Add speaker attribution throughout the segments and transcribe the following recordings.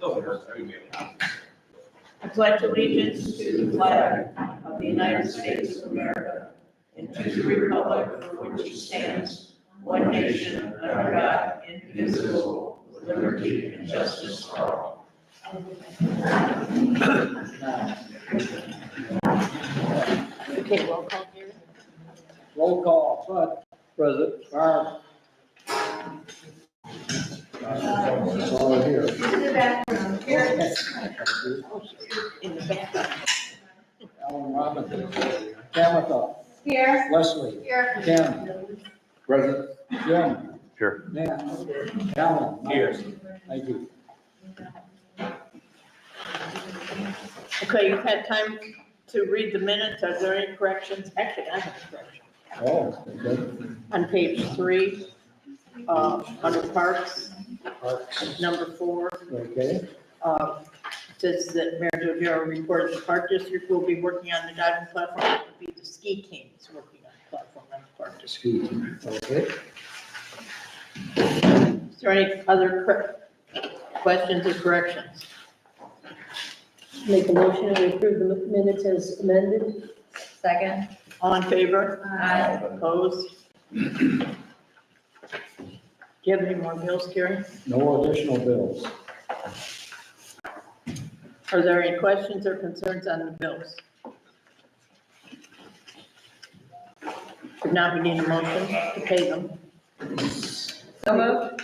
Speaker 1: I pledge allegiance to the flag of the United States of America and to the republic for which it stands, one nation, under God, indivisible, with liberty and justice for all. Okay, roll call here.
Speaker 2: Roll call, Bud. Present. Barb. All here.
Speaker 3: In the background, here.
Speaker 1: In the back.
Speaker 2: Alan Robinson. Tabitha.
Speaker 3: Here.
Speaker 2: Leslie.
Speaker 3: Here.
Speaker 2: Ken. Present. Jim.
Speaker 4: Here.
Speaker 2: Matt. Alan.
Speaker 4: Here.
Speaker 2: Thank you.
Speaker 1: Okay, you've had time to read the minutes. Are there any corrections? Actually, I have a correction.
Speaker 2: Oh, okay.
Speaker 1: On page 3, under parks,
Speaker 2: Parks.
Speaker 1: number 4,
Speaker 2: Okay.
Speaker 1: says that Mayor Dodaro reported the park district will be working on the diving platform. It will be the ski teams working on the platform, not the park district.
Speaker 2: Ski. Okay.
Speaker 1: Is there any other questions or corrections?
Speaker 5: Make a motion to approve the minutes as amended.
Speaker 3: Second.
Speaker 1: All in favor?
Speaker 3: Aye.
Speaker 1: Opposed? Do you have any more bills, Carrie?
Speaker 2: No additional bills.
Speaker 1: Are there any questions or concerns on the bills? If not, we need a motion to pay them.
Speaker 3: So moved.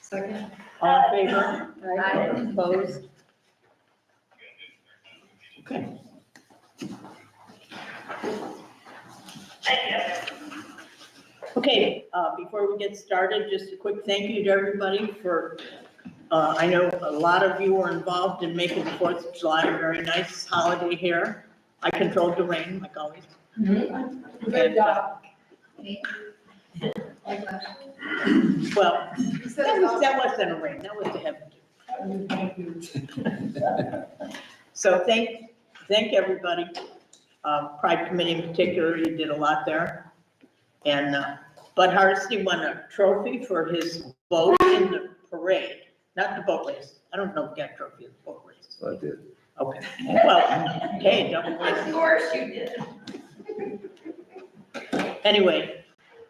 Speaker 3: Second.
Speaker 1: All in favor?
Speaker 3: Aye.
Speaker 1: Opposed? Okay. Okay, before we get started, just a quick thank you to everybody for, I know a lot of you were involved in making the 4th of July a very nice holiday here. I controlled the rain, like always.
Speaker 3: Good job.
Speaker 1: Well, that wasn't a rain, that was a heaven. So thank everybody. Pride Committee in particular, you did a lot there. And Bud Hardesty won a trophy for his boat in the parade, not the boat race. I don't know if you got a trophy in the boat race.
Speaker 4: I did.
Speaker 1: Okay, well, okay, double
Speaker 3: Of
Speaker 1: blessing.
Speaker 3: course you did.
Speaker 1: Anyway,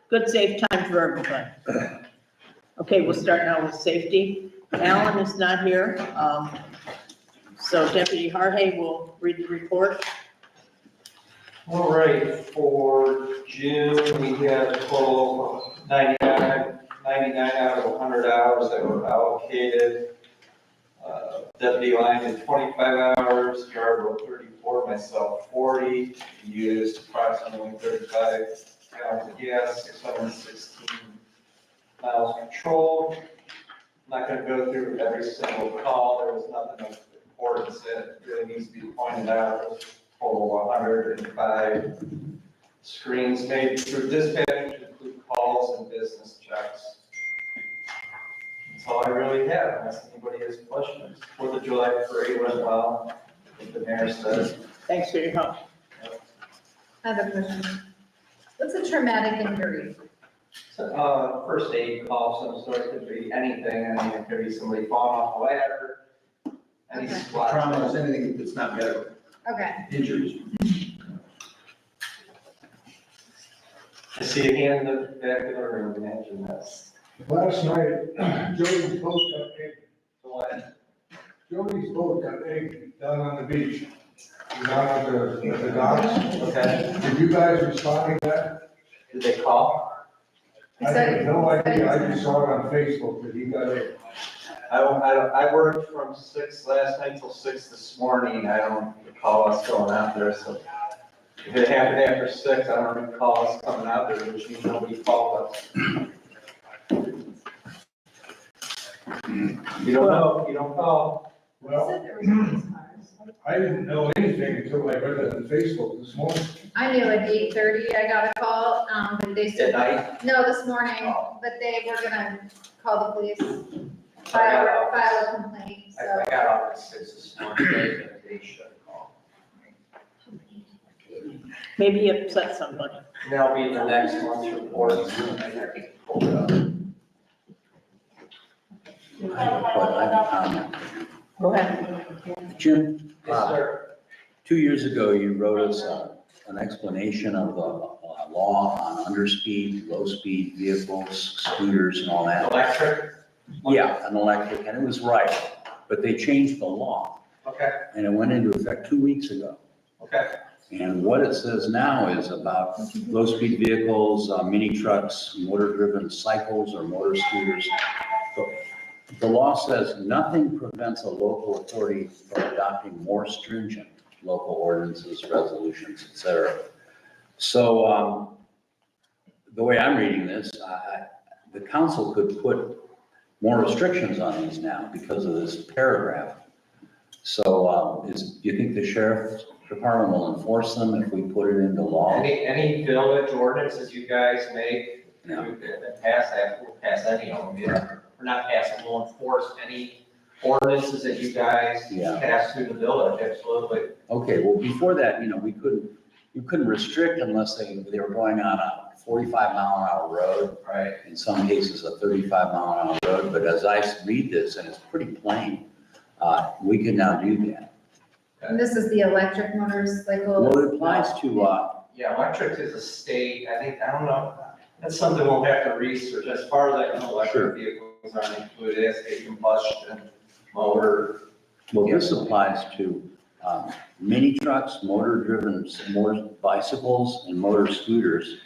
Speaker 1: good safe time for everybody. Okay, we'll start now with safety. Alan is not here. So Deputy Harhay will read the report.
Speaker 6: All right, for June, we had a total of 99 out of 100 hours that were allocated. Deputy Lyman 25 hours, Garbo 34, myself 40. Used approximately 35 gallons of gas, 616 miles patrolled. I'm not going to go through every single call. There was nothing of importance that really needs to be pointed out. It was total 105 screens made through dispatch to include calls and business checks. That's all I really have, unless anybody has questions. 4th of July parade went well, like the mayor said.
Speaker 1: Thanks for your help.
Speaker 3: I have a question. What's a traumatic injury?
Speaker 6: First aid call of some sort, could be anything. I mean, it could be somebody falling off a ladder, any
Speaker 3: Okay.
Speaker 6: splash.
Speaker 4: Trauma is anything that's not medical,
Speaker 3: Okay.
Speaker 4: injuries.
Speaker 6: I see a hand in the back of the room, imagine this.
Speaker 7: Last night, Jody's boat got egged.
Speaker 6: So what?
Speaker 7: Jody's boat got egged down on the beach, down at the docks.
Speaker 6: Okay,
Speaker 7: Did you guys respond to that?
Speaker 6: did they call?
Speaker 7: I have no idea, I just saw it on Facebook that he got egged.
Speaker 6: I worked from 6 last night till 6 this morning. I don't recall us going out there, so if it happened after 6, I don't recall us coming out there, which means nobody called us. You don't know, you don't call.
Speaker 7: Well, I didn't know anything until I read it on Facebook this morning.
Speaker 3: I knew at 8:30 I got a call, but they
Speaker 6: At
Speaker 3: said,
Speaker 6: night,
Speaker 3: no, this morning, but they were gonna call the police, file a complaint, so.
Speaker 6: I got off at 6 this morning, they should call.
Speaker 1: Maybe he upset somebody.
Speaker 6: That'll be the next month's report.
Speaker 4: But
Speaker 5: Go ahead.
Speaker 8: Jim,
Speaker 6: Yes, sir.
Speaker 8: 2 years ago, you wrote us an explanation of the law on underspeed, low-speed vehicles, scooters and all that.
Speaker 6: Electric?
Speaker 8: Yeah, an electric, and it was right, but they changed the law,
Speaker 6: Okay,
Speaker 8: and it went into effect 2 weeks ago.
Speaker 6: okay.
Speaker 8: And what it says now is about low-speed vehicles, mini trucks, motor-driven cycles or motor scooters. The law says nothing prevents a local authority from adopting more stringent local ordinances, resolutions, et cetera. So the way I'm reading this, the council could put more restrictions on these now because of this paragraph. So do you think the sheriff's department will enforce them if we put it into law?
Speaker 6: Any village ordinances you guys make,
Speaker 8: Yeah.
Speaker 6: we'll pass any of them, yeah. We're not passing, we'll enforce any ordinances that you guys
Speaker 8: Yeah.
Speaker 6: pass through the village, absolutely.
Speaker 8: Okay, well, before that, you couldn't restrict unless they were going on a 45-mile-an-hour road,
Speaker 6: Right.
Speaker 8: in some cases a 35-mile-an-hour road, but as I read this, and it's pretty plain, we can now do that.
Speaker 3: And this is the electric motorcycle.
Speaker 8: Well, it applies to,
Speaker 6: Yeah, electric is a state, I don't know, that's something we'll have to research, as far as I know,
Speaker 8: Sure.
Speaker 6: electric vehicles aren't included as a combustion motor.
Speaker 8: well, this applies to mini trucks, motor-driven, motor bicycles, and motor scooters.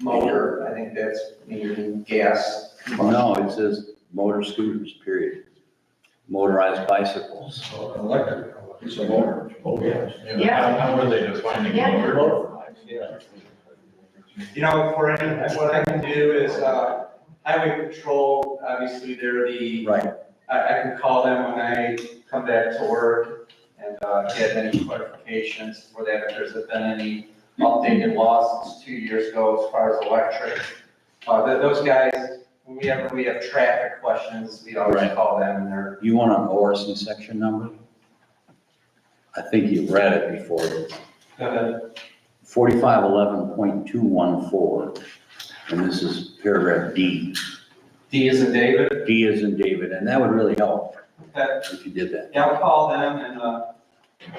Speaker 6: Motor, I think that's meaning gas.
Speaker 8: No, it says motor scooters, period. Motorized bicycles.
Speaker 7: Electric, it's a motor.
Speaker 2: Oh, yes.
Speaker 3: Yeah.
Speaker 9: How are they defining
Speaker 3: Yeah.
Speaker 9: motor?
Speaker 2: Yeah.
Speaker 6: You know, what I can do is, highway patrol, obviously, they're the,
Speaker 8: Right,
Speaker 6: I can call them when I come back to work and, get any clarifications for that, if there's been any updated laws since 2 years ago as far as electric. Those guys, when we have traffic questions, we always
Speaker 8: Right.
Speaker 6: call them and they're,
Speaker 8: you want an ORC section number? I think you've read it before. 4511.214, and this is paragraph D.
Speaker 6: D as in David.
Speaker 8: D as in David, and that would really help
Speaker 6: Okay.
Speaker 8: if you did that.
Speaker 6: Yeah, I'll call them and,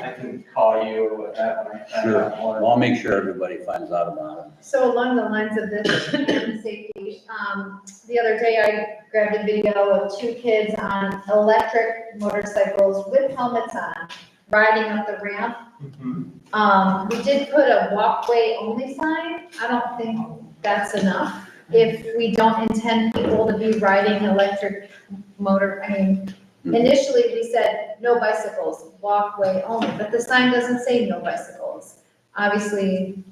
Speaker 6: I can call you or whatever. when I find
Speaker 8: Sure.
Speaker 6: out more.
Speaker 8: Well, I'll make sure everybody finds out about it.
Speaker 3: So along the lines of this safety, the other day I grabbed a video of 2 kids on electric motorcycles with helmets on, riding up the ramp.
Speaker 6: Mhm.
Speaker 3: We did put a walkway only sign. I don't think that's enough. If we don't intend people to be riding electric motor, initially we said no bicycles, walkway only, but the sign doesn't say no bicycles. Obviously,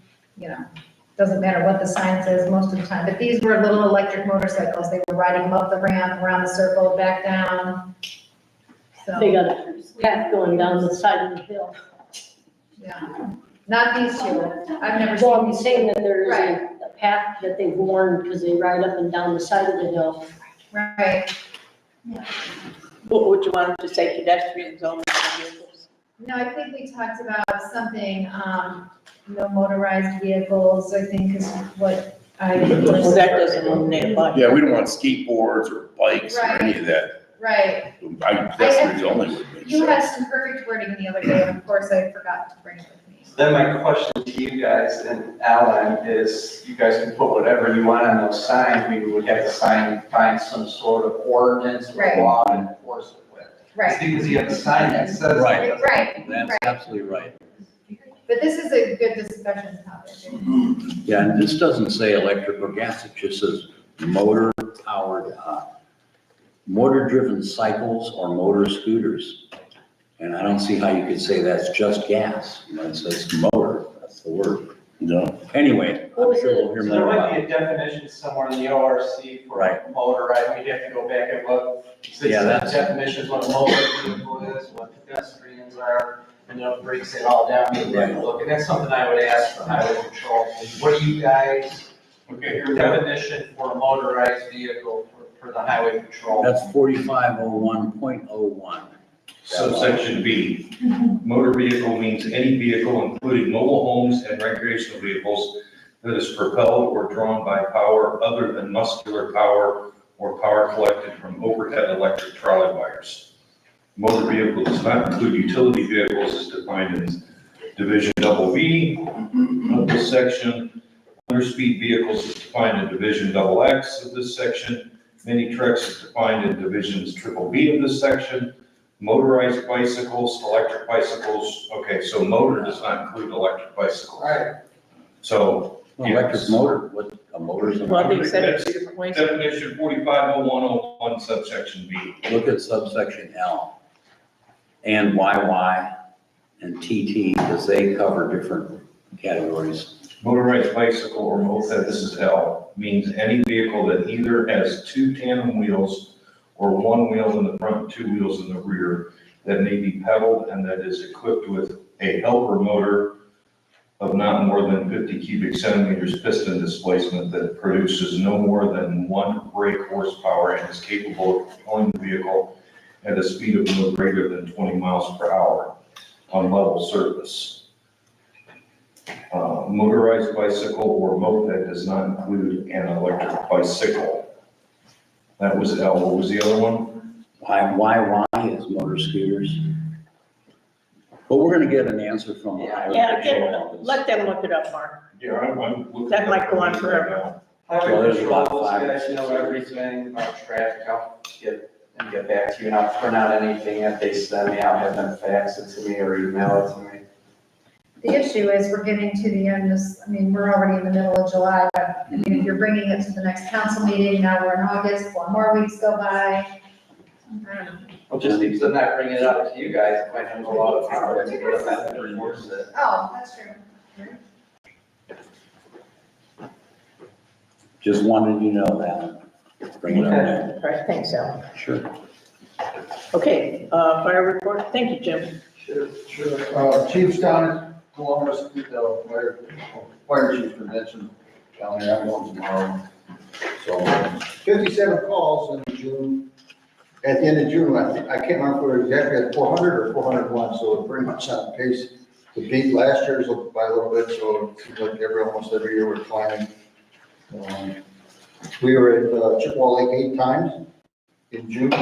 Speaker 3: doesn't matter what the sign says most of the time, but these were little electric motorcycles. They were riding them up the ramp, around the circle, back down.
Speaker 5: They
Speaker 3: So,
Speaker 5: got a path going down the side of the hill.
Speaker 3: yeah, not these 2. I've never
Speaker 5: Well,
Speaker 3: seen
Speaker 5: I'm
Speaker 3: these.
Speaker 5: saying that there is
Speaker 3: Right.
Speaker 5: a path that they've worn because they ride up and down the side of the hill.
Speaker 3: Right.
Speaker 1: What would you want to say, pedestrians only for vehicles?
Speaker 3: No, I think we talked about something, no motorized vehicles, I think is what I.
Speaker 1: Well, that doesn't eliminate a bunch.
Speaker 9: Yeah, we don't want skateboards or bikes or any of that.
Speaker 3: Right,
Speaker 9: Pedestrians only would make
Speaker 3: you had
Speaker 9: sense.
Speaker 3: some perfect wording the other day, and of course I forgot to bring it with me.
Speaker 6: Then my question to you guys and Alan is, you guys can put whatever you want on those signs, we would have to find some sort of ordinance or
Speaker 3: Right.
Speaker 6: law and enforce it with.
Speaker 3: Right,
Speaker 6: Because you have a sign that says.
Speaker 8: Right.
Speaker 3: right,
Speaker 8: That's absolutely right.
Speaker 3: but this is a good discussion topic.
Speaker 8: Yeah, and this doesn't say electric or gas, it just says motor-powered, motor-driven cycles or motor scooters. And I don't see how you could say that's just gas. It says motor, that's the word. No. Anyway, I'm sure we'll hear
Speaker 6: So
Speaker 8: more
Speaker 6: there
Speaker 8: about
Speaker 6: might
Speaker 8: it.
Speaker 6: be a definition somewhere in the ORC for
Speaker 8: Right.
Speaker 6: motorized, we'd have to go back and look.
Speaker 8: Yeah, that's-
Speaker 6: Definitions, what a motor vehicle is, what pedestrians are, and it breaks it all down, we'd have to look, and that's something I would ask the highway patrol. What do you guys, your definition for a motorized vehicle for the highway patrol?
Speaker 8: That's 4501.01.
Speaker 9: Subsection B, motor vehicle means any vehicle, including mobile homes and recreational vehicles, that is propelled or drawn by power other than muscular power or power collected from overhead electric trolley wires. Motor vehicle does not include utility vehicles as defined in Division B of this section. Underspeed vehicles is defined in Division X of this section. Mini trucks is defined in Divisions B of this section. Motorized bicycles, electric bicycles, okay, so motor does not include electric bicycles.
Speaker 7: Right.
Speaker 9: So.
Speaker 8: Electric motor, what, a motor is a
Speaker 1: Well,
Speaker 8: motor?
Speaker 1: they said it two different ways.
Speaker 9: Definition 450101 subsection B.
Speaker 8: Look at subsection L. And YY and TT, because they cover different categories.
Speaker 9: Motorized bicycle or moped, this is L, means any vehicle that either has two tandem wheels or one wheel in the front and two wheels in the rear that may be pedaled and that is equipped with a helper motor of not more than 50 cubic centimeters piston displacement that produces no more than 1 brake horsepower and is capable of propelling the vehicle at a speed of no greater than 20 miles per hour on level surface. Motorized bicycle or moped does not include an electric bicycle. That was L. What was the other one?
Speaker 8: YY is motor scooters. But we're gonna get an answer from the highway
Speaker 1: Yeah,
Speaker 8: patrol on this.
Speaker 1: let them look it up, Mark.
Speaker 9: Yeah, I'm looking.
Speaker 1: That might go on forever.
Speaker 8: Well,
Speaker 10: Highway
Speaker 8: there's about
Speaker 10: patrol, you
Speaker 8: 5 or
Speaker 10: guys
Speaker 8: 6
Speaker 10: know
Speaker 8: years.
Speaker 10: everything about traffic, I'll get back to you, and I'll print out anything that they send me, I'll have them fax it to me or email it to me.
Speaker 3: The issue is we're getting to the end of, we're already in the middle of July, but if you're bringing it to the next council meeting, now we're in August, 4 more weeks go by. I don't know.
Speaker 10: Well, just because I'm not bringing it up to you guys, it might have a lot of power to get that and enforce it.
Speaker 3: Oh, that's true.
Speaker 8: Just wanted you to know that. Bring it up.
Speaker 1: All right, thanks, Al.
Speaker 8: Sure.
Speaker 1: Okay, fire report, thank you, Jim.
Speaker 2: Sure. Chief's down at Columbus, the fire chief convention down there, I'm going tomorrow. So 57 calls in June. At the end of June, I can't remember if we were exactly at 400 or 401, so we're pretty much on pace to beat last year's by a little bit, so it seems like almost every year we're climbing. We were at Chippewa Lake 8 times in June.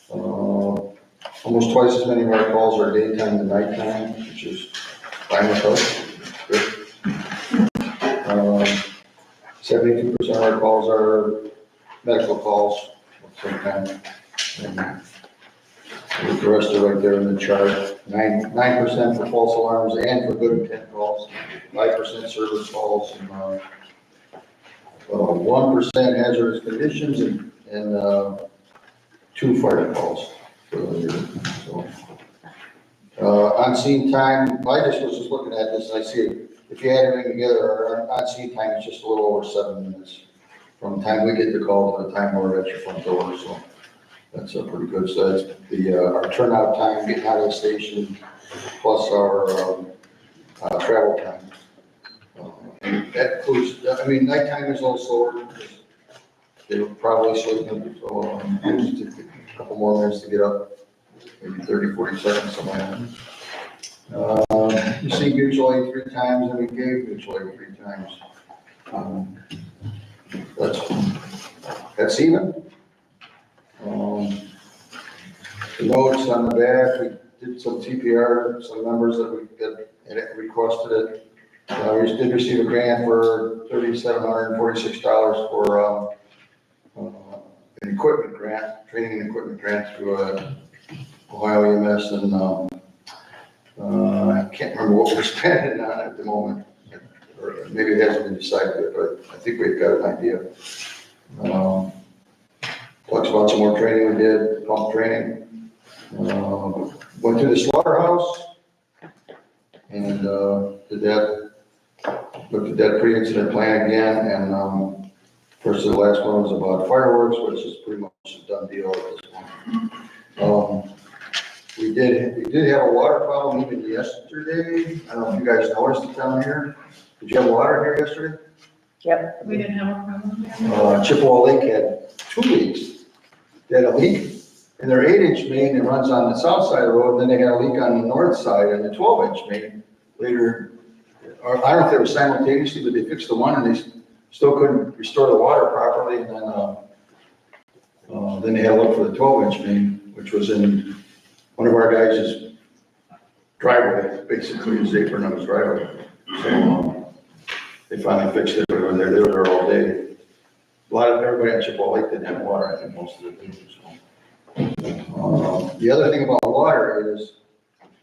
Speaker 2: Almost twice as many of our calls are daytime than nighttime, which is fine with us. Good. 72% of our calls are medical calls of some kind. And the rest are right there in the chart. 9% for false alarms and for good intent calls, 5% service calls, and 1% hazardous conditions and 2 fire calls for the year. So, on scene time, I just was looking at this and I see if you add everything together, our on scene time is just a little over 7 minutes from the time we get the call to the time we're at your front door. So that's pretty good. So that's our turnout time, getting out of the station, plus our travel time. And that includes, nighttime is a little slower because they were probably sleeping, so just took a couple more minutes to get up, maybe 30, 40 seconds, something like that. You see mutual aid 3 times, and we gave mutual aid 3 times. That's even. The notes on the back, we did some TPR, some numbers that had requested it. We did receive a grant for $3,746 for an equipment grant, training and equipment grant through Ohio EMS, and I can't remember what we're spending on at the moment, or maybe it hasn't been decided yet, but I think we've got an idea. Talks about some more training we did, pump training. Went to the slaughterhouse and did that. Looked at that pre-incident plan again, and first the last one was about fireworks, which is pretty much a done deal at this point. We did have a water problem even yesterday. I don't know if you guys noticed it down here. Did you have water here yesterday?
Speaker 1: Yep.
Speaker 3: We didn't have a problem.
Speaker 2: Chippewa Lake had 2 leaks. They had a leak in their 8-inch main that runs on the south side of the road, and then they had a leak on the north side in the 12-inch main. Later, or I don't know if they were simultaneously, but they fixed the one and they still couldn't restore the water properly. And then they had to look for the 12-inch main, which was in one of our guys' driveway, basically his apron on his driveway. So, they finally fixed it, they were there all day. A lot of, everybody on Chippewa Lake didn't have water, I think most of the people, so. The other thing about water is,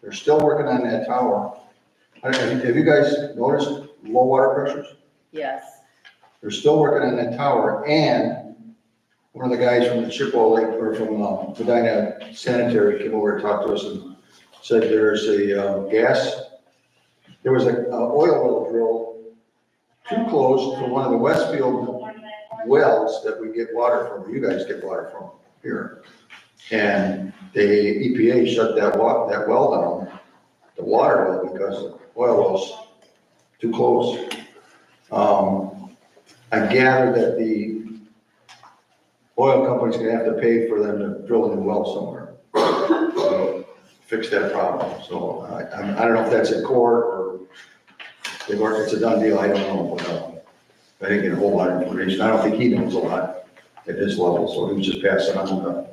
Speaker 2: they're still working on that tower. Have you guys noticed low water pressures?
Speaker 1: Yes.
Speaker 2: They're still working on that tower, and one of the guys from the Chippewa Lake, or from Medina Sanitary came over and talked to us and said there's a there was an oil well drilled too close to one of the Westfield wells that we get water from, or you guys get water from here. And the EPA shut that well down, the water well, because the oil well's too close. I gather that the oil company's gonna have to pay for them to drill a new well somewhere. to Fix that problem. So I don't know if that's in court or it's a done deal, I don't know. But I didn't get a whole lot of information. I don't think he knows a lot at his level, so he was just passing on to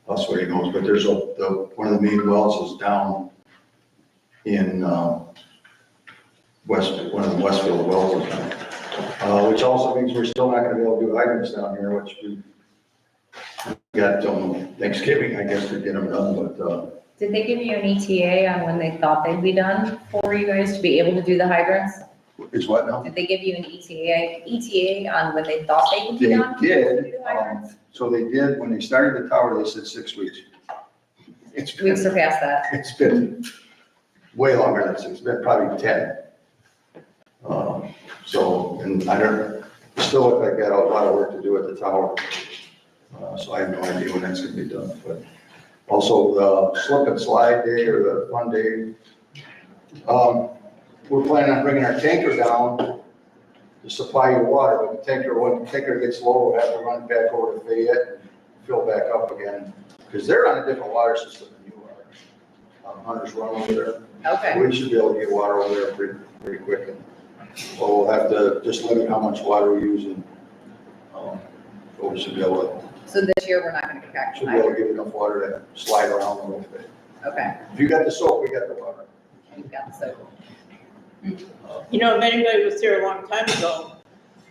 Speaker 2: us what he knows. But there's one of the main wells is down in one of the Westfield wells is down. Which also means we're still not gonna be able to do hydrants down here, which we got till Thanksgiving, I guess, to get them done, but,
Speaker 11: Did they give you an ETA on when they thought they'd be done for you guys to be able to do the hydrants?
Speaker 2: it's what now?
Speaker 11: Did they give you an ETA on when they thought they would be
Speaker 2: They
Speaker 11: done?
Speaker 2: did,
Speaker 11: to do the hydrants?
Speaker 2: so they did, when they started the tower, they said 6 weeks. It's
Speaker 11: We've
Speaker 2: been,
Speaker 11: surpassed that.
Speaker 2: it's been way longer than 6, it's been probably 10. So, and I don't, still look like I got a lot of work to do at the tower. So I have no idea when that's gonna be done, but also the slip and slide day or the fun day. We're planning on bringing our tanker down to supply you water, but when the tanker gets low, we'll have to run back over to Fayette and fill back up again, because they're on a different water system than you are. Hunter's Run over there.
Speaker 11: Okay.
Speaker 2: We should be able to get water over there pretty quick. So we'll have to just limit how much water we use and, but we should be able to,
Speaker 11: So this year, we're not gonna get back
Speaker 2: should
Speaker 11: to
Speaker 2: be able to
Speaker 11: hydrants?
Speaker 2: get enough water to slide around a little bit.
Speaker 11: Okay.
Speaker 2: If you got the soap, we got the water.
Speaker 11: You've got the soap.
Speaker 1: You know, if anybody was here a long time ago,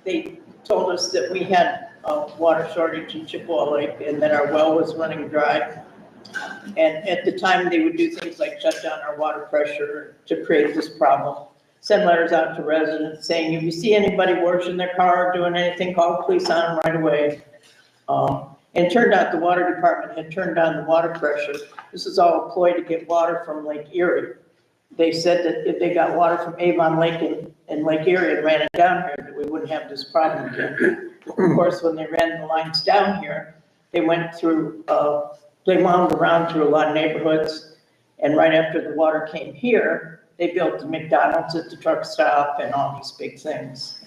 Speaker 1: they told us that we had a water shortage in Chippewa Lake and that our well was running dry. And at the time, they would do things like shut down our water pressure to create this problem. Send letters out to residents saying, if you see anybody washing their car or doing anything, call the police on them right away. And it turned out the water department had turned down the water pressure. This is all a ploy to get water from Lake Erie. They said that if they got water from Avon Lake and Lake Erie and ran it down here, that we wouldn't have this problem again. Of course, when they ran the lines down here, they went through, they wound around through a lot of neighborhoods. And right after the water came here, they built the McDonald's at the truck stop and all these big things.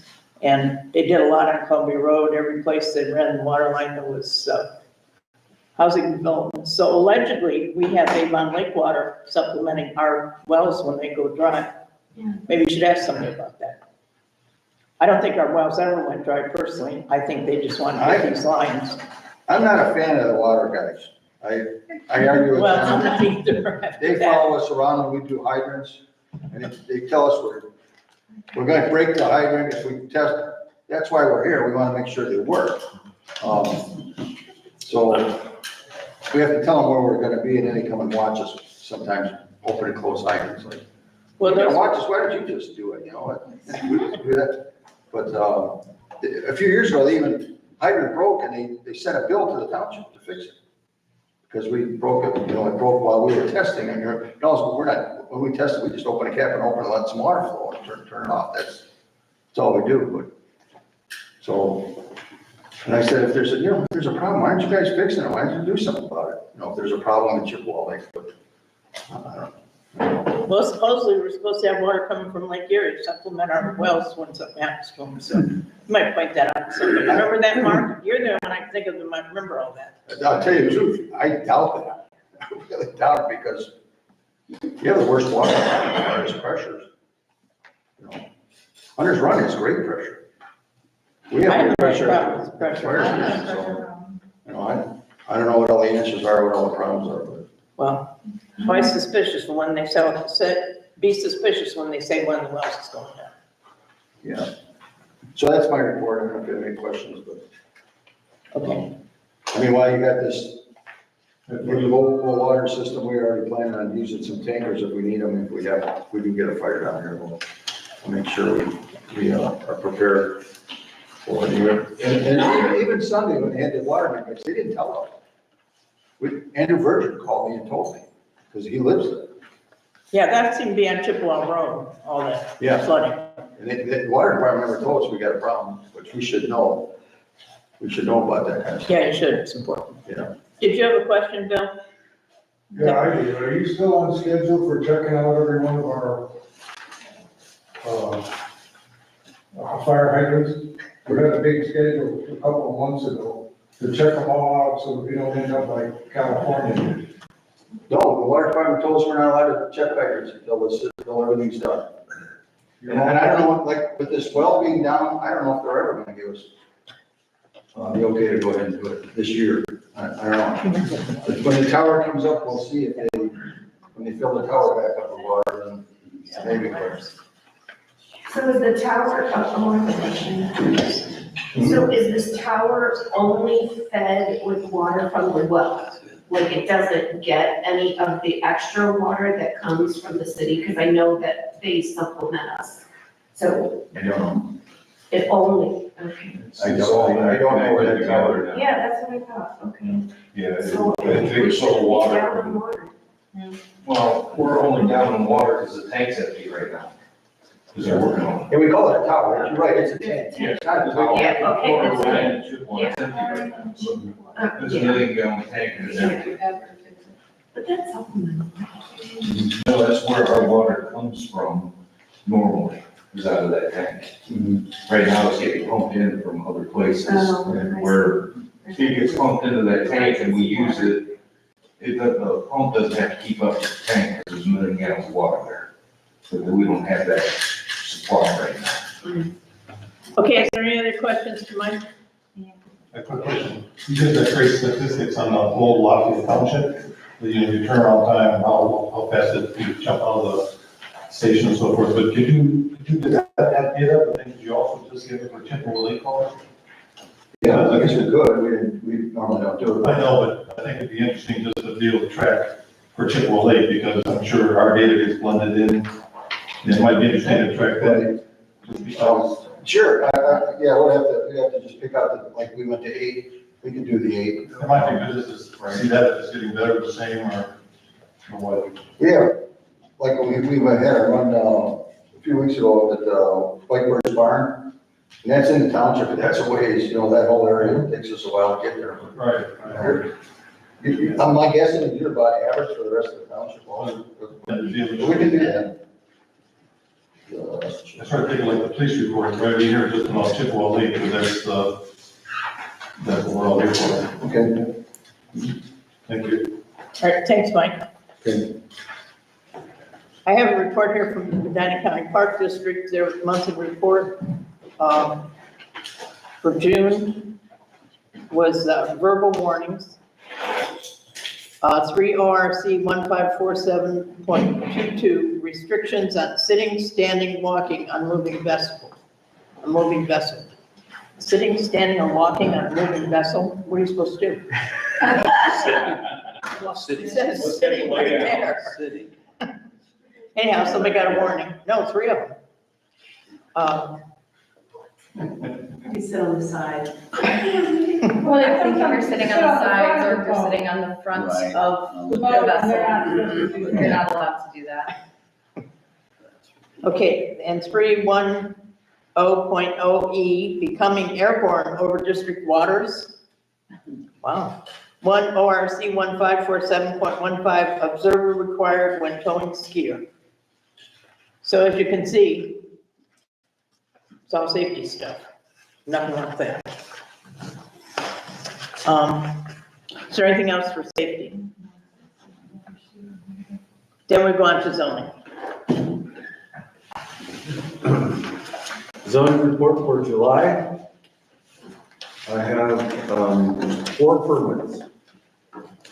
Speaker 1: And they did a lot on Columbia Road. Every place they ran the water line, there was housing development. So allegedly, we have Avon Lake water supplementing our wells when they go dry. Maybe you should ask somebody about that. I don't think our wells ever went dry personally. I think they just want to get these lines.
Speaker 2: I'm not a fan of the water guys. I argue with
Speaker 1: Well, I'm
Speaker 2: them.
Speaker 1: not either.
Speaker 2: They follow us around when we do hydrants, and they tell us we're gonna break the hydrant if we test it. That's why we're here, we wanna make sure they work. So we have to tell them where we're gonna be, and then they come and watch us sometimes open and close hydrants, like,
Speaker 1: Well,
Speaker 2: you're gonna
Speaker 1: that's,
Speaker 2: watch us, why don't you just do it, you know? We just do that. But a few years ago, they even, hydrant broke, and they sent a bill to the township to fix it. Because we broke it, you know, it broke while we were testing, and we're not, when we tested, we just open a cap and open and let some water flow and turn it off. That's all we do, but, so, and I said, if there's a problem, why aren't you guys fixing it? Why don't you do something about it? You know, if there's a problem in Chippewa Lake, but, I don't know.
Speaker 1: well, supposedly we're supposed to have water coming from Lake Erie to supplement our wells when something happens to them. So you might point that out to somebody. Remember that, Mark? You're the one I think of that might remember all that.
Speaker 2: I'll tell you the truth, I doubt that. I really doubt it, because you have the worst water, hardest pressures. You know, Hunter's Run has great pressure. We
Speaker 1: I
Speaker 2: have
Speaker 1: have
Speaker 2: great
Speaker 1: no
Speaker 2: pressure.
Speaker 1: problem with pressure.
Speaker 2: So, you know, I don't know what all the answers are, what all the problems are, but
Speaker 1: Well, be suspicious when they be suspicious when they say when the wells is going down.
Speaker 2: Yeah. So that's my report. I don't know if you have any questions, but,
Speaker 1: Okay.
Speaker 2: I mean, while you got this low water system, we already plan on using some tankers if we need them, if we can get a fire down here, we'll make sure we are prepared for it. And even Sunday, when they had the water main, they didn't tell us. Andrew Virgin called me and told me, because he lives there.
Speaker 1: Yeah, that seemed to be on Chippewa Road, all that
Speaker 2: Yeah.
Speaker 1: flooding.
Speaker 2: And the water department never told us we got a problem, which we should know. We should know about that kind of stuff.
Speaker 1: Yeah, you should, it's important.
Speaker 2: Yeah.
Speaker 1: Did you have a question, Bill?
Speaker 7: Yeah, I do. Are you still on schedule for checking out every one of our, fire hydrants? We had a big schedule a couple of months ago to check them all out so that we don't end up like California.
Speaker 2: No, the water department told us we're not allowed to check hydrants until everything's done. And I don't know, like, with this well being down, I don't know if they're ever gonna give us the okay to go ahead and do it this year. I don't know. But when the tower comes up, we'll see if when they fill the tower back up with water, then maybe.
Speaker 12: So is the tower, one more question. So is this tower only fed with water from the well? Like it doesn't get any of the extra water that comes from the city? Because I know that they supplement us. So
Speaker 2: I don't know.
Speaker 12: it only, okay.
Speaker 2: I don't know where that tower.
Speaker 12: Yeah, that's what I thought, okay.
Speaker 9: Yeah,
Speaker 12: So
Speaker 9: it
Speaker 12: we
Speaker 9: takes
Speaker 12: should
Speaker 9: so
Speaker 12: be
Speaker 9: water.
Speaker 12: down on water.
Speaker 9: Well, we're only down in water because the tank's empty right now. Because they're working on it.
Speaker 2: Yeah, we call it a tower, you're right, it's a tank.
Speaker 9: Yeah.
Speaker 2: It's not a tower.
Speaker 12: Yeah, okay,
Speaker 9: Water
Speaker 12: that's
Speaker 9: line
Speaker 12: it.
Speaker 9: in Chippewa, it's empty right now. So There's a
Speaker 12: Yeah,
Speaker 9: million gallon tank and it's empty.
Speaker 12: but that's supplemental.
Speaker 9: No, that's where our water comes from normally, is out of that tank. Right now, it's getting pumped in from other places.
Speaker 12: Oh, I see.
Speaker 9: Where it gets pumped into that tank and we use it, the pump doesn't have to keep up with the tank, because there's a million gallons of water there. So that we don't have that supply right now.
Speaker 1: Okay, is there any other questions to Mike?
Speaker 13: A quick question. You did the great statistics on the whole Lafayette Township, the turnaround time, how fast it you jump out of the station and so forth, but could you get that data, but then could you also just give it for Chippewa Lake calls?
Speaker 2: Yeah, I guess we could, we normally don't do it.
Speaker 13: I know, but I think it'd be interesting just to be able to track for Chippewa Lake, because I'm sure our data gets blended in. It might be interesting to track that. Just because
Speaker 2: Sure, yeah, we have to just pick out, like, we went to 8, we could do the 8.
Speaker 13: it might be good just to see that if it's getting better, the same, or what.
Speaker 2: Yeah, like, we had a run, a few weeks ago at, Whitebird's Barn, and that's in the township, but that's a ways, that whole area, it takes us a while to get there.
Speaker 13: Right.
Speaker 2: I'm guessing that you're about average for the rest of the township. We can do that.
Speaker 13: I started thinking like the police report, right here, just about Chippewa Lake, because that's what we're all here for.
Speaker 2: Okay.
Speaker 13: Thank you.
Speaker 1: All right, thanks, Mike.
Speaker 2: Okay.
Speaker 1: I have a report here from the Medina County Park District, their monthly report for June was verbal warnings. 3 ORC 1547.22, restrictions on sitting, standing, walking on moving vessel. A moving vessel. Sitting, standing, or walking on a moving vessel, what are you supposed to do? It says sitting right there. Anyhow, somebody got a warning. No, 3 of them.
Speaker 12: You sit on the side.
Speaker 11: Well, I think if you're sitting on the sides or if you're sitting on the front
Speaker 8: Right.
Speaker 11: of the vessel, you're not allowed to do that.
Speaker 1: Okay, and 310.0E, becoming airborne over district waters. Wow. 1 ORC 1547.15, observer required when towing skier. So as you can see, it's all safety stuff, nothing like that. Is there anything else for safety? Then we go on to zoning.
Speaker 14: Zoning report for July. I have 4 permits.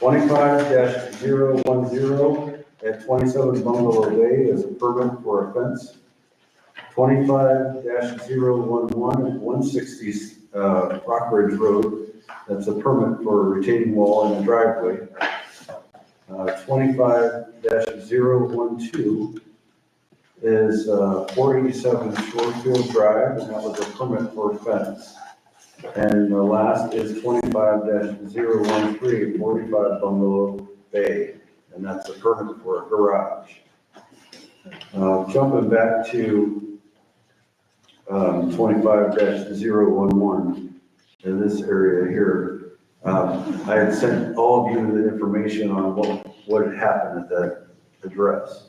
Speaker 2: 25-010 at 27 Bungalow Bay is a permit for a fence. 25-011 at 160 Rockridge Road, that's a permit for a retaining wall and a driveway. 25-012 is 487 Shorefield Drive, and that was a permit for a fence. And the last is 25-013 45 Bungalow Bay, and that's a permit for a garage. Jumping back to 25-011 in this area here. I had sent all of you the information on what had happened at that address.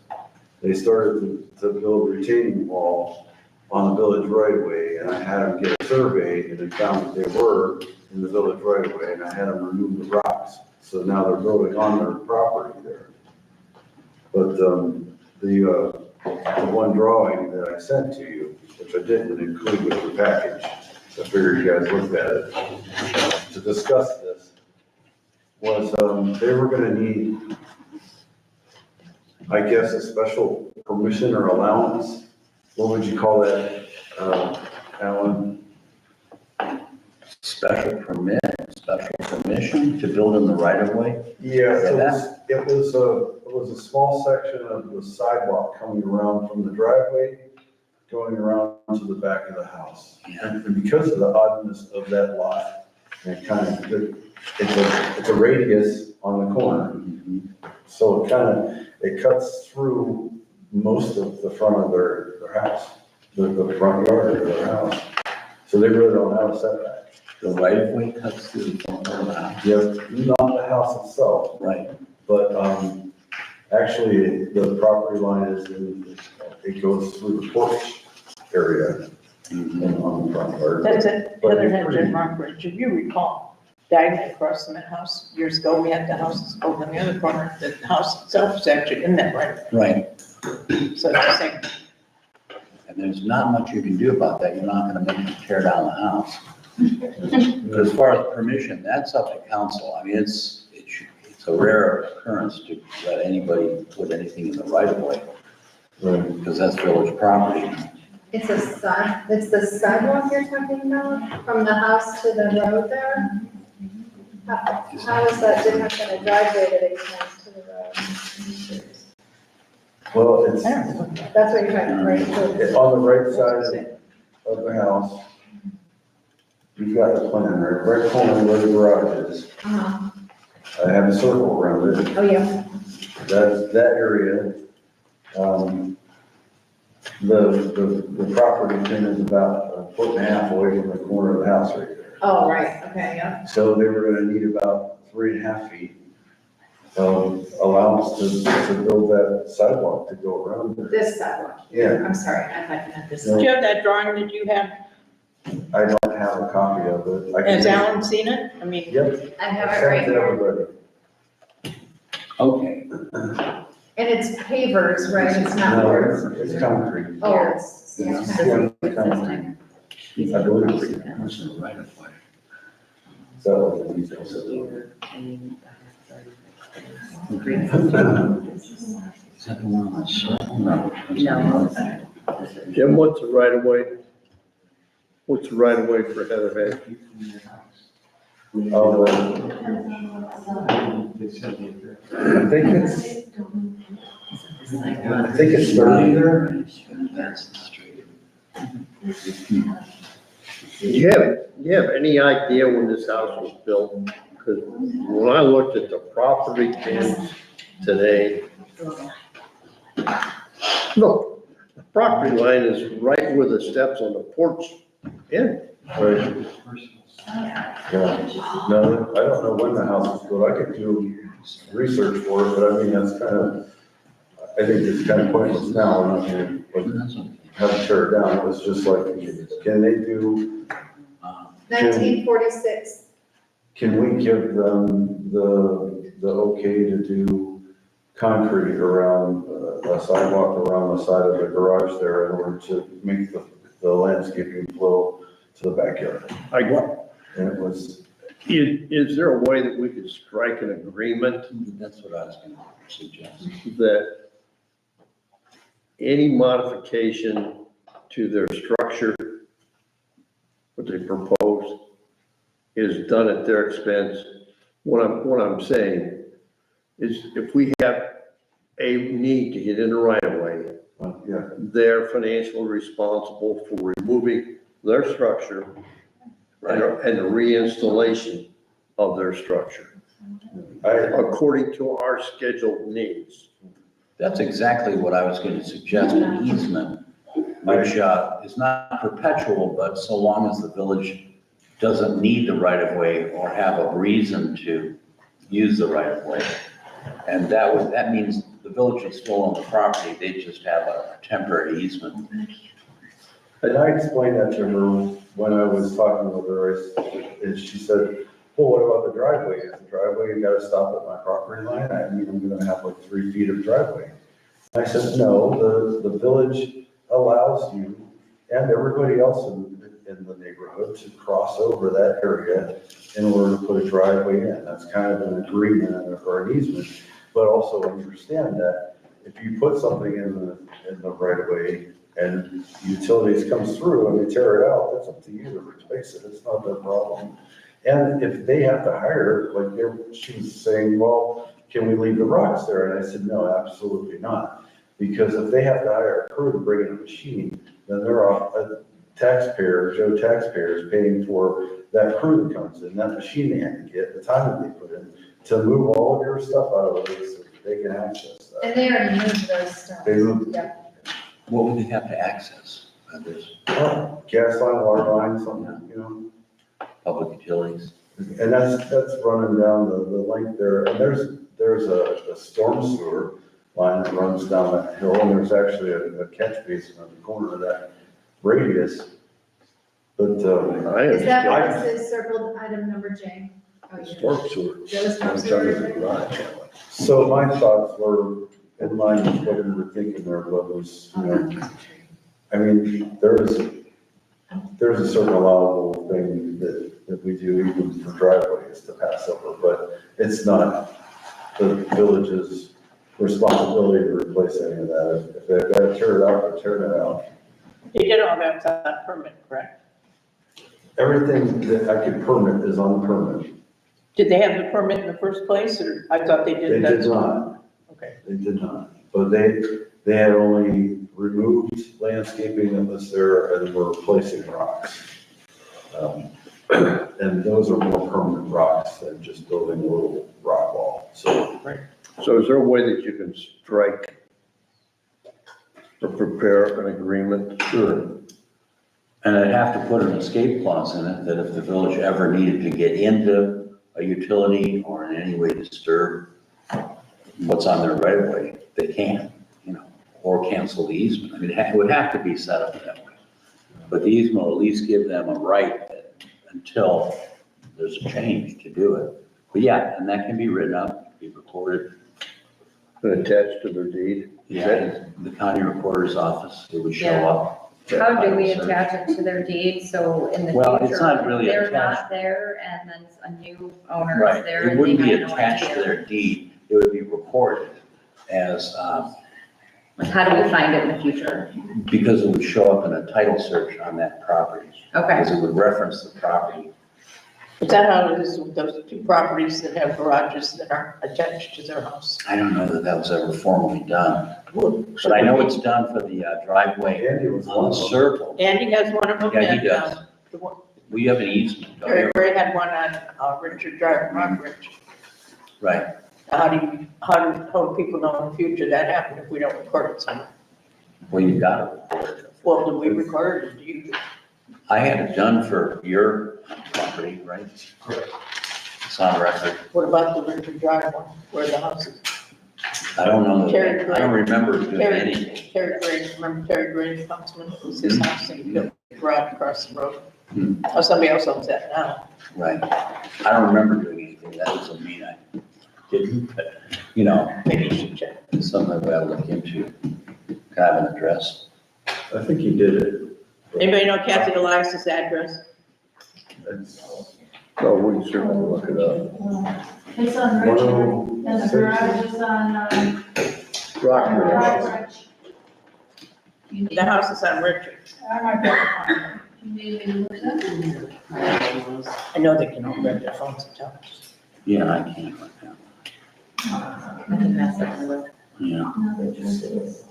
Speaker 2: They started to build a retaining wall on the village right of way, and I had them get a survey, and they found that they were in the village right of way, and I had them remove the rocks. So now they're building on their property there. But the one drawing that I sent to you, which I didn't include with the package, I figured you guys looked at it, to discuss this, was they were gonna need, I guess, a special permission or allowance. What would you call that, Alan?
Speaker 8: Special permit, special permission to build in the right of way?
Speaker 2: Yeah, it was a small section of the sidewalk coming around from the driveway, going around to the back of the house. And because of the oddness of that lot, it kind of, it's a radius on the corner. So it cuts through most of the front of their house, the front yard of their house. So they really don't have a setback.
Speaker 8: The right of way cuts through the front of the house?
Speaker 2: Yeah, not the house itself.
Speaker 8: Right.
Speaker 2: But, actually, the property line is it goes through the porch area and on the front yard.
Speaker 1: That's it,
Speaker 2: But
Speaker 1: Heather
Speaker 2: it's
Speaker 1: had
Speaker 2: pretty-
Speaker 1: in Rockbridge, if you recall, diagonally across from that house, years ago, we had the houses over in the other corner, the house itself is actually in that right,
Speaker 8: Right.
Speaker 1: so it's the same.
Speaker 8: And there's not much you can do about that. You're not gonna make them tear down the house. But as far as permission, that's up to council. I mean, it's a rare occurrence to let anybody put anything in the right of way,
Speaker 2: Right.
Speaker 8: because that's village property.
Speaker 3: It's the sidewalk you're talking about, from the house to the road there? How is that different than a driveway that extends to the road?
Speaker 2: Well, it's
Speaker 3: That's what you're talking about, right?
Speaker 2: on the right side of the house. You've got the plan, right corner where the garage is.
Speaker 3: Uh-huh.
Speaker 2: I have a circle around it.
Speaker 3: Oh, yeah.
Speaker 2: That area, the property pin is about a foot and a half away from the corner of the house right there.
Speaker 3: Oh, right, okay, yeah.
Speaker 2: So they were gonna need about 3.5 feet of allowance to build that sidewalk to go around there.
Speaker 3: This sidewalk.
Speaker 2: Yeah.
Speaker 3: I'm sorry, I thought you meant this.
Speaker 1: Do you have that drawing that you have?
Speaker 2: I don't have a copy of it. I can-
Speaker 1: Has Alan seen it? I mean,
Speaker 2: Yep.
Speaker 3: I have
Speaker 2: I
Speaker 3: it
Speaker 2: sent
Speaker 3: right
Speaker 2: it to
Speaker 3: here.
Speaker 2: everybody.
Speaker 8: Okay.
Speaker 3: And it's pavers, right? It's not
Speaker 2: No,
Speaker 3: boards.
Speaker 2: it's concrete.
Speaker 3: Oh, it's, yeah.
Speaker 2: It's concrete. I believe it's-
Speaker 8: That's in the right of way.
Speaker 2: So.
Speaker 8: Is that the one on the circle? No.
Speaker 14: Jim, what's the right of way? What's the right of way for Heatherhead?
Speaker 2: Oh, I think it's 30 there.
Speaker 8: That's the street.
Speaker 14: Do you have any idea when this house was built? Because when I looked at the property pins today, look, the property line is right where the steps on the porch end.
Speaker 2: Right. Yeah. No, I don't know when the house was built. I could do research for it, but I mean, that's I think it's kind of pointless now. We're not going to have to tear it down. It was just like, can they do,
Speaker 3: 1946.
Speaker 2: can we give them the okay to do concrete around a sidewalk around the side of the garage there in order to make the landscaping flow to the backyard? And it was,
Speaker 14: Is there a way that we could strike an agreement
Speaker 8: That's what I was gonna suggest.
Speaker 14: that any modification to their structure, what they propose, is done at their expense? What I'm saying is if we have a need to get in the right of way,
Speaker 2: Yeah.
Speaker 14: they're financially responsible for removing their structure and the reinstallation of their structure, according to our scheduled needs.
Speaker 8: That's exactly what I was going to suggest, an easement, which is not perpetual, but so long as the village doesn't need the right of way or have a reason to use the right of way. And that means the village is still on the property, they just have a temporary easement.
Speaker 15: And I explained that to her when I was talking with her, and she said, well, what about the driveway? Is the driveway, you gotta stop at my property line? I mean, I'm gonna have like 3 feet of driveway. I said, no, the village allows you and everybody else in the neighborhood to cross over that area in order to put a driveway in. That's kind of an agreement or an easement, but also understand that if you put something in the right of way and utilities comes through and they tear it out, that's up to you to replace it. It's not their problem. And if they have to hire, she was saying, well, can we leave the rocks there? And I said, no, absolutely not. Because if they have to hire a crew to bring in a machine, then they're a taxpayer, Joe taxpayer is paying for that crew that comes in, that machine they have to get, the time that they put in to move all of your stuff out of the way so that they can access that.
Speaker 3: And they already moved those stuff.
Speaker 15: They moved
Speaker 3: Yep.
Speaker 8: What would they have to access?
Speaker 15: gas line, water line, something,
Speaker 8: Public utilities?
Speaker 15: And that's running down the length there, and there's a storm sewer line that runs down that hill, and there's actually a catch basin on the corner of that radius. But,
Speaker 3: Is that what this is circled item number J? Oh, yeah.
Speaker 14: Storm sewer.
Speaker 3: Joe's storm
Speaker 14: I'm
Speaker 3: sewer.
Speaker 14: trying to garage.
Speaker 15: so my thoughts were in line with what we were thinking there, was, I mean, there's a certain allowable thing that we do even for driveways to pass over, but it's not the village's responsibility to replace any of that. If they've got to tear it out, they're tearing it out.
Speaker 1: They did all that without permit, correct?
Speaker 15: Everything that I could permit is on permit.
Speaker 1: Did they have the permit in the first place, or I thought they
Speaker 15: They
Speaker 1: did?
Speaker 15: did not.
Speaker 1: Okay.
Speaker 15: They did not. But they had only removed landscaping that was there and were replacing rocks. And those are more permanent rocks than just building a little rock wall, so.
Speaker 14: So is there a way that you can strike or prepare an agreement?
Speaker 8: Sure. And I'd have to put an escape clause in it, that if the village ever needed to get into a utility or in any way disturb what's on their right of way, they can, or cancel the easement. I mean, it would have to be set up that way. But the easement will at least give them a right until there's a change to do it. But yeah, and that can be written up, be recorded.
Speaker 14: And attached to their deed?
Speaker 8: Yeah, the county recorder's office, it would show
Speaker 11: Yeah.
Speaker 8: up.
Speaker 11: How do we attach it to their deed, so in the
Speaker 8: Well, it's
Speaker 11: future,
Speaker 8: not really
Speaker 11: they're
Speaker 8: attached.
Speaker 11: not there, and then a new owner
Speaker 8: Right,
Speaker 11: is there,
Speaker 8: it
Speaker 11: and they
Speaker 8: wouldn't be
Speaker 11: have no
Speaker 8: attached to
Speaker 11: idea?
Speaker 8: their deed, it would be recorded as,
Speaker 11: Like, how do we find it in the future?
Speaker 8: because it would show up in a title search on that property.
Speaker 11: Okay,
Speaker 8: Because it would reference the property.
Speaker 1: Is that how it is with those two properties that have garages that are attached to their house?
Speaker 8: I don't know that was ever formally done, but I know it's done for the driveway
Speaker 15: Andy was
Speaker 8: on the
Speaker 15: one of them.
Speaker 8: circle.
Speaker 1: Andy has one of them.
Speaker 8: Yeah, he
Speaker 1: and,
Speaker 8: does.
Speaker 1: the one-
Speaker 8: We have an easement, don't
Speaker 1: Terry
Speaker 8: we?
Speaker 1: Gray had one on Richard Drive in Rockbridge.
Speaker 8: Right.
Speaker 1: How do people know in the future that happened if we don't record it somewhere?
Speaker 8: Well, you got it.
Speaker 1: Well, do we record it? Do you?
Speaker 8: I had it done for your property, right?
Speaker 13: Correct.
Speaker 8: It's on record.
Speaker 1: What about the Richard Drive one, where the house is?
Speaker 8: I don't know,
Speaker 1: Terry
Speaker 8: I don't remember doing
Speaker 1: Terry,
Speaker 8: anything.
Speaker 1: Terry Gray, remember Terry Gray, Councilman? It was his house and he built a garage across the road.
Speaker 8: Hmm.
Speaker 1: Oh, somebody else owns that now.
Speaker 8: Right. I don't remember doing anything. That doesn't mean I didn't, but,
Speaker 1: Maybe you should check.
Speaker 8: it's something we ought to look into. Kind of an address.
Speaker 15: I think he did it.
Speaker 1: Anybody know Kathy Elias's address?
Speaker 15: It's
Speaker 14: So we can certainly look it up.
Speaker 3: It's on Richard, and the garage is on,
Speaker 14: Rockridge.
Speaker 3: Rockridge. You need-
Speaker 1: The house is on Richard.
Speaker 3: I might be able to find it. You need me to look it up?
Speaker 1: I know they can all grab their phones and tell us.
Speaker 8: Yeah, I can't right now.
Speaker 11: I can pass that one.
Speaker 8: Yeah.
Speaker 3: No, Richard is.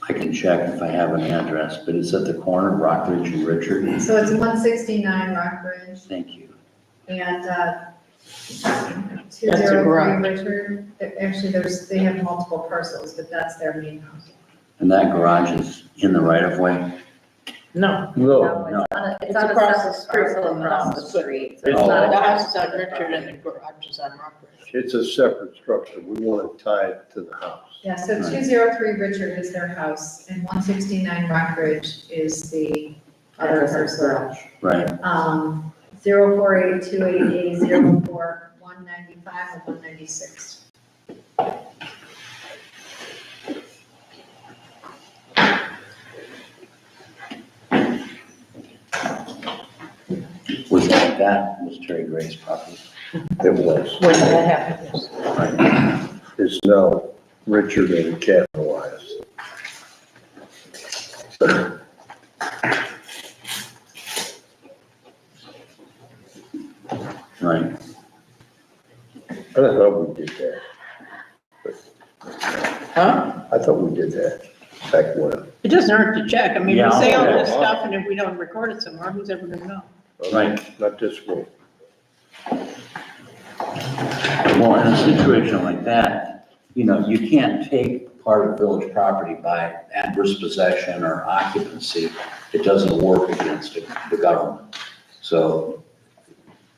Speaker 8: I can check if I have an address, but it's at the corner of Rockridge and Richard.
Speaker 3: So it's 169 Rockridge
Speaker 8: Thank you.
Speaker 3: and,
Speaker 1: That's a
Speaker 3: 203
Speaker 1: garage.
Speaker 3: Richard. Actually, they have multiple parcels, but that's their main house.
Speaker 8: And that garage is in the right of way?
Speaker 1: No,
Speaker 14: No,
Speaker 11: No, it's
Speaker 1: It's
Speaker 11: on a
Speaker 1: across
Speaker 11: separate
Speaker 1: the street
Speaker 11: parcel
Speaker 1: from the
Speaker 11: across
Speaker 1: house.
Speaker 11: the street. So
Speaker 14: It's
Speaker 11: it's
Speaker 8: Oh,
Speaker 11: not
Speaker 1: the
Speaker 11: a
Speaker 1: house is on Richard and the garage is on Rockridge.
Speaker 14: it's a separate structure. We want to tie it to the house.
Speaker 3: Yeah, so
Speaker 8: Right.
Speaker 3: 203 Richard is their house and 169 Rockridge is the other parcel.
Speaker 8: Right.
Speaker 3: 048288 04 195 and 196.
Speaker 8: That was Terry Gray's property.
Speaker 14: It was.
Speaker 1: When did that happen?
Speaker 8: Right.
Speaker 14: It's now Richard and capitalized.
Speaker 8: Right.
Speaker 14: I thought we did that.
Speaker 1: Huh?
Speaker 14: I thought we did that back when.
Speaker 1: It doesn't hurt to check. I mean, we
Speaker 8: Yeah,
Speaker 1: say all
Speaker 8: yeah.
Speaker 1: this stuff and if we don't record it somewhere, who's ever gonna know?
Speaker 8: Right.
Speaker 14: Not this one.
Speaker 8: Well, in a situation like that, you know, you can't take part of village property by adverse possession or occupancy. It doesn't work against the government. So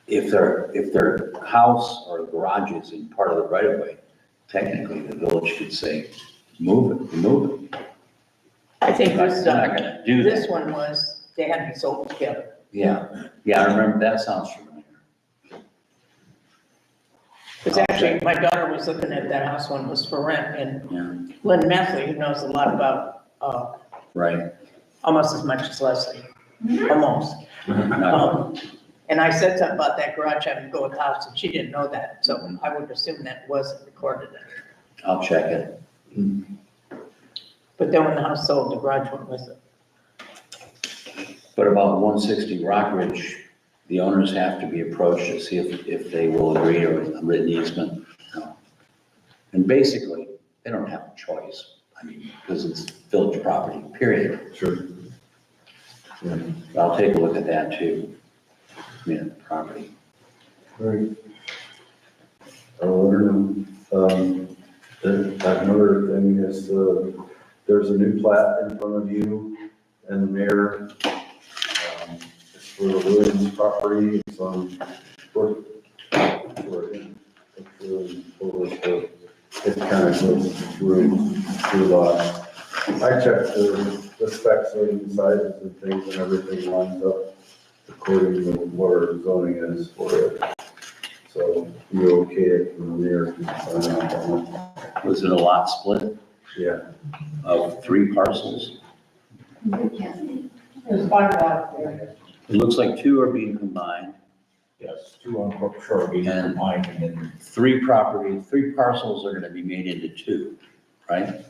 Speaker 8: if their house or garage is in part of the right of way, technically the village could say, move it.
Speaker 1: I think
Speaker 8: They're
Speaker 1: this,
Speaker 8: not gonna do that.
Speaker 1: this one was, they had to be sold together.
Speaker 8: Yeah, I remember, that sounds familiar.
Speaker 1: Because actually, my daughter was looking at that house when it was for rent and
Speaker 8: Yeah,
Speaker 1: Lynn Methley, who knows a lot about,
Speaker 8: right.
Speaker 1: almost as much as Leslie, almost.
Speaker 8: Not-
Speaker 1: And I said something about that garage having to go with the house, and she didn't know that, so I would assume that wasn't recorded.
Speaker 8: I'll check it.
Speaker 1: But then when the house sold, the garage went with it.
Speaker 8: But about 160 Rockridge, the owners have to be approached to see if they will agree to a written easement. And basically, they don't have a choice. I mean, because it's village property, period.
Speaker 15: Sure.
Speaker 8: I'll take a look at that too. I mean, property.
Speaker 15: Right. I'll let her know. Another thing is, there's a new plat in front of you and the mayor. It's for the Williams property, it's on, it kind of goes through lot. I checked the specs and sizes and things and everything lines up according to what our zoning is for it. So you okay it from there, you can sign off on it.
Speaker 8: Was it a lot split
Speaker 15: Yeah.
Speaker 8: of 3 parcels?
Speaker 5: There's 5 out there.
Speaker 8: It looks like 2 are being combined.
Speaker 4: Yes, 2 on Brook Shore being
Speaker 8: And-
Speaker 4: combined and then
Speaker 8: 3 parcels are gonna be made into 2, right?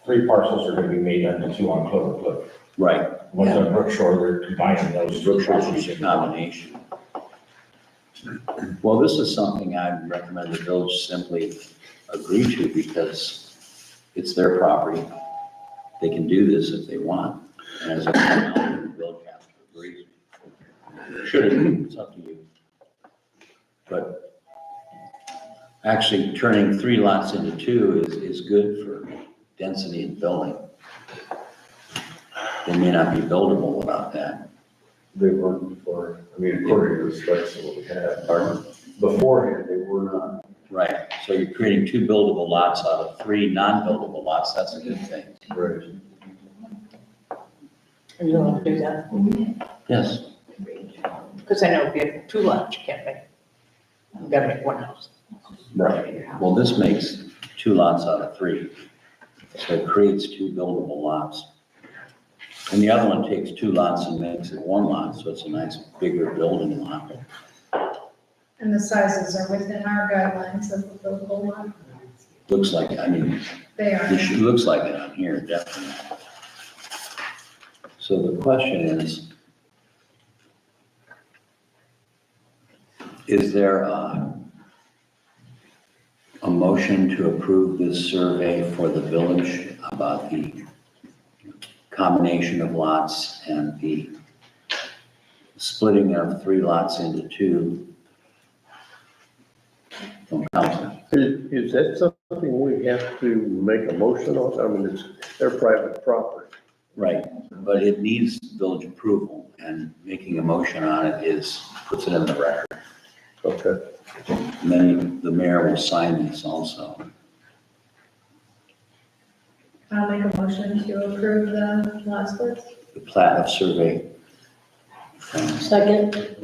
Speaker 4: 3 parcels are gonna be made into 2 on Clover Cliff.
Speaker 8: Right.
Speaker 4: One's on Brook Shore, they're combining those 2 parcels.
Speaker 8: A combination. Well, this is something I recommend the village simply agree to because it's their property. They can do this if they want. And as a the village has to agree. Should agree, it's up to you. But actually turning 3 lots into 2 is good for density and building. They may not be buildable without that.
Speaker 15: They weren't before, I mean, according to the specs of what we had. Beforehand, they were not.
Speaker 8: Right, so you're creating 2 buildable lots out of 3 non-buildable lots, that's a good thing.
Speaker 15: Right.
Speaker 1: Are you going to do that?
Speaker 8: Yes,
Speaker 1: Because I know if you have 2 lots, you can't make, you gotta make 1 house.
Speaker 8: right. Well, this makes 2 lots out of 3. So it creates two buildable lots. And the other one takes two lots and makes it one lot, so it's a nice bigger building lot.
Speaker 3: And the sizes are within our guidelines of the buildable lot.
Speaker 8: Looks like, I mean,
Speaker 3: They are.
Speaker 8: it looks like it on here, definitely. So the question is there a motion to approve this survey for the village about the combination of lots and the splitting of 3 lots into 2 from council?
Speaker 14: Is that something we have to make a motion on? I mean, it's their private property.
Speaker 8: Right, but it needs village approval, and making a motion on it puts it in the record.
Speaker 14: Okay.
Speaker 8: And then the mayor will sign this also.
Speaker 3: I'll make a motion to approve the lot splits.
Speaker 8: The plat of survey.
Speaker 5: Second.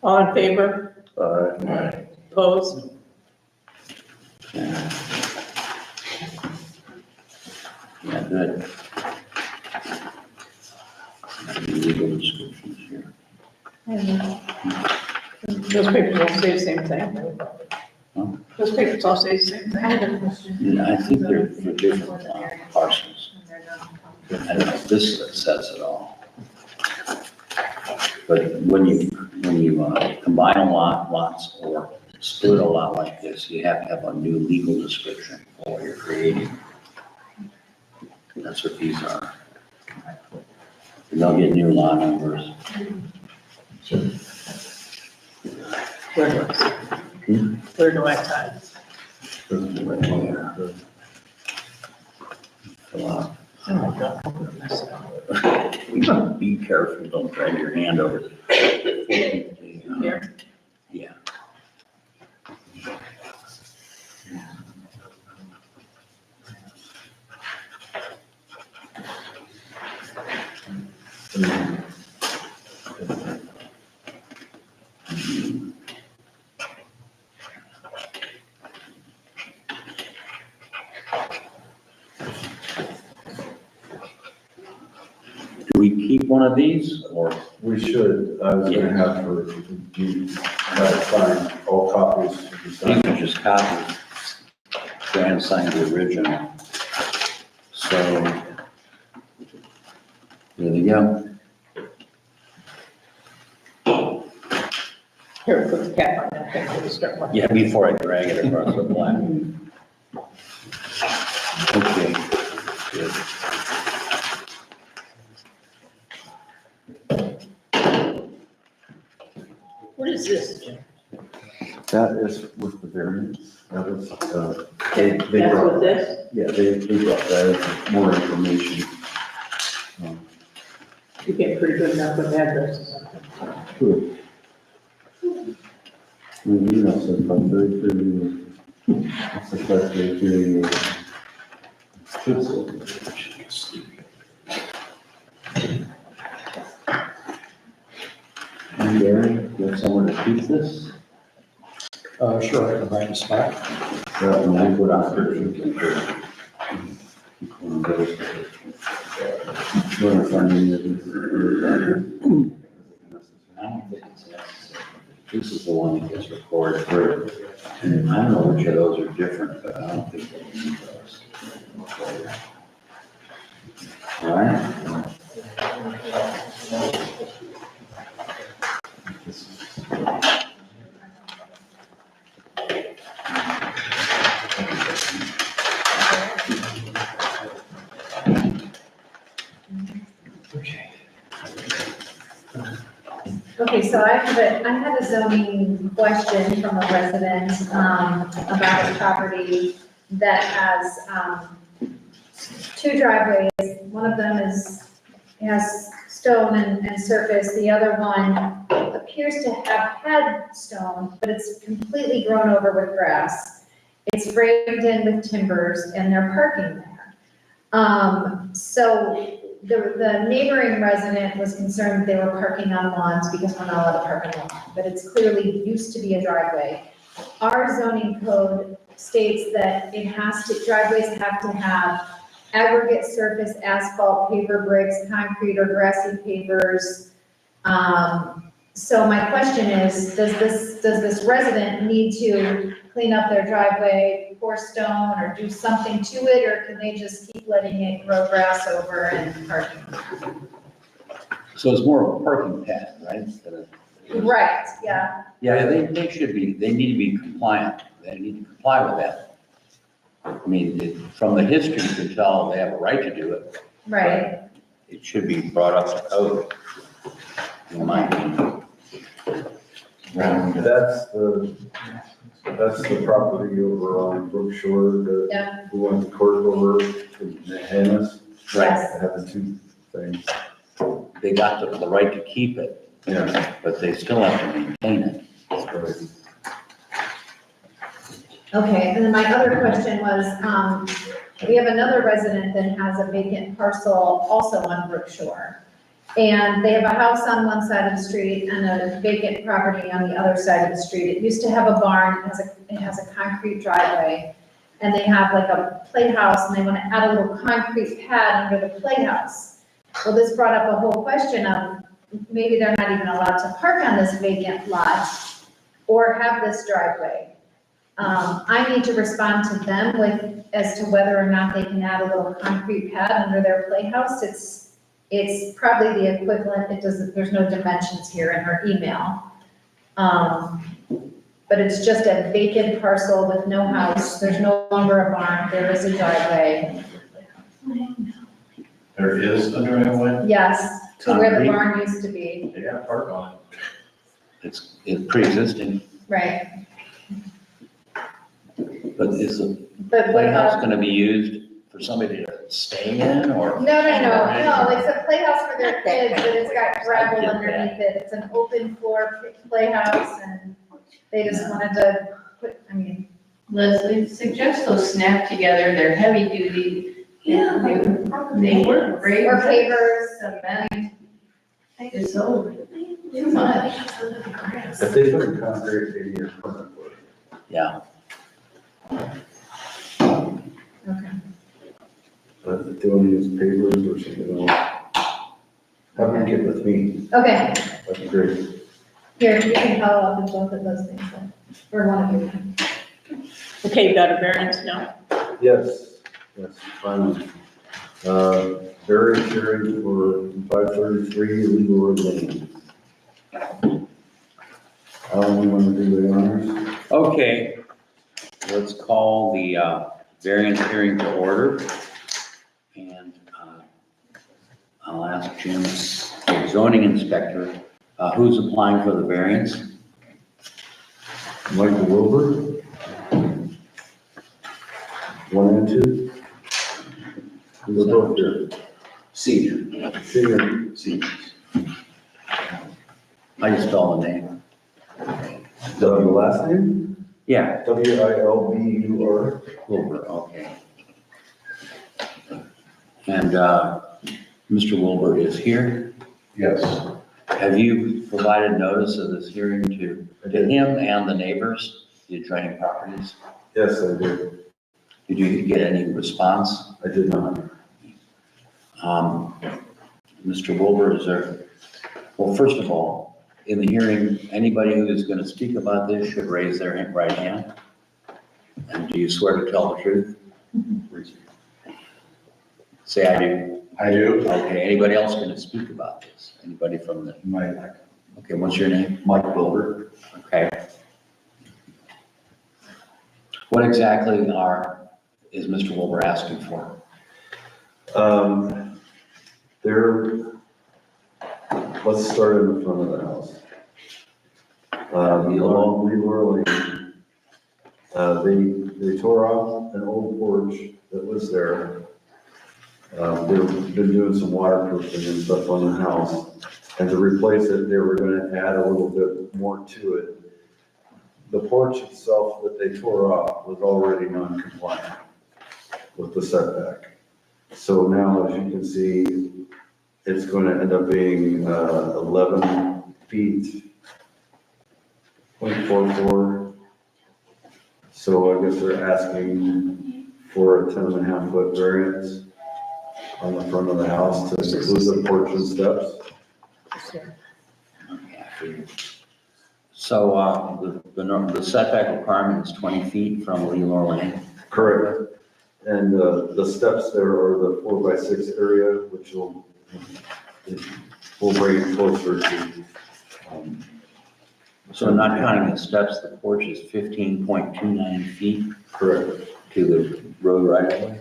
Speaker 1: All in favor?
Speaker 14: Aye.
Speaker 1: Opposed?
Speaker 8: Yeah, good. Legal descriptions here.
Speaker 1: Those papers all say the same thing.
Speaker 8: Huh?
Speaker 1: Those papers all say the same
Speaker 3: I have
Speaker 1: thing.
Speaker 3: a question.
Speaker 8: Yeah, I think they're for different parcels. I don't know if this says it all. But when you combine lots or split a lot like this, you have to have a new legal description for what you're creating. That's what these are. And they'll get new lot numbers.
Speaker 1: Where do I sign? Oh my God, I'm gonna mess it up.
Speaker 8: Be careful, don't drag your hand over the.
Speaker 1: Here?
Speaker 8: Yeah. Do we keep one of these, or?
Speaker 15: We should, I was gonna have her, you, sign all copies. of the
Speaker 8: These
Speaker 15: sign.
Speaker 8: are just copies. Fran signed the original. So, there you go.
Speaker 1: Here, put the cap on that thing, we'll start one.
Speaker 8: Yeah, before I drag it across the black. Okay, good.
Speaker 1: What is this, Jim?
Speaker 15: That is with the variance, that is, they
Speaker 1: That's
Speaker 15: brought,
Speaker 1: what this?
Speaker 15: yeah, they brought that as more information.
Speaker 1: You get pretty good enough with addresses on them.
Speaker 15: Good. You know, so I'm very clearly, it's especially to,
Speaker 8: And Gary, you have somewhere to keep this?
Speaker 4: Sure, I can write a spot.
Speaker 8: And then put on for you. I don't think it's necessary. This is the one that gets recorded through. And I don't know which of those are different, but I don't think they need those. All right?
Speaker 3: Okay, so I had a zoning question from a resident, about a property that has, 2 driveways. One of them has stone and surface. The other one appears to have had stone, but it's completely grown over with grass. It's framed in with timbers and they're parking there. So the neighboring resident was concerned that they were parking on lawns because we're not allowed to park on lawns, but it's clearly used to be a driveway. Our zoning code states that it has to, driveways have to have aggregate surface, asphalt, paver bricks, concrete or grassy pavers. So my question is, does this resident need to clean up their driveway, pour stone, or do something to it, or can they just keep letting it grow grass over and parking?
Speaker 8: So it's more of a parking pad, right? Instead of-
Speaker 3: Right, yeah,
Speaker 8: Yeah, they should be, they need to be compliant. They need to comply with that. I mean, from the history, you can tell they have a right to do it.
Speaker 3: right.
Speaker 8: It should be brought up to code, in my opinion.
Speaker 15: That's the property over on Brook Shore
Speaker 3: Yeah.
Speaker 15: that we went to court over in Hannah's.
Speaker 3: Yes.
Speaker 15: Having two things.
Speaker 8: They got the right to keep it,
Speaker 15: Yeah.
Speaker 8: but they still have to maintain it.
Speaker 15: Right.
Speaker 3: Okay, and then my other question was, we have another resident that has a vacant parcel also on Brook Shore. And they have a house on one side of the street and a vacant property on the other side of the street. It used to have a barn, it has a concrete driveway. And they have like a playhouse and they want to add a little concrete pad under the playhouse. Well, this brought up a whole question of maybe they're not even allowed to park on this vacant lot or have this driveway. I need to respond to them as to whether or not they can add a little concrete pad under their playhouse. It's probably the equivalent, there's no dimensions here in her email. But it's just a vacant parcel with no house, there's no longer a barn, there is a driveway.
Speaker 9: There is a driveway?
Speaker 3: Yes, to where the
Speaker 8: Concrete?
Speaker 3: barn used to be,
Speaker 9: Yeah, park on
Speaker 8: It's pre-existing,
Speaker 3: right.
Speaker 8: but is the
Speaker 3: But what
Speaker 8: playhouse
Speaker 3: about,
Speaker 8: gonna be used for somebody to stay in or?
Speaker 3: no, it's a playhouse for their kids, but it's got gravel
Speaker 8: I get that.
Speaker 3: underneath it. It's an open floor playhouse and they just wanted to put, I mean,
Speaker 5: Leslie, suggest those snap together, they're heavy duty. Yeah. They work great.
Speaker 3: or pavers.
Speaker 5: Cement is so too much.
Speaker 15: If they put in concrete, they need a permit for it.
Speaker 8: Yeah,
Speaker 3: Okay.
Speaker 15: But if they want to use pavers or something else, have them get with me.
Speaker 3: Okay,
Speaker 15: That'd be great.
Speaker 3: here, you can follow up with both of those things then, or one of you.
Speaker 1: Okay, you got a variance now?
Speaker 15: Yes, finally. Variance hearing for 533 Legal Road Lane. We want to do the honors?
Speaker 8: okay. Let's call the variance hearing to order. And I'll ask Jim, zoning inspector, who's applying for the variance?
Speaker 15: Michael Wilbur. 1 and 2. They're both here.
Speaker 8: Senior.
Speaker 15: Senior.
Speaker 8: I just spell the name.
Speaker 15: The last name?
Speaker 8: Yeah,
Speaker 15: Wilbur.
Speaker 8: Wilbur, okay. And Mr. Wilbur is here.
Speaker 15: Yes.
Speaker 8: Have you provided notice of this hearing to him and the neighbors, the adjoining properties?
Speaker 15: Yes, I did.
Speaker 8: Did you get any response?
Speaker 15: I did not.
Speaker 8: Mr. Wilbur, is there, well, first of all, in the hearing, anybody who is going to speak about this should raise their right hand. And do you swear to tell the truth? Say, I do.
Speaker 15: I do.
Speaker 8: Okay, anybody else going to speak about this? Anybody from the,
Speaker 15: Mike.
Speaker 8: okay, what's your name?
Speaker 15: Mike Wilbur.
Speaker 8: Okay. What exactly is Mr. Wilbur asking for?
Speaker 15: Let's start in the front of the house. Along Leroy Lane, they tore off an old porch that was there. They've been doing some waterproofing and stuff on the house. And to replace it, they were gonna add a little bit more to it. The porch itself that they tore off was already non-compliant with the setback. So now, as you can see, it's going to end up being 11 feet, 0.44. So I guess they're asking for a 10.5 foot variance on the front of the house to include the porch and steps.
Speaker 8: So, the setback requirement is 20 feet from Leland Lane.
Speaker 15: Correct. And the steps there are the 4x6 area, which will bring it closer to.
Speaker 8: So not counting the steps, the porch is 15.29 feet
Speaker 15: Correct.
Speaker 8: to the road right of way.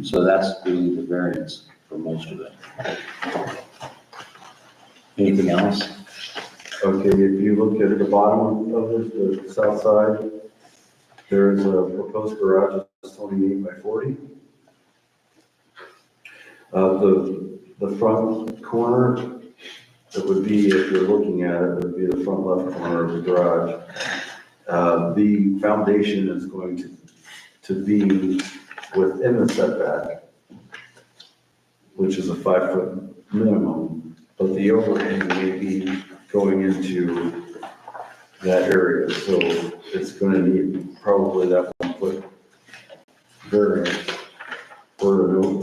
Speaker 8: So that's really the variance for most of it. Anything else?
Speaker 15: Okay, if you look at the bottom of it, the south side, there is a proposed garage that's 28 by 40. The front corner, it would be, if you're looking at it, it would be the front left corner of the garage. The foundation is going to be within the setback, which is a 5 foot minimum, but the overhang may be going into that area, so it's going to need probably that 1 foot variance to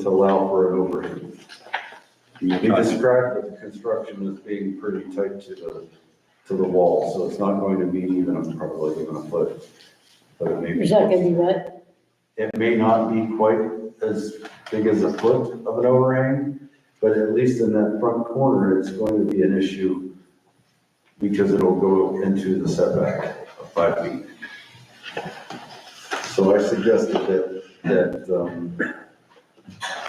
Speaker 15: allow for an overhang. He described the construction as being pretty tight to the wall, so it's not going to be probably even a foot. But it may be.
Speaker 16: Is that gonna be what?
Speaker 15: It may not be quite as big as a foot of an overhang, but at least in that front corner, it's going to be an issue because it'll go into the setback of 5 feet. So I suggested that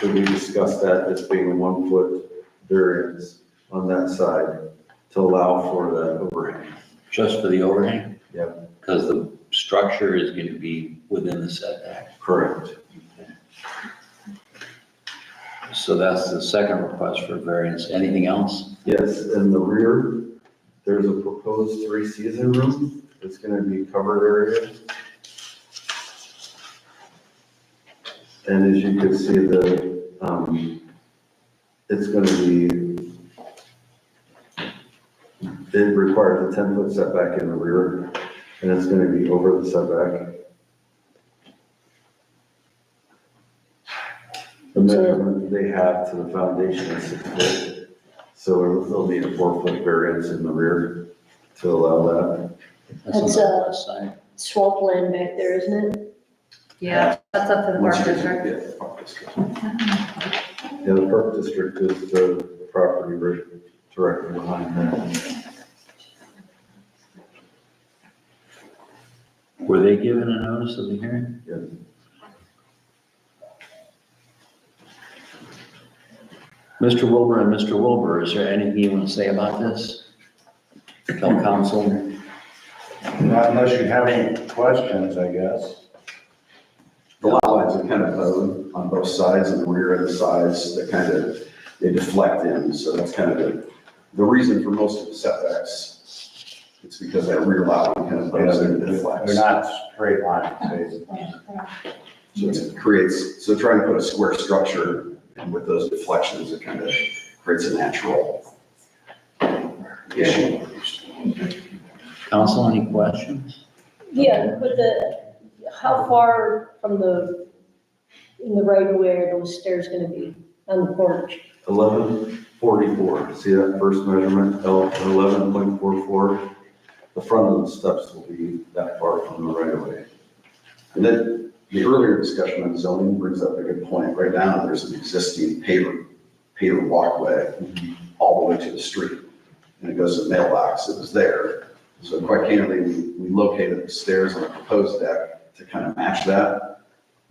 Speaker 15: we discuss that as being a 1 foot variance on that side to allow for that overhang.
Speaker 8: Just for the overhang?
Speaker 15: Yep.
Speaker 8: Because the structure is going to be within the setback.
Speaker 15: Correct.
Speaker 8: So that's the second request for variance. Anything else?
Speaker 15: Yes, in the rear, there's a proposed 3-season room. It's going to be covered area. And as you can see, it's going to be, it requires a 10-foot setback in the rear, and it's going to be over the setback. The measurement they have to the foundation is 6 foot, so they'll need a 4 foot variance in the rear to allow that.
Speaker 16: That's swamp land back there, isn't it?
Speaker 11: Yeah, that's up to the park district.
Speaker 15: Yeah, park district. Yeah, the park district is the property right directly behind that.
Speaker 8: Were they given a notice of the hearing?
Speaker 15: Yes.
Speaker 8: Mr. Wilbur and Mr. Wilbur, is there anything you want to say about this? Tell council.
Speaker 4: Not unless you have any questions, I guess.
Speaker 17: The lot lines are kind of on both sides, and the rear and the sides, they deflect in, so that's kind of the reason for most of the setbacks. It's because that rear lot line kind of bows and deflects.
Speaker 4: They're not straight lines, basically.
Speaker 17: So trying to put a square structure, and with those deflections, it kind of creates a natural issue.
Speaker 8: Council, any questions?
Speaker 16: Yeah, but how far from in the right of way are those stairs gonna be on the porch?
Speaker 15: 1144, see that first measurement, 11.44? The front of the steps will be that far from the right of way.
Speaker 17: And then the earlier discussion on zoning brings up a good point. Right now, there's an existing paver walkway all the way to the street, and it goes to the mailbox. It was there. So quite candidly, we located the stairs on the proposed deck to kind of match that,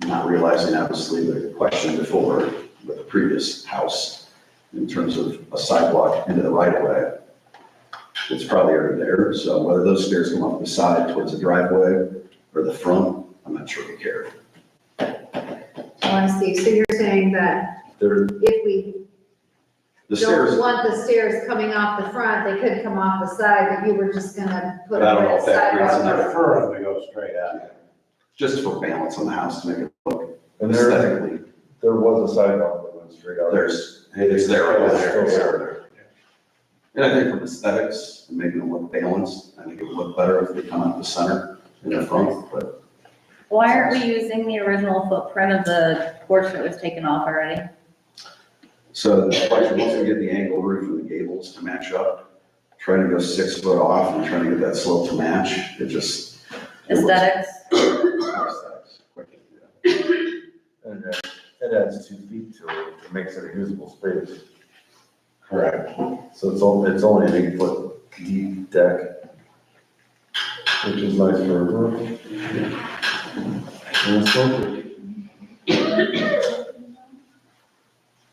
Speaker 17: not realizing obviously the question before with the previous house in terms of a sidewalk into the right of way. It's probably already there, so whether those stairs come off the side towards the driveway or the front, I'm not sure we care.
Speaker 3: Oh, I see. So you're saying that if we
Speaker 17: The stairs,
Speaker 3: don't want the stairs coming off the front, they could come off the side, but you were just gonna put
Speaker 17: But I don't
Speaker 3: them
Speaker 17: know
Speaker 3: at
Speaker 17: if
Speaker 3: the
Speaker 17: that
Speaker 3: side.
Speaker 17: creates
Speaker 4: I
Speaker 17: another-
Speaker 4: prefer them to go straight out.
Speaker 17: just for balance on the house to make it look
Speaker 15: And
Speaker 17: aesthetically.
Speaker 15: there was a sidewalk that went straight out.
Speaker 17: It's there, right there, it's there. And I think from aesthetics, and making it look balanced, I think it would look better if they come out the center in the front, but
Speaker 11: Why aren't we using the original footprint of the porch that was taken off already?
Speaker 17: So the question, once we get the angle roof and the gables to match up, trying to go 6 foot off and trying to get that slope to match, it just.
Speaker 11: Aesthetics?
Speaker 15: And it adds 2 feet to it, it makes it a usable space.
Speaker 17: Correct.
Speaker 15: So it's only an 8 foot deep deck, which is nice for a roof. And it's perfect.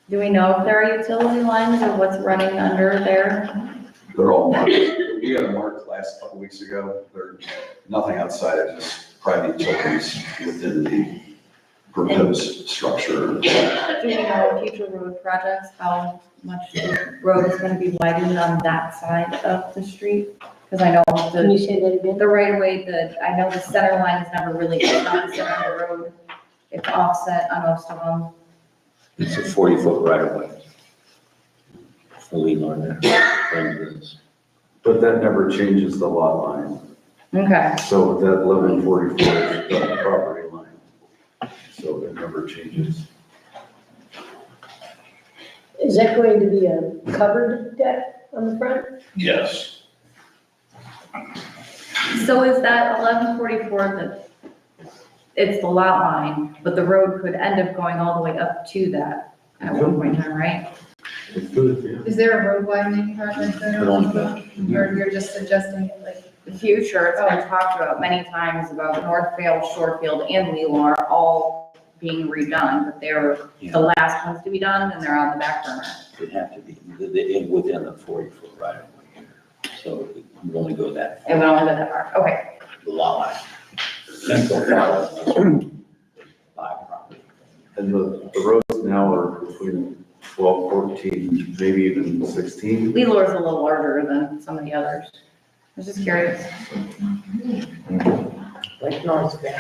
Speaker 11: Do we know if there are utility lines or what's running under there?
Speaker 17: They're all marked. We got them marked last couple weeks ago. There's nothing outside of just private utilities within the proposed structure.
Speaker 11: Do we know future road projects, how much the road is gonna be widened on that side of the street? Because I know
Speaker 16: Can you say that again?
Speaker 11: the right of way, I know the center line is never really, it's not the center of the road. It's offset on most of them.
Speaker 8: It's a 40-foot right of way. Fully learned there.
Speaker 15: But that never changes the lot line.
Speaker 11: Okay.
Speaker 15: So with that 1144 is the property line. So it never changes.
Speaker 16: Is that going to be a covered deck on the front?
Speaker 9: Yes.
Speaker 11: So is that 1144 it's the lot line, but the road could end up going all the way up to that at one point in time, right?
Speaker 15: It's good, yeah.
Speaker 3: Is there a road widening project there?
Speaker 8: But only
Speaker 3: You're just suggesting like,
Speaker 11: The future, it's been talked about many times about Northfield, Shorefield, and Leelar all being redone, but they're the last ones to be done, and they're on the back burner.
Speaker 8: It'd have to be within the 40-foot right of way here. So it would only go that
Speaker 11: It would only go that far, okay.
Speaker 8: the lot line. Can't go farther. Buy property.
Speaker 15: And the roads now are between 12, 14, maybe even 16.
Speaker 11: Leelar's a little larger than some of the others. I was just curious.
Speaker 1: Like Northfield.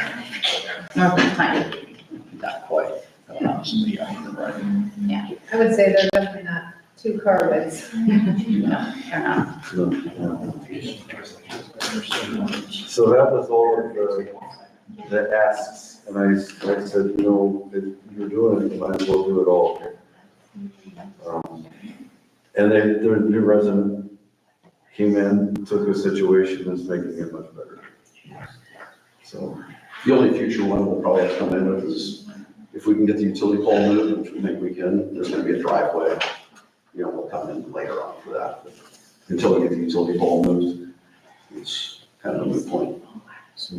Speaker 11: Northfield's tiny.
Speaker 8: Not quite.
Speaker 11: Yeah.
Speaker 3: I would say they're definitely not 2 car widths.
Speaker 11: No, they're not.
Speaker 15: So that was all of the asks, and I said, you know, if you're doing it, you might as well do it all. And their new resident came in, took a situation, and is making it much better. So,
Speaker 17: The only future one we'll probably have to come in with is if we can get the utility pole moved, which we think we can, there's gonna be a driveway. You know, we'll come in later on for that. But until we get the utility pole moved, it's kind of a moot point.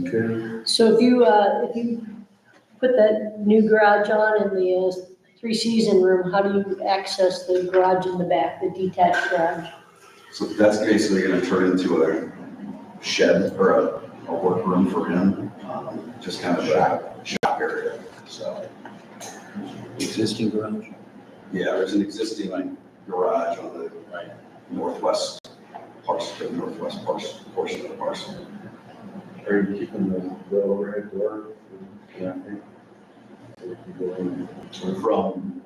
Speaker 15: okay.
Speaker 16: So if you put that new garage on in the 3-season room, how do you access the garage in the back, the detached garage?
Speaker 17: So that's basically gonna turn into a shed or a workroom for him, just kind of a shop area, so.
Speaker 8: Existing garage?
Speaker 17: Yeah, there's an existing garage on the northwest parcel, the northwest portion of the parcel.
Speaker 15: Are you keeping the overhead door? Yeah. So if you go in from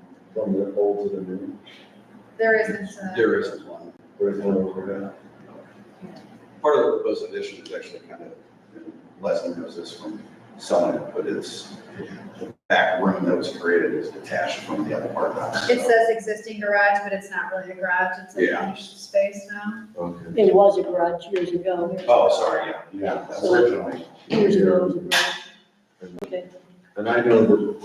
Speaker 15: the old to the new,
Speaker 3: There isn't.
Speaker 17: There isn't one.
Speaker 15: there's one overhead.
Speaker 17: Part of the proposed addition is actually kind of, Leslie knows this from selling it, but it's the back room that was created is detached from the other part of the house.
Speaker 3: It says existing garage, but it's not really a garage, it's a
Speaker 17: Yeah.
Speaker 3: finished space now.
Speaker 15: Okay.
Speaker 16: It was a garage years ago.
Speaker 17: Oh, sorry, yeah. That's originally.
Speaker 16: Years ago it was a garage. Okay.
Speaker 15: And I know that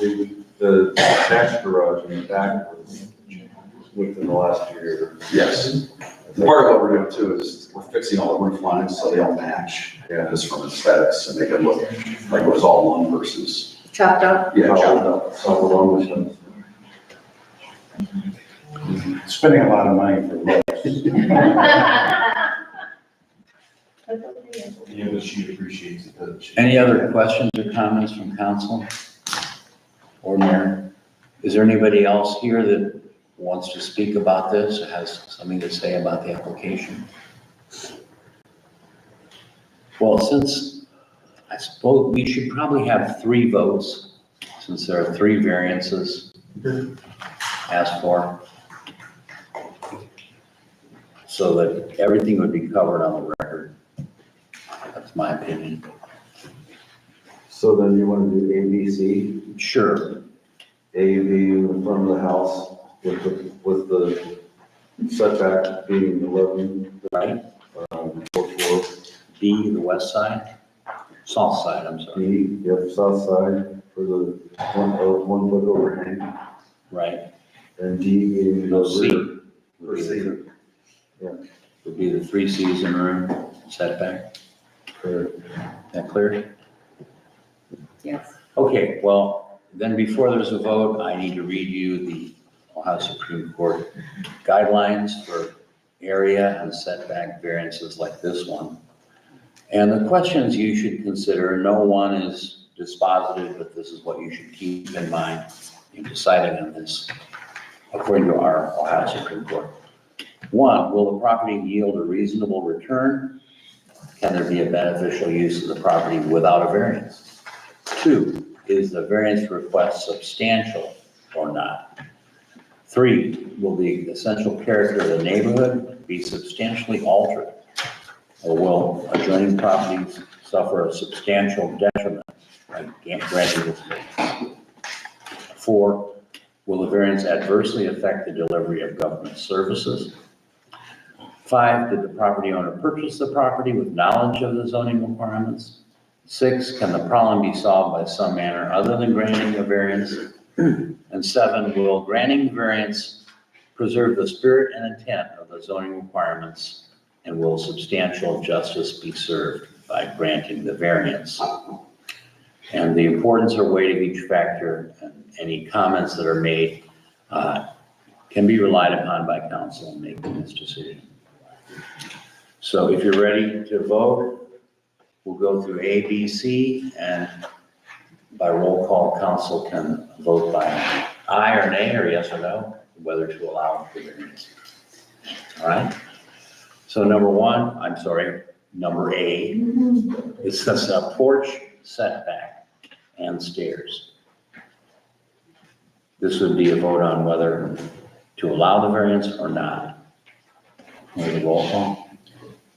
Speaker 15: the attached garage in the back was within the last year.
Speaker 17: Yes. Part of what we're doing too is we're fixing all the roof lines so they all match.
Speaker 15: Yeah.
Speaker 17: Just from aesthetics and make it look like it was all one versus,
Speaker 11: Chopped up.
Speaker 17: yeah, chopped up.
Speaker 15: Some along with them.
Speaker 4: Spending a lot of money for looks. Yeah, but she appreciates it, doesn't she?
Speaker 8: Any other questions or comments from council? Or mayor? Is there anybody else here that wants to speak about this, or has something to say about the application? Well, since, I suppose we should probably have 3 votes, since there are 3 variances asked for. So that everything would be covered on the record. That's my opinion.
Speaker 15: So then you want to do A, B, C?
Speaker 8: Sure.
Speaker 15: A being in front of the house with the setback being 11.
Speaker 8: Right.
Speaker 15: 4.
Speaker 8: B, the west side, south side, I'm sorry.
Speaker 15: B, yep, south side for the 1 foot overhang.
Speaker 8: Right.
Speaker 15: And D being the
Speaker 8: No, C.
Speaker 15: rear.
Speaker 8: Would be
Speaker 15: C.
Speaker 8: the-
Speaker 15: Yeah.
Speaker 8: Would be the 3-season room setback.
Speaker 15: Correct.
Speaker 8: That clear?
Speaker 11: Yes.
Speaker 8: Okay, well, then before there's a vote, I need to read you the Ohio Supreme Court guidelines for area and setback variances like this one. And the questions you should consider, no one is dispositive, but this is what you should keep in mind in deciding on this, according to our Ohio Supreme Court. 1, will the property yield a reasonable return? Can there be a beneficial use of the property without a variance? 2, is the variance request substantial or not? 3, will the essential character of the neighborhood be substantially altered? Or will adjoining properties suffer a substantial detriment by granting this variance? 4, will the variance adversely affect the delivery of government services? 5, did the property owner purchase the property with knowledge of the zoning requirements? 6, can the problem be solved by some manner other than granting a variance? And 7, will granting variance preserve the spirit and intent of the zoning requirements, and will substantial justice be served by granting the variance? And the importance or weight of each factor and any comments that are made can be relied upon by council in making this decision. So if you're ready to vote, we'll go through A, B, C, and by roll call, council can vote by aye or nay, or yes or no, whether to allow the variance. All right? So number A, it says a porch setback and stairs. This would be a vote on whether to allow the variance or not. Maybe roll call.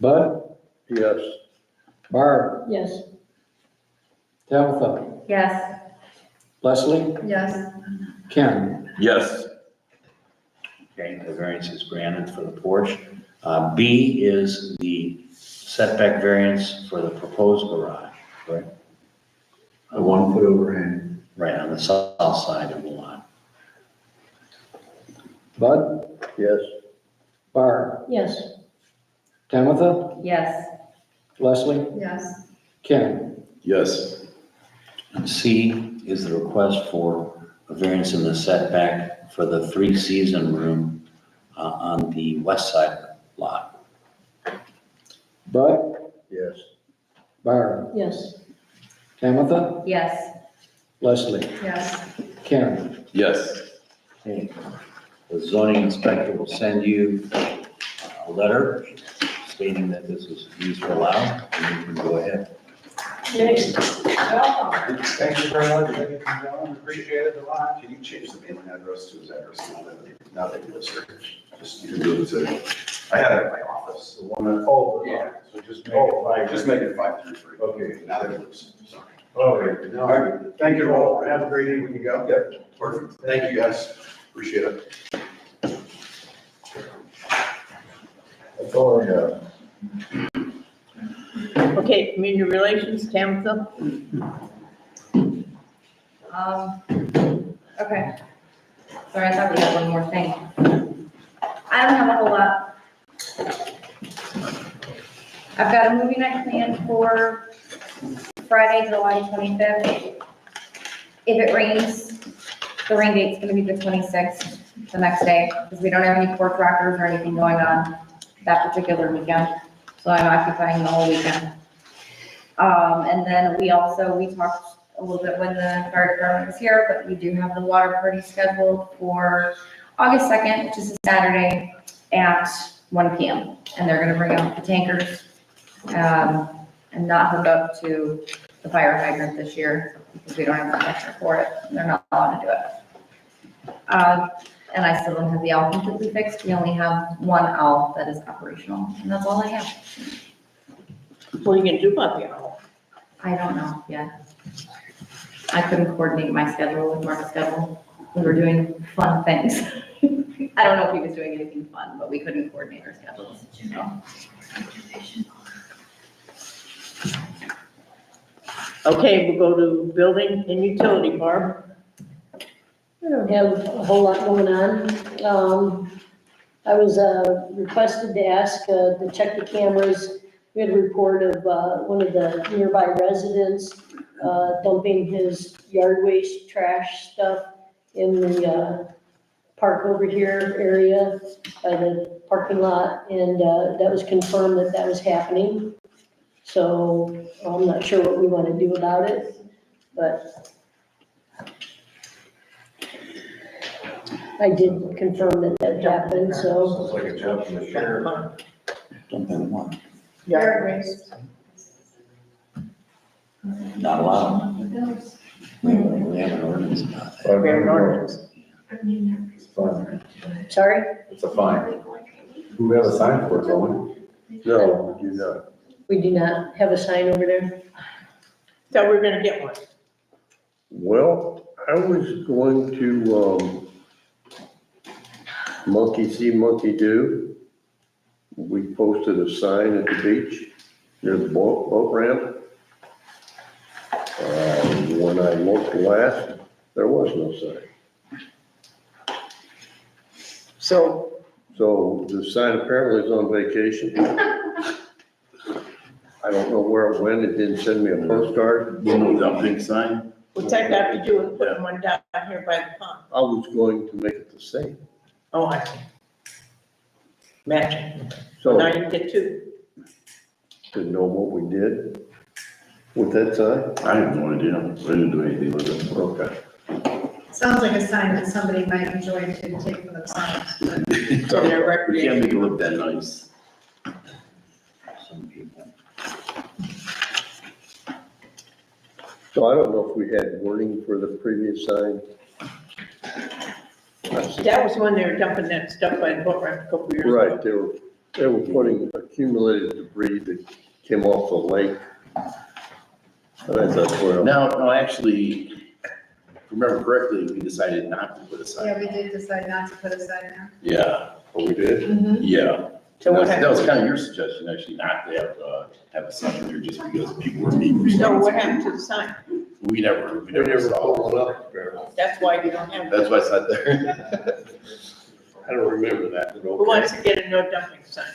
Speaker 14: Bud? Yes.
Speaker 16: Barb? Yes.
Speaker 14: Tabitha?
Speaker 11: Yes.
Speaker 14: Leslie?
Speaker 3: Yes.
Speaker 14: Ken?
Speaker 15: Yes.
Speaker 8: Okay, the variance is granted for the porch. B is the setback variance for the proposed garage, right?
Speaker 15: A 1 foot overhang.
Speaker 8: Right, on the south side of the lot.
Speaker 14: Bud? Yes. Barb?
Speaker 16: Yes.
Speaker 14: Tabitha?
Speaker 11: Yes.
Speaker 14: Leslie?
Speaker 3: Yes.
Speaker 14: Ken?
Speaker 15: Yes.
Speaker 8: And C is the request for a variance in the setback for the 3-season room on the west side lot.
Speaker 14: Bud? Yes. Barb?
Speaker 16: Yes.
Speaker 14: Tabitha?
Speaker 11: Yes.
Speaker 14: Leslie?
Speaker 3: Yes.
Speaker 14: Ken?
Speaker 15: Yes.
Speaker 8: Okay. The zoning inspector will send you a letter stating that this is used for allowed, and you can go ahead.
Speaker 16: Next.
Speaker 6: Thank you very much, ladies and gentlemen, appreciate it a lot.
Speaker 17: Can you change the mailing address to his address now that he lives here? Just, you can do it to, I had it in my office.
Speaker 15: The one that, oh,
Speaker 17: Yeah.
Speaker 15: so just make it 5.
Speaker 17: Just make it 533.
Speaker 15: Okay.
Speaker 17: Now that he lives, sorry.
Speaker 15: Okay.
Speaker 17: All right, thank you all.
Speaker 15: Have a great evening, you go.
Speaker 17: Yeah, perfect. Thank you, guys. Appreciate it.
Speaker 15: That's all I have.
Speaker 1: Okay, community relations, Tabitha?
Speaker 11: Okay. Sorry, I thought we had one more thing. I don't have a whole lot. I've got a movie night planned for Friday, July 25th. If it rains, the rain date's gonna be the 26th, the next day, because we don't have any court trackers or anything going on that particular weekend. So I'm occupying the whole weekend. And then we talked a little bit when the fire department was here, but we do have the water party scheduled for August 2nd, which is a Saturday at 1 PM. And they're gonna bring out the tankers, and not hook up to the fire hydrant this year because we don't have the pressure for it. They're not allowed to do it. And I still don't have the owl completely fixed. We only have one owl that is operational, and that's all I have.
Speaker 1: What are you gonna do about the owl?
Speaker 11: I don't know yet. I couldn't coordinate my schedule with Mark's schedule. We were doing fun things. I don't know if he was doing anything fun, but we couldn't coordinate our schedules.
Speaker 1: Okay, we'll go to building and utility, Barb.
Speaker 16: I don't have a whole lot going on. I was requested to ask to check the cameras. We had a report of one of the nearby residents dumping his yard waste, trash stuff in the park over here area by the parking lot, and that was confirmed that that was happening. So I'm not sure what we want to do about it, but I did confirm that that happened, so.
Speaker 9: Sounds like a job from the sheriff.
Speaker 8: Dumping what?
Speaker 1: Yard waste.
Speaker 8: Not allowed. We have an ordinance about that.
Speaker 1: We have an ordinance.
Speaker 15: It's fine.
Speaker 16: Sorry?
Speaker 15: It's a fine. We have a sign for it, don't we? No, we do not.
Speaker 16: We do not have a sign over there.
Speaker 1: So we're gonna get one.
Speaker 14: Well, I was going to, monkey see, monkey do. We posted a sign at the beach near the boat ramp. When I looked last, there was no sign.
Speaker 1: So
Speaker 14: So the sign apparently is on vacation. I don't know where it went. It didn't send me a postcard.
Speaker 8: No dumping sign?
Speaker 1: what's that got to do with putting one down here by the pond?
Speaker 14: I was going to make it the same.
Speaker 1: Oh, I see. Matching.
Speaker 14: So
Speaker 1: Now you get two.
Speaker 14: didn't know what we did with that sign.
Speaker 8: I have no idea. I didn't do anything with it.
Speaker 14: Okay.
Speaker 3: Sounds like a sign that somebody might enjoy to take from the signs.
Speaker 1: So they're
Speaker 8: We can't
Speaker 1: recreation.
Speaker 8: make it look that nice. Some people.
Speaker 14: So I don't know if we had wording for the previous sign.
Speaker 1: That was when they were dumping that stuff by the boat ramp a couple years ago.
Speaker 14: Right, they were putting accumulated debris that came off the lake. And I thought, well,
Speaker 8: No, actually, if I remember correctly, we decided not to put a sign.
Speaker 3: Yeah, we did decide not to put a sign there.
Speaker 8: Yeah,
Speaker 14: oh, we did?
Speaker 8: yeah.
Speaker 1: So what
Speaker 8: That was
Speaker 1: happened?
Speaker 8: kind of your suggestion, actually, not to have a sign there just because people were being
Speaker 1: So
Speaker 8: responsible.
Speaker 1: what happened to the sign?
Speaker 8: We never
Speaker 14: We never
Speaker 8: saw
Speaker 14: pulled
Speaker 8: it.
Speaker 14: one up, apparently.
Speaker 1: That's why you don't have.
Speaker 8: That's why I sat there.
Speaker 14: I don't remember that, but
Speaker 1: Who
Speaker 14: okay.
Speaker 1: wants to get a no dumping sign?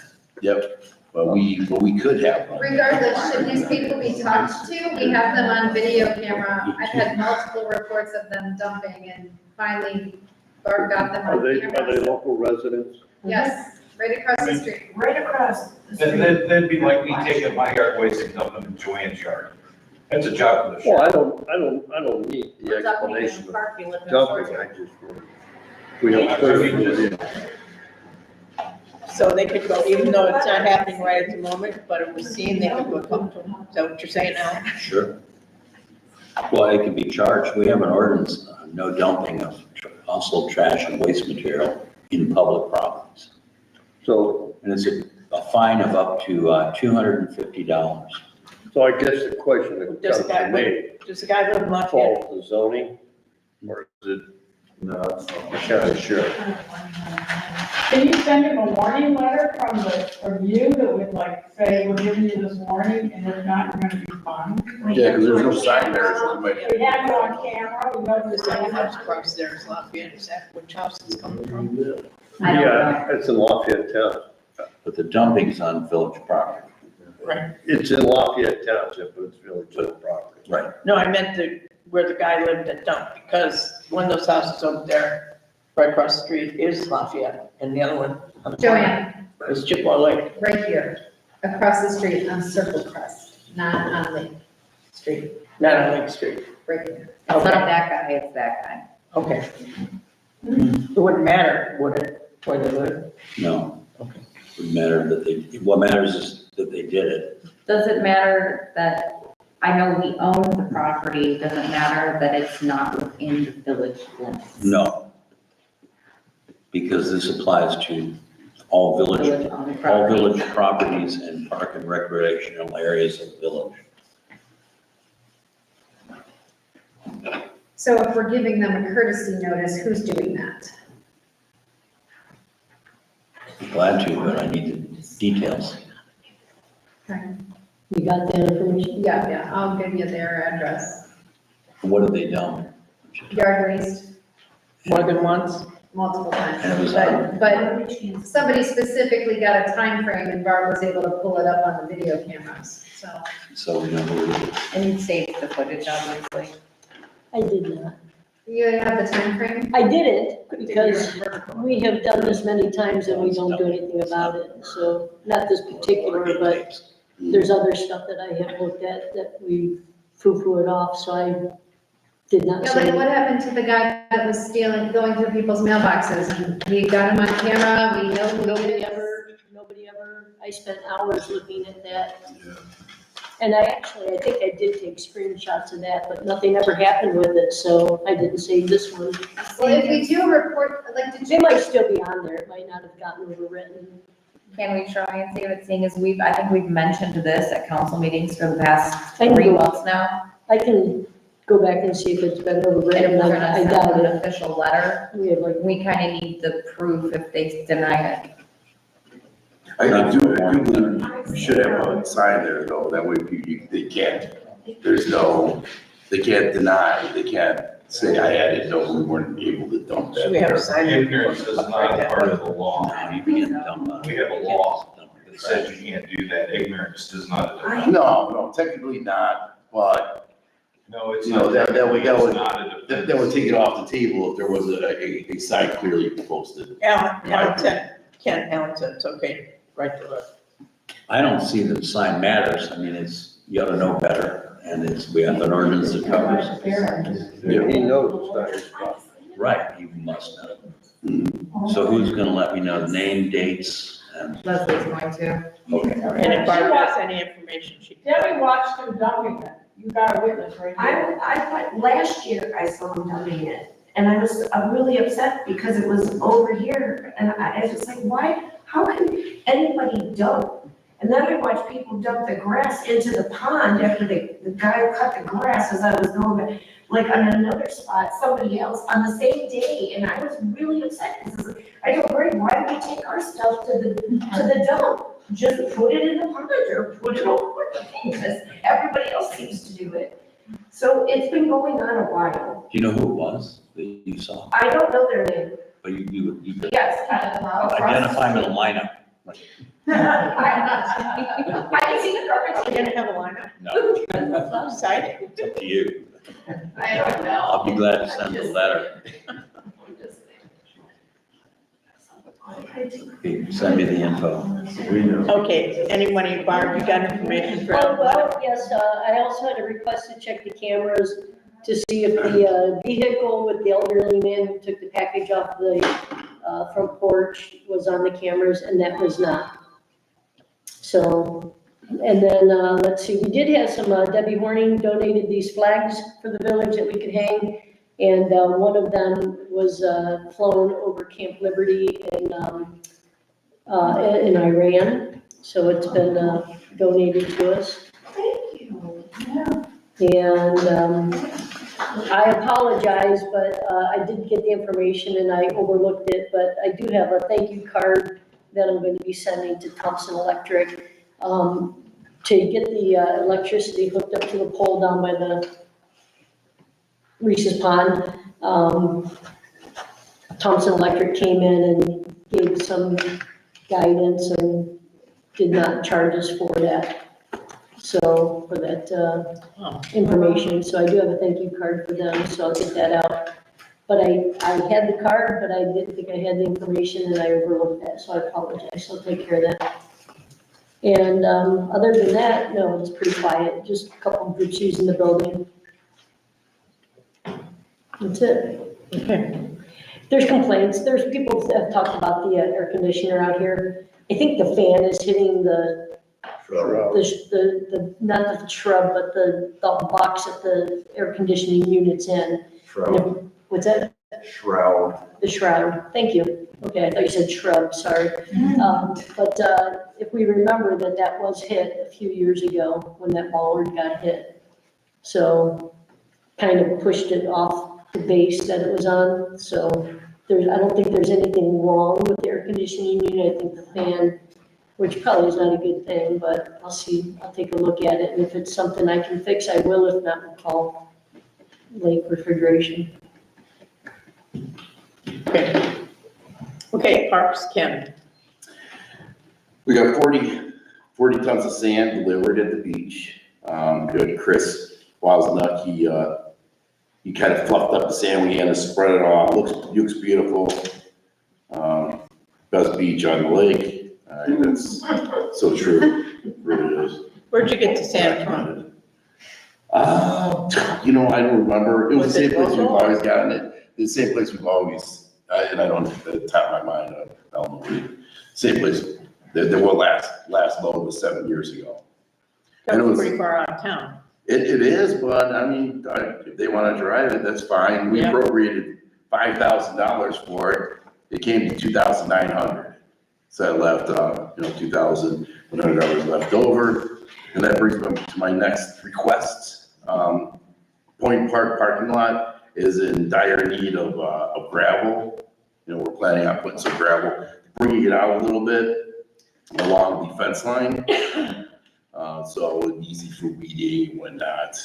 Speaker 8: Yep, but we could have one.
Speaker 3: Regardless, should these people be talked to? We have them on video camera. I've had multiple reports of them dumping and finally Barb got them
Speaker 14: Are
Speaker 3: on
Speaker 14: they
Speaker 3: camera.
Speaker 14: local residents?
Speaker 3: Yes, right across the street.
Speaker 12: Right across the street.
Speaker 9: That'd be like me taking my yard waste and dumping them in Joanne's yard. That's a job for the
Speaker 14: Well,
Speaker 9: sheriff.
Speaker 14: I don't need the
Speaker 1: Dumping in
Speaker 14: explanation
Speaker 1: the
Speaker 14: of
Speaker 1: park, you live in a
Speaker 14: dumping,
Speaker 1: storage.
Speaker 14: I just, we don't put it in.
Speaker 1: So they could go, even though it's not happening right at the moment, but it was seen, they could go talk to them. Is that what you're saying now?
Speaker 8: Sure. Well, it can be charged. We have an ordinance, no dumping of household trash and waste material in public properties.
Speaker 14: So,
Speaker 8: And it's a fine of up to $250.
Speaker 14: so I guess the question that
Speaker 1: Does
Speaker 14: comes
Speaker 1: the guy
Speaker 14: to me,
Speaker 1: live, does the guy live in Lafayette?
Speaker 14: falls to zoning, or is it
Speaker 15: No, it's not.
Speaker 14: the county sheriff?
Speaker 18: Can you send him a warning letter from you that would like say, we're giving you this warning, and if not, you're gonna be fined?
Speaker 8: Yeah, because there's no sign there, so you might.
Speaker 18: We have it on camera, we know
Speaker 1: This
Speaker 18: this.
Speaker 1: guy house across there is Lafayette, is that which house it's coming from?
Speaker 11: I don't
Speaker 14: Yeah, it's in Lafayette Town.
Speaker 8: But the dumping's on village property.
Speaker 1: Right.
Speaker 14: It's in Lafayette Township, but it's village property.
Speaker 8: Right.
Speaker 1: No, I meant where the guy lived at dump, because one of those houses over there, right across the street, is Lafayette, and the other one on the corner
Speaker 3: Joanne,
Speaker 1: is Chippewa Lake.
Speaker 3: right here, across the street on Circle Crest, not on Lake Street,
Speaker 1: Not on Lake Street.
Speaker 3: right here.
Speaker 11: It's not
Speaker 1: Okay,
Speaker 11: that guy, it's that guy.
Speaker 1: okay. It wouldn't matter, would it, where they live?
Speaker 8: No.
Speaker 1: Okay.
Speaker 8: Wouldn't matter what matters is that they did it.
Speaker 11: Does it matter that, I know we own the property, does it matter that it's not within the village limits?
Speaker 8: No. Because this applies to all village
Speaker 11: Village-owned
Speaker 8: all
Speaker 11: property.
Speaker 8: village properties and park and recreational areas of the village.
Speaker 3: So if we're giving them a courtesy notice, who's doing that?
Speaker 8: Glad to, but I need the details.
Speaker 16: You got that information?
Speaker 3: Yeah, I'll give you their address.
Speaker 8: What have they done?
Speaker 3: Yard waste,
Speaker 1: More than once?
Speaker 3: multiple
Speaker 8: And it was
Speaker 3: times, but somebody specifically got a time frame, and Barb was able to pull it up on the video cameras, so.
Speaker 8: So we know who it is.
Speaker 11: And you saved the footage, obviously.
Speaker 16: I did not.
Speaker 3: You have the time frame?
Speaker 16: I didn't, because we have done this many times and we don't do anything about it. So, not this particular, but there's other stuff that I have looked at that we foo-fooed off, so I did not
Speaker 3: Yeah,
Speaker 16: say.
Speaker 3: like what happened to the guy that was stealing, going through people's mailboxes, and we got him on camera, we know who
Speaker 16: Nobody
Speaker 3: it is.
Speaker 16: nobody ever, I spent hours looking at that. And I think I did take screenshots of that, but nothing ever happened with it, so I didn't save this one.
Speaker 3: Well, if we do report, like, did
Speaker 16: They
Speaker 3: you?
Speaker 16: might still be on there, it might not have gotten overwritten.
Speaker 11: Can we try and save it, seeing as I think we've mentioned this at council meetings for the past
Speaker 16: I can
Speaker 11: 3
Speaker 16: go-
Speaker 11: months now.
Speaker 16: I can go back and see if it's been
Speaker 11: And
Speaker 16: overwritten,
Speaker 11: if we're
Speaker 16: I
Speaker 11: gonna
Speaker 16: doubt
Speaker 11: send an
Speaker 16: it.
Speaker 11: official letter,
Speaker 16: We have like,
Speaker 11: we kind of need the proof if they deny it.
Speaker 19: I do, we should have a sign there though, that way they can't, they can't deny, they can't say, I had it, no, we weren't able to dump that.
Speaker 1: Should we have a sign?
Speaker 9: Ignorance is not part of the law.
Speaker 8: You can't dump on it.
Speaker 9: We have a law that says you can't do that. Ignorance does not.
Speaker 19: No, technically not, but,
Speaker 9: No, it's
Speaker 19: you know,
Speaker 9: not.
Speaker 19: that would
Speaker 9: It's not a defense.
Speaker 19: that would take it off the table if there was a sign clearly posted.
Speaker 1: Alan said, Ken Allen said it's okay, right to it.
Speaker 8: I don't see that the sign matters. I mean, you ought to know better, and we have an ordinance that covers.
Speaker 14: Yeah, he knows it's not his spot.
Speaker 8: Right, you must know. So who's gonna let me know name, dates, and,
Speaker 11: Leslie's going to.
Speaker 8: okay.
Speaker 1: And if Barb has any information, she can.
Speaker 18: Debbie watched him dumping it. You got a witness right here.
Speaker 12: Last year I saw him dumping it, and I was really upset because it was over here, and I was like, why, how can anybody dump? And then I watched people dump the grass into the pond after the guy cut the grass as I was going, like on another spot, somebody else on the same day, and I was really upset, because I don't agree, why do we take our stuff to the dump? Just put it in the pond or put it over the thing, because everybody else seems to do it. So it's been going on a while.
Speaker 8: Do you know who it was that you saw?
Speaker 12: I don't know their name.
Speaker 8: But you could
Speaker 12: Yes.
Speaker 8: identify them in a lineup.
Speaker 12: I can see the garbage.
Speaker 1: You're gonna have a lineup?
Speaker 8: No,
Speaker 1: Exciting.
Speaker 8: it's up to you.
Speaker 12: I don't know.
Speaker 8: I'll be glad to send a letter. Okay, send me the info.
Speaker 1: Okay, anybody, Barb, you got information for
Speaker 16: oh,
Speaker 1: Alan?
Speaker 16: well, yes, I also had a request to check the cameras to see if the vehicle with the elderly man who took the package off the front porch was on the cameras, and that was not. So, and then, let's see, we did have some, Debbie Horning donated these flags for the village that we could hang. And one of them was flown over Camp Liberty in Iran. So it's been donated to us.
Speaker 12: Thank you.
Speaker 16: And I apologize, but I did get the information and I overlooked it. But I do have a thank you card that I'm going to be sending to Thompson Electric to get the electricity hooked up to the pole down by the Reese's Pond. Thompson Electric came in and gave some guidance and did not charge us for that. So, for that information, so I do have a thank you card for them, so I'll get that out. But I had the card, but I didn't think I had the information and I overlooked that, so I apologize, so I'll take care of that. And other than that, no, it's pretty quiet, just a couple of groups using the building. That's it.
Speaker 1: Okay.
Speaker 16: There's complaints, there's people that have talked about the air conditioner out here. I think the fan is hitting the, not the shrub, but the box that the air conditioning unit's in.
Speaker 17: Shroud.
Speaker 16: What's that?
Speaker 17: Shroud.
Speaker 16: The shroud, thank you. Okay, I thought you said shrub, sorry. But if we remember that was hit a few years ago when that bollard got hit. So kind of pushed it off the base that it was on, so I don't think there's anything wrong with the air conditioning unit. I think the fan, which probably is not a good thing, but I'll see, I'll take a look at it, and if it's something I can fix, I will. If not, we'll call Lake Refrigeration.
Speaker 1: Okay, Parks, Kim.
Speaker 19: We got 40 tons of sand delivered at the beach. Good, Chris Wozniak, he kind of fluffed up the sand. We had to spread it all. Looks beautiful. Best beach on the lake. That's so true. It really is.
Speaker 1: Where'd you get the sand from?
Speaker 19: You know, I don't remember. It was the same place we've
Speaker 1: local?
Speaker 19: always gotten it. The same place we've always, and I don't, at the top of my mind, I don't know. Same place. The last load was 7 years ago. And it
Speaker 1: That's
Speaker 19: was,
Speaker 1: pretty far out of town.
Speaker 19: it is, but I mean, if they want to drive it, that's fine. We
Speaker 1: Yeah.
Speaker 19: appropriated $5,000 for it. It came to $2,900. So I left, $2,100 left over. And that brings me to my next request. Point Park parking lot is in dire need of gravel. You know, we're planning on putting some gravel, bringing it out a little bit along the fence line. So it would be easy for weeding and whatnot.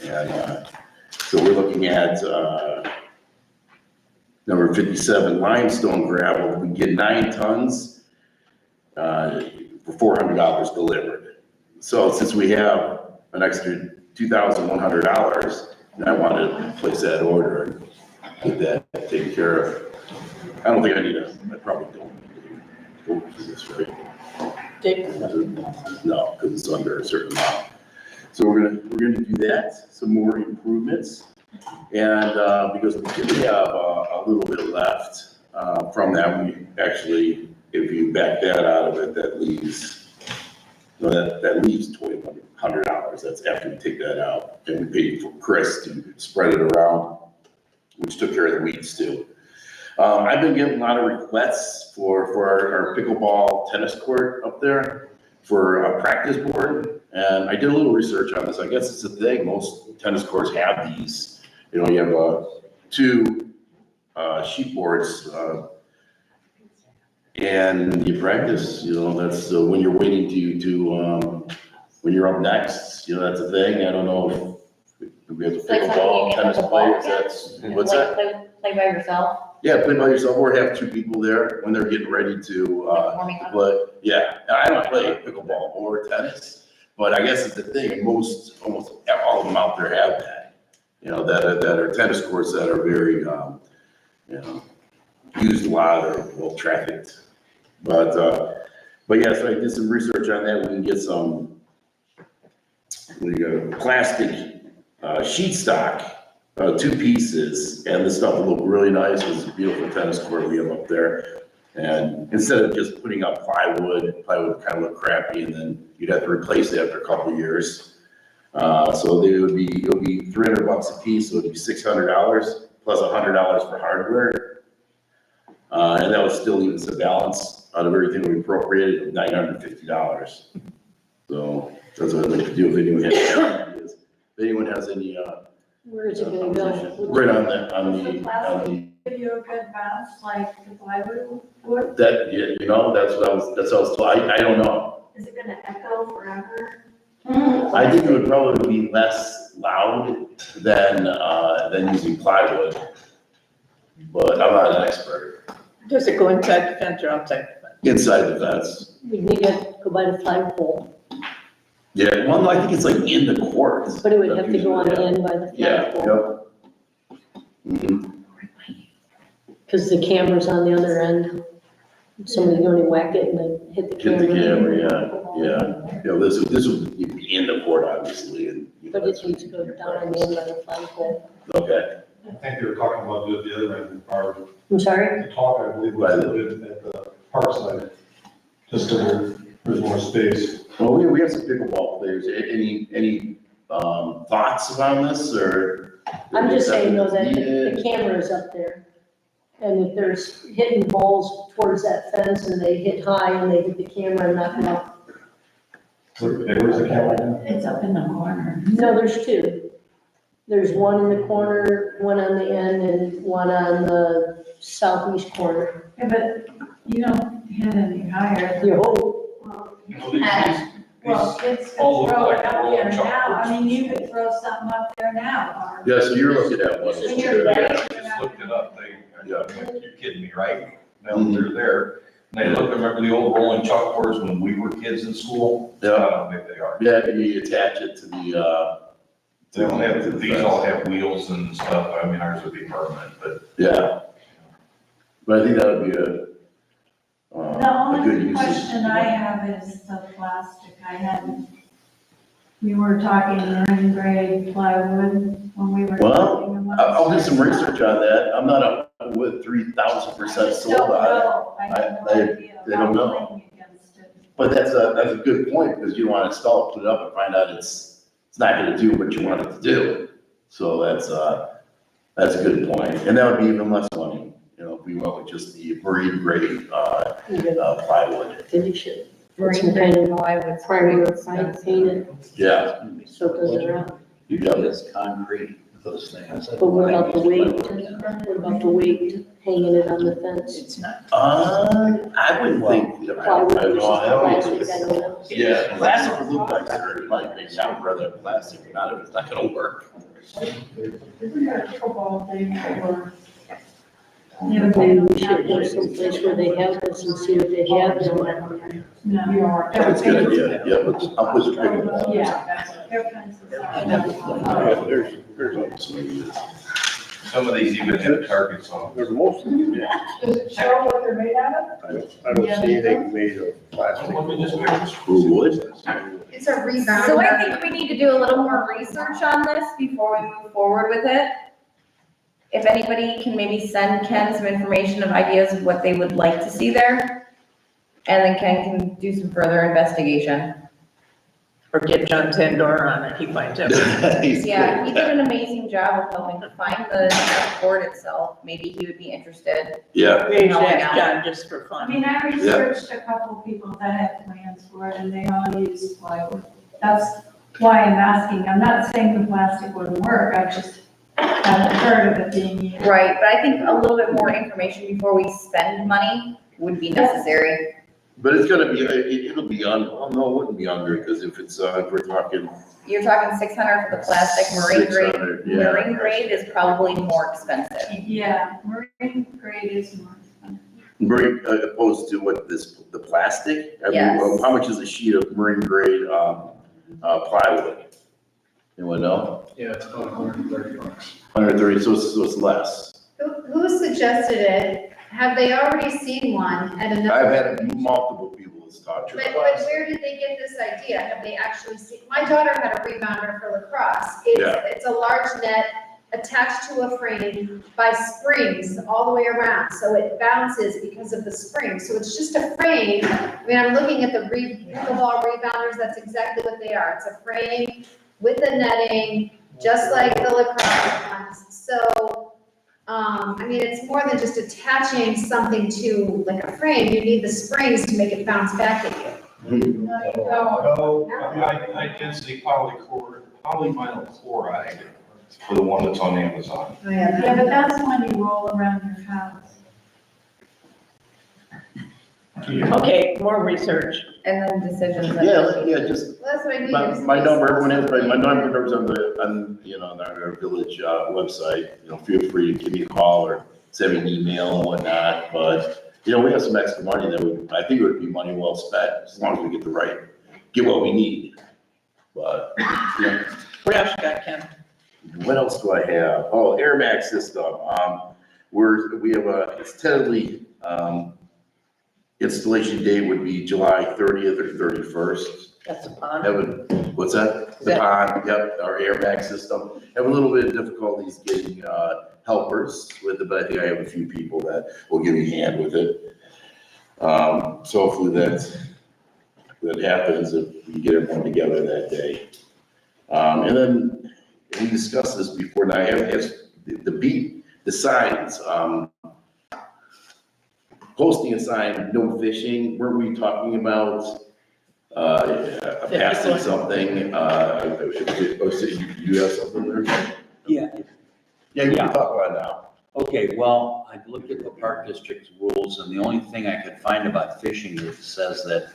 Speaker 19: And so we're looking at number 57 limestone gravel. We get 9 tons for $400 delivered. So since we have an extra $2,100, and I wanted to place that order and get that taken care of. I don't think I probably don't go through this, right? No, because it's under a certain amount. So we're gonna do that, some more improvements. And because we do have a little bit left from that, we actually, if you back that out of it, that leaves, that leaves $2,100. That's after we take that out. And we paid for Chris to spread it around, which took care of the weeds too. I've been getting a lot of requests for our pickleball tennis court up there for a practice board. And I did a little research on this. I guess it's a thing. Most tennis courts have these. You know, you have 2 sheet boards and you practice, that's when you're waiting to when you're up next, that's a thing. I don't know if we have a pickleball, tennis players, what's that?
Speaker 11: Play by yourself?
Speaker 19: Yeah, play by yourself or have 2 people there when they're getting ready to play. Yeah, I don't play pickleball or tennis, but I guess it's the thing. Almost all of them out there have that. That are tennis courts that are very, used a lot or well trafficked. But yeah, so I did some research on that. We can get some, plastic sheet stock, 2 pieces, and this stuff will look really nice. It's a beautiful tennis court we have up there. And instead of just putting up plywood kind of look crappy, and then you'd have to replace it after a couple of years. So it would be $300 a piece, so it'd be $600 plus $100 for hardware. And that would still leave us a balance out of everything we appropriated of $950. So that's what I'd like to do if anyone has any ideas. If anyone has any,
Speaker 16: Where is it gonna go?
Speaker 19: right on the,
Speaker 18: Give you a good bounce like the plywood would?
Speaker 19: that, that's what I was told. I don't know.
Speaker 12: Is it gonna echo forever?
Speaker 19: I think it would probably be less loud than using plywood, but I'm not an expert.
Speaker 1: Does it go inside the fence or outside the fence?
Speaker 19: Inside the fence.
Speaker 16: We need to go by the flagpole,
Speaker 19: Yeah, well, no, I think it's like in the court.
Speaker 16: but it would have to go on the end by the
Speaker 19: Yeah,
Speaker 16: flagpole.
Speaker 19: yep. Mhm.
Speaker 16: Because the camera's on the other end. Somebody's going to whack it and then hit the
Speaker 19: Hit
Speaker 16: camera.
Speaker 19: the camera, yeah. This would be in the court, obviously, and.
Speaker 16: But it needs to go down on the end by the flagpole.
Speaker 19: Okay.
Speaker 13: I think they were talking about doing the other end of the park.
Speaker 16: I'm sorry?
Speaker 13: The talk, I believe, was put it at the park side, just so there's more space.
Speaker 19: Well, we have some pickleball players. Any thoughts around this, or?
Speaker 16: I'm just saying though that
Speaker 19: Yeah.
Speaker 16: the camera is up there. And if there's hitting balls towards that fence and they hit high and they hit the camera and knock it out.
Speaker 13: Where's the camera?
Speaker 18: It's up in the corner.
Speaker 16: No, there's 2. There's one in the corner, one on the end, and one on the southeast corner.
Speaker 18: Yeah, but you don't hit any higher.
Speaker 16: You hope.
Speaker 18: Well, it's
Speaker 9: all look
Speaker 18: throw
Speaker 9: like
Speaker 18: it up
Speaker 9: rolling
Speaker 18: there now.
Speaker 9: chalkboards.
Speaker 18: I mean, you could throw something up there now.
Speaker 8: Yeah, so you're looking at one.
Speaker 18: When you're
Speaker 9: Yeah,
Speaker 18: ready.
Speaker 9: I just looked it up, you're kidding me, right? No, they're there, and they look, remember the old rolling chalkboards when we were kids in school?
Speaker 8: Yeah.
Speaker 9: I don't think they are.
Speaker 8: Yeah, and you attach it to the,
Speaker 9: They don't have, these all have wheels and stuff, I mean, ours would be permanent, but.
Speaker 8: yeah. But I think that would be
Speaker 18: The
Speaker 8: a good
Speaker 18: only
Speaker 8: usage.
Speaker 18: question I have is the plastic. I hadn't, we were talking marine grade plywood when we were.
Speaker 8: Well,
Speaker 18: talking about
Speaker 8: I'll do some
Speaker 18: stuff.
Speaker 8: research on that. I'm not with 3,000% sold
Speaker 18: Don't
Speaker 8: on it.
Speaker 18: know. I have no idea.
Speaker 8: They don't know.
Speaker 18: I'm playing against it.
Speaker 8: But that's a good point, because you don't want to install it, put it up and find out it's not gonna do what you want it to do. So that's a good point. And that would be even less money, you know, if we went with just the marine grade, plywood.
Speaker 16: Finish it.
Speaker 11: Marine
Speaker 16: Some kind
Speaker 11: grade
Speaker 16: of
Speaker 11: plywood.
Speaker 16: primer, paint it,
Speaker 8: Yeah.
Speaker 16: so it doesn't rot.
Speaker 8: You got it. It's concrete, those things.
Speaker 16: But what about the weight? What about the weight, hanging it on the fence?
Speaker 1: It's not.
Speaker 8: I wouldn't think, I
Speaker 16: Plywood
Speaker 8: don't
Speaker 16: versus
Speaker 8: know.
Speaker 16: plastic, I don't know.
Speaker 8: Yeah, plastic would look like dirt, like, maybe I would rather have plastic, not if it's not gonna work.
Speaker 18: Isn't there a football thing or?
Speaker 16: Maybe we should go someplace where they have this and see what they have them.
Speaker 18: No.
Speaker 8: That's a good idea, yeah, I'll put the big
Speaker 18: Yeah, that's what their fences are.
Speaker 8: There's
Speaker 9: Some of these even have targets on them.
Speaker 14: There's most of them,
Speaker 18: Does it show what they're made out of?
Speaker 14: I don't see anything made of plastic.
Speaker 9: Let me just make this.
Speaker 8: Who would?
Speaker 3: It's a rebounder.
Speaker 11: So I think we need to do a little more research on this before we move forward with it. If anybody can maybe send Ken some information of ideas of what they would like to see there. And then Ken can do some further investigation.
Speaker 1: Or get John Tandor on it, he finds out.
Speaker 11: Yeah, he did an amazing job of helping to find the board itself. Maybe he would be interested.
Speaker 8: Yeah.
Speaker 1: We should ask John just for
Speaker 18: I
Speaker 1: fun.
Speaker 18: mean, I researched a couple people that had plans for it and they all used plywood. That's why I'm asking. I'm not saying the plastic wouldn't work. I just haven't heard of it being used.
Speaker 11: Right, but I think a little bit more information before we spend money would be necessary.
Speaker 8: But it's gonna be, it'll be well, no, it wouldn't be under, because if it's, if we're talking
Speaker 11: You're talking 600 for the plastic, marine grade.
Speaker 8: 600, yeah.
Speaker 11: Marine grade is probably more expensive.
Speaker 18: Yeah, marine grade is more expensive.
Speaker 8: marine, opposed to what the plastic? I mean,
Speaker 11: Yes.
Speaker 8: how much is a sheet of marine grade, plywood? Anyone know?
Speaker 7: Yeah, it's about $130.
Speaker 8: 130, so it's less.
Speaker 3: Who suggested it? Have they already seen one at another?
Speaker 8: I've had multiple people that's talked to
Speaker 3: But
Speaker 8: me.
Speaker 3: where did they get this idea? Have they actually seen, my daughter had a rebounder for lacrosse.
Speaker 8: Yeah.
Speaker 3: It's a large net attached to a frame by springs all the way around, so it bounces because of the springs. So it's just a frame. I mean, I'm looking at the pickleball rebounders, that's exactly what they are. It's a frame with the netting, just like the lacrosse ones. So, I mean, it's more than just attaching something to like a frame. You need the springs to make it bounce back at you.
Speaker 9: No, I did see polyvinyl chloride for the one that's on Amazon.
Speaker 18: Yeah, but that's when you roll around your house.
Speaker 1: Okay, more research.
Speaker 11: And then decisions.
Speaker 8: Yeah, just,
Speaker 3: That's what I need.
Speaker 8: my number, everyone has, my number's on our village, website. Feel free to give me a call or send me an email and whatnot, but, we have some extra money that I think it would be money well spent, as long as we get what we need. But,
Speaker 1: What else you got, Ken?
Speaker 8: what else do I have? Oh, air max system. We have it's tentatively, installation date would be July 30th or 31st.
Speaker 1: That's a pond.
Speaker 8: Have what's that? The pond, yep, our airbag system. Have a little bit of difficulties getting, helpers with it, but I think I have a few people that will give me a hand with it. So hopefully that happens if we get everyone together that day. And then we discussed this before, and I have the signs, posting a sign, no fishing, weren't we talking about, passing something, you have something there?
Speaker 19: Yeah, we can talk about it now.
Speaker 8: Okay, well, I looked at the park district's rules, and the only thing I could find about fishing is it says that,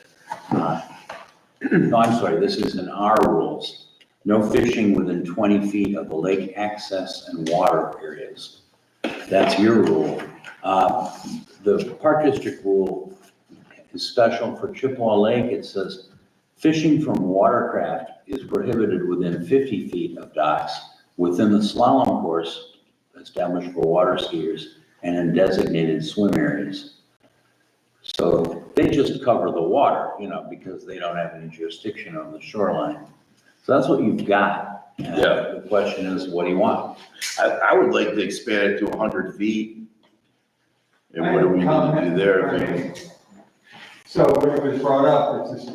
Speaker 8: no, I'm sorry, this is in our rules. No fishing within 20 feet of the lake access and water areas. That's your rule. The park district rule is special for Chippewa Lake. It says fishing from watercraft is prohibited within 50 feet of docks within the slalom course established for water skiers and in designated swim areas. So they just cover the water, because they don't have any jurisdiction on the shoreline. So that's what you've got.
Speaker 19: Yeah.
Speaker 8: The question is, what do you want?
Speaker 19: I would like to expand it to 100 feet. And what do we need to do there?
Speaker 6: So when it was brought up, it's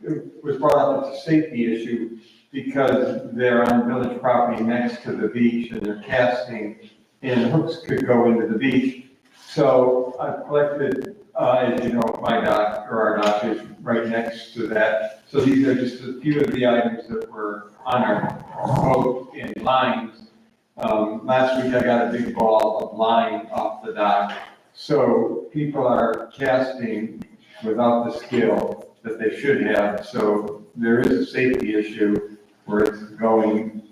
Speaker 6: a safety issue because they're on village property next to the beach and they're casting and hooks could go into the beach. So I collected, as you know, my dock or our dock is right next to that. So these are just a few of the items that were on our boat in lines. Last week I got a big ball of line off the dock. So people are casting without the skill that they should have. So there is a safety issue where it's going.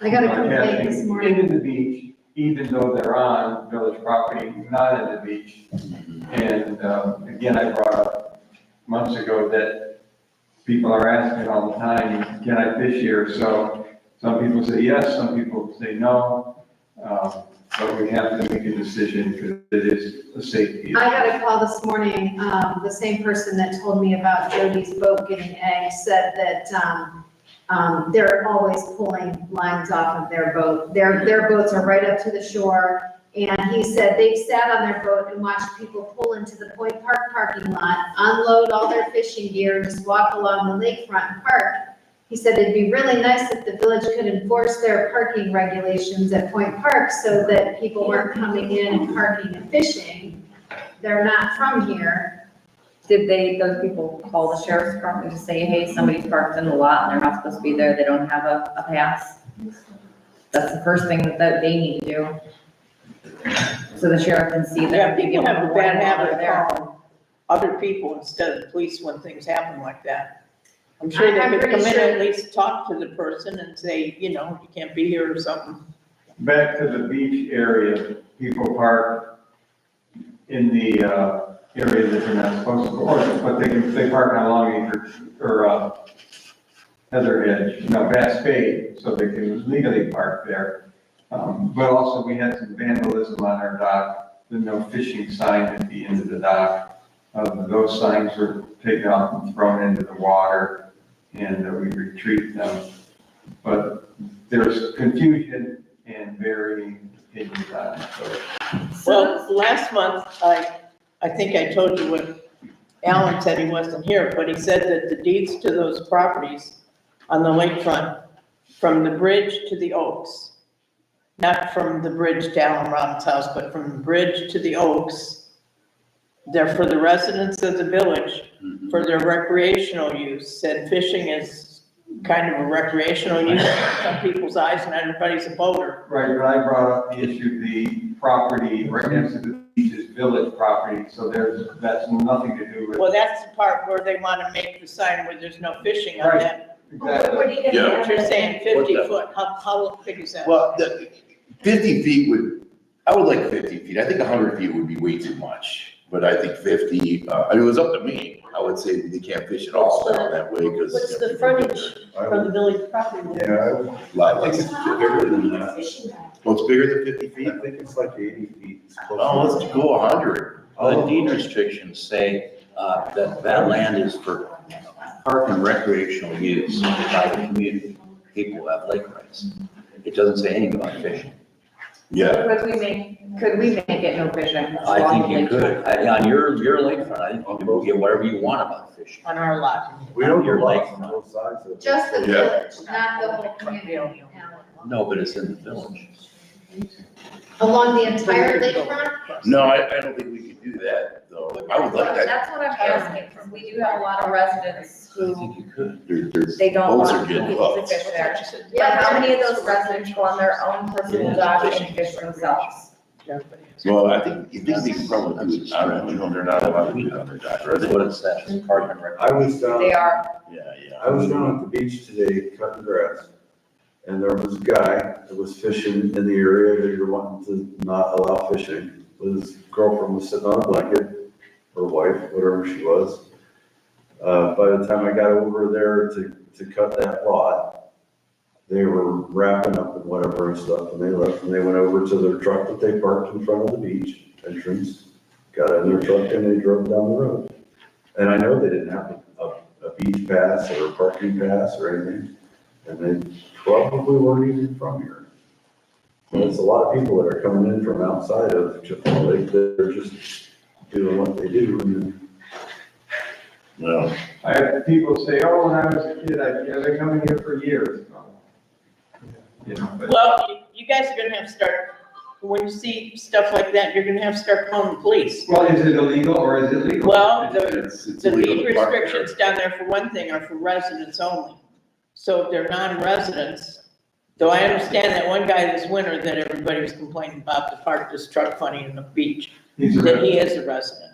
Speaker 3: I got a complaint this morning.
Speaker 6: Into the beach, even though they're on village property, not in the beach. And again, I brought up months ago that people are asking all the time, can I fish here? So some people say yes, some people say no. But we have to make a decision because it is a safety issue.
Speaker 3: I got a call this morning, the same person that told me about Jody's boat getting eggs said that, they're always pulling lines off of their boat. Their boats are right up to the shore. And he said they've sat on their boat and watched people pull into the Point Park parking lot, unload all their fishing gear, just walk along the lakefront and park. He said it'd be really nice if the village could enforce their parking regulations at Point Park so that people weren't coming in and parking and fishing. They're not from here.
Speaker 11: Did those people call the sheriff's department to say, hey, somebody's parked in the lot and they're not supposed to be there, they don't have a pass? That's the first thing that they need to do. So the sheriff can see that.
Speaker 1: People have a bad habit of calling other people instead of the police when things happen like that. I'm sure they could come in and at least talk to the person and say, you can't be here or something.
Speaker 6: Back to the beach area, people park in the area that they're not supposed to, but they park on Longacre or Heather Edge, Bass Bay, so they can legally park there. But also we had some vandalism on our dock, the no fishing sign at the end of the dock. Those signs were taken off and thrown into the water. And we retrieved them. But there's confusion and varying opinions on it.
Speaker 1: Well, last month, I think I told you what Alan said, he wasn't here, but he said that the deeds to those properties on the lakefront, from the bridge to the Oaks, not from the bridge to Alan Robin's house, but from the bridge to the Oaks, they're for the residents of the village, for their recreational use, and fishing is kind of a recreational use in some people's eyes, not everybody's a boater.
Speaker 6: Right, but I brought up the issue, the property right next to the beach is village property, so that's nothing to do with.
Speaker 1: Well, that's the part where they want to make the sign where there's no fishing on
Speaker 6: Right.
Speaker 1: that.
Speaker 6: Exactly.
Speaker 1: What you're saying, 50 foot, how big is that?
Speaker 19: Well, 50 feet I would like 50 feet. I think 100 feet would be way too much. But I think 50, it was up to me. I would say they can't fish at all down that way because.
Speaker 16: What's the frontage from the village property?
Speaker 15: Yeah,
Speaker 19: Lot less. Bigger than that. Well, it's bigger than 50 feet?
Speaker 15: I think it's like 80 feet. It's close
Speaker 19: Oh,
Speaker 15: to-
Speaker 19: let's go 100.
Speaker 8: The deed restrictions say that land is for park and recreational use by the community. People have lake rights. It doesn't say anything about fishing.
Speaker 19: Yeah.
Speaker 11: Could we make it no fishing?
Speaker 8: I think you could. On your lakefront, I think you can get whatever you want about fishing.
Speaker 1: On our lot.
Speaker 15: We don't
Speaker 8: Your
Speaker 15: go
Speaker 8: lake.
Speaker 15: on both sides of it.
Speaker 3: Just the
Speaker 19: Yeah.
Speaker 3: village, not the whole community.
Speaker 8: No, but it's in the village.
Speaker 3: Along the entire lakefront?
Speaker 19: No, I don't think we could do that, though. I would like that.
Speaker 11: That's what I'm asking, because we do have a lot of residents
Speaker 8: I
Speaker 11: who,
Speaker 8: think you could.
Speaker 11: they don't
Speaker 19: Boats
Speaker 11: want
Speaker 19: are getting
Speaker 11: people to
Speaker 19: hooked.
Speaker 11: fish there. But how many of those residents go on their own personal dock and fish themselves?
Speaker 19: Well, I think we can probably do it. I don't know, they're not allowed to do it on their dock, are
Speaker 8: That's
Speaker 19: they?
Speaker 8: what it says, park and rec.
Speaker 15: I was down.
Speaker 11: They are.
Speaker 19: Yeah, yeah.
Speaker 15: I was down at the beach today cutting grass, and there was a guy that was fishing in the area that you're wanting to not allow fishing. His girlfriend was sitting on a blanket, or wife, whatever she was. By the time I got over there to cut that lot, they were wrapping up and whatever and stuff, and they left, and they went over to their truck that they parked in front of the beach entrance, got in their truck, and they drove down the road. And I know they didn't have a beach pass or a parking pass or anything, and they probably weren't even from here. There's a lot of people that are coming in from outside of Chippewa Lake that are just doing what they do. And
Speaker 19: No.
Speaker 6: I have people say, oh, when I was a kid, I've been coming here for years. You know, but
Speaker 1: Well, you guys are gonna have to start, when you see stuff like that, you're gonna have to start calling the police.
Speaker 6: well, is it illegal or is it legal?
Speaker 1: Well,
Speaker 19: It's
Speaker 1: the
Speaker 19: illegal
Speaker 1: deed
Speaker 19: to park there.
Speaker 1: restrictions down there, for one thing, are for residents only. So if they're non-residents, though I understand that one guy this winter that everybody was complaining about, that parked his truck funny in the beach,
Speaker 6: He's a
Speaker 1: that he is a resident.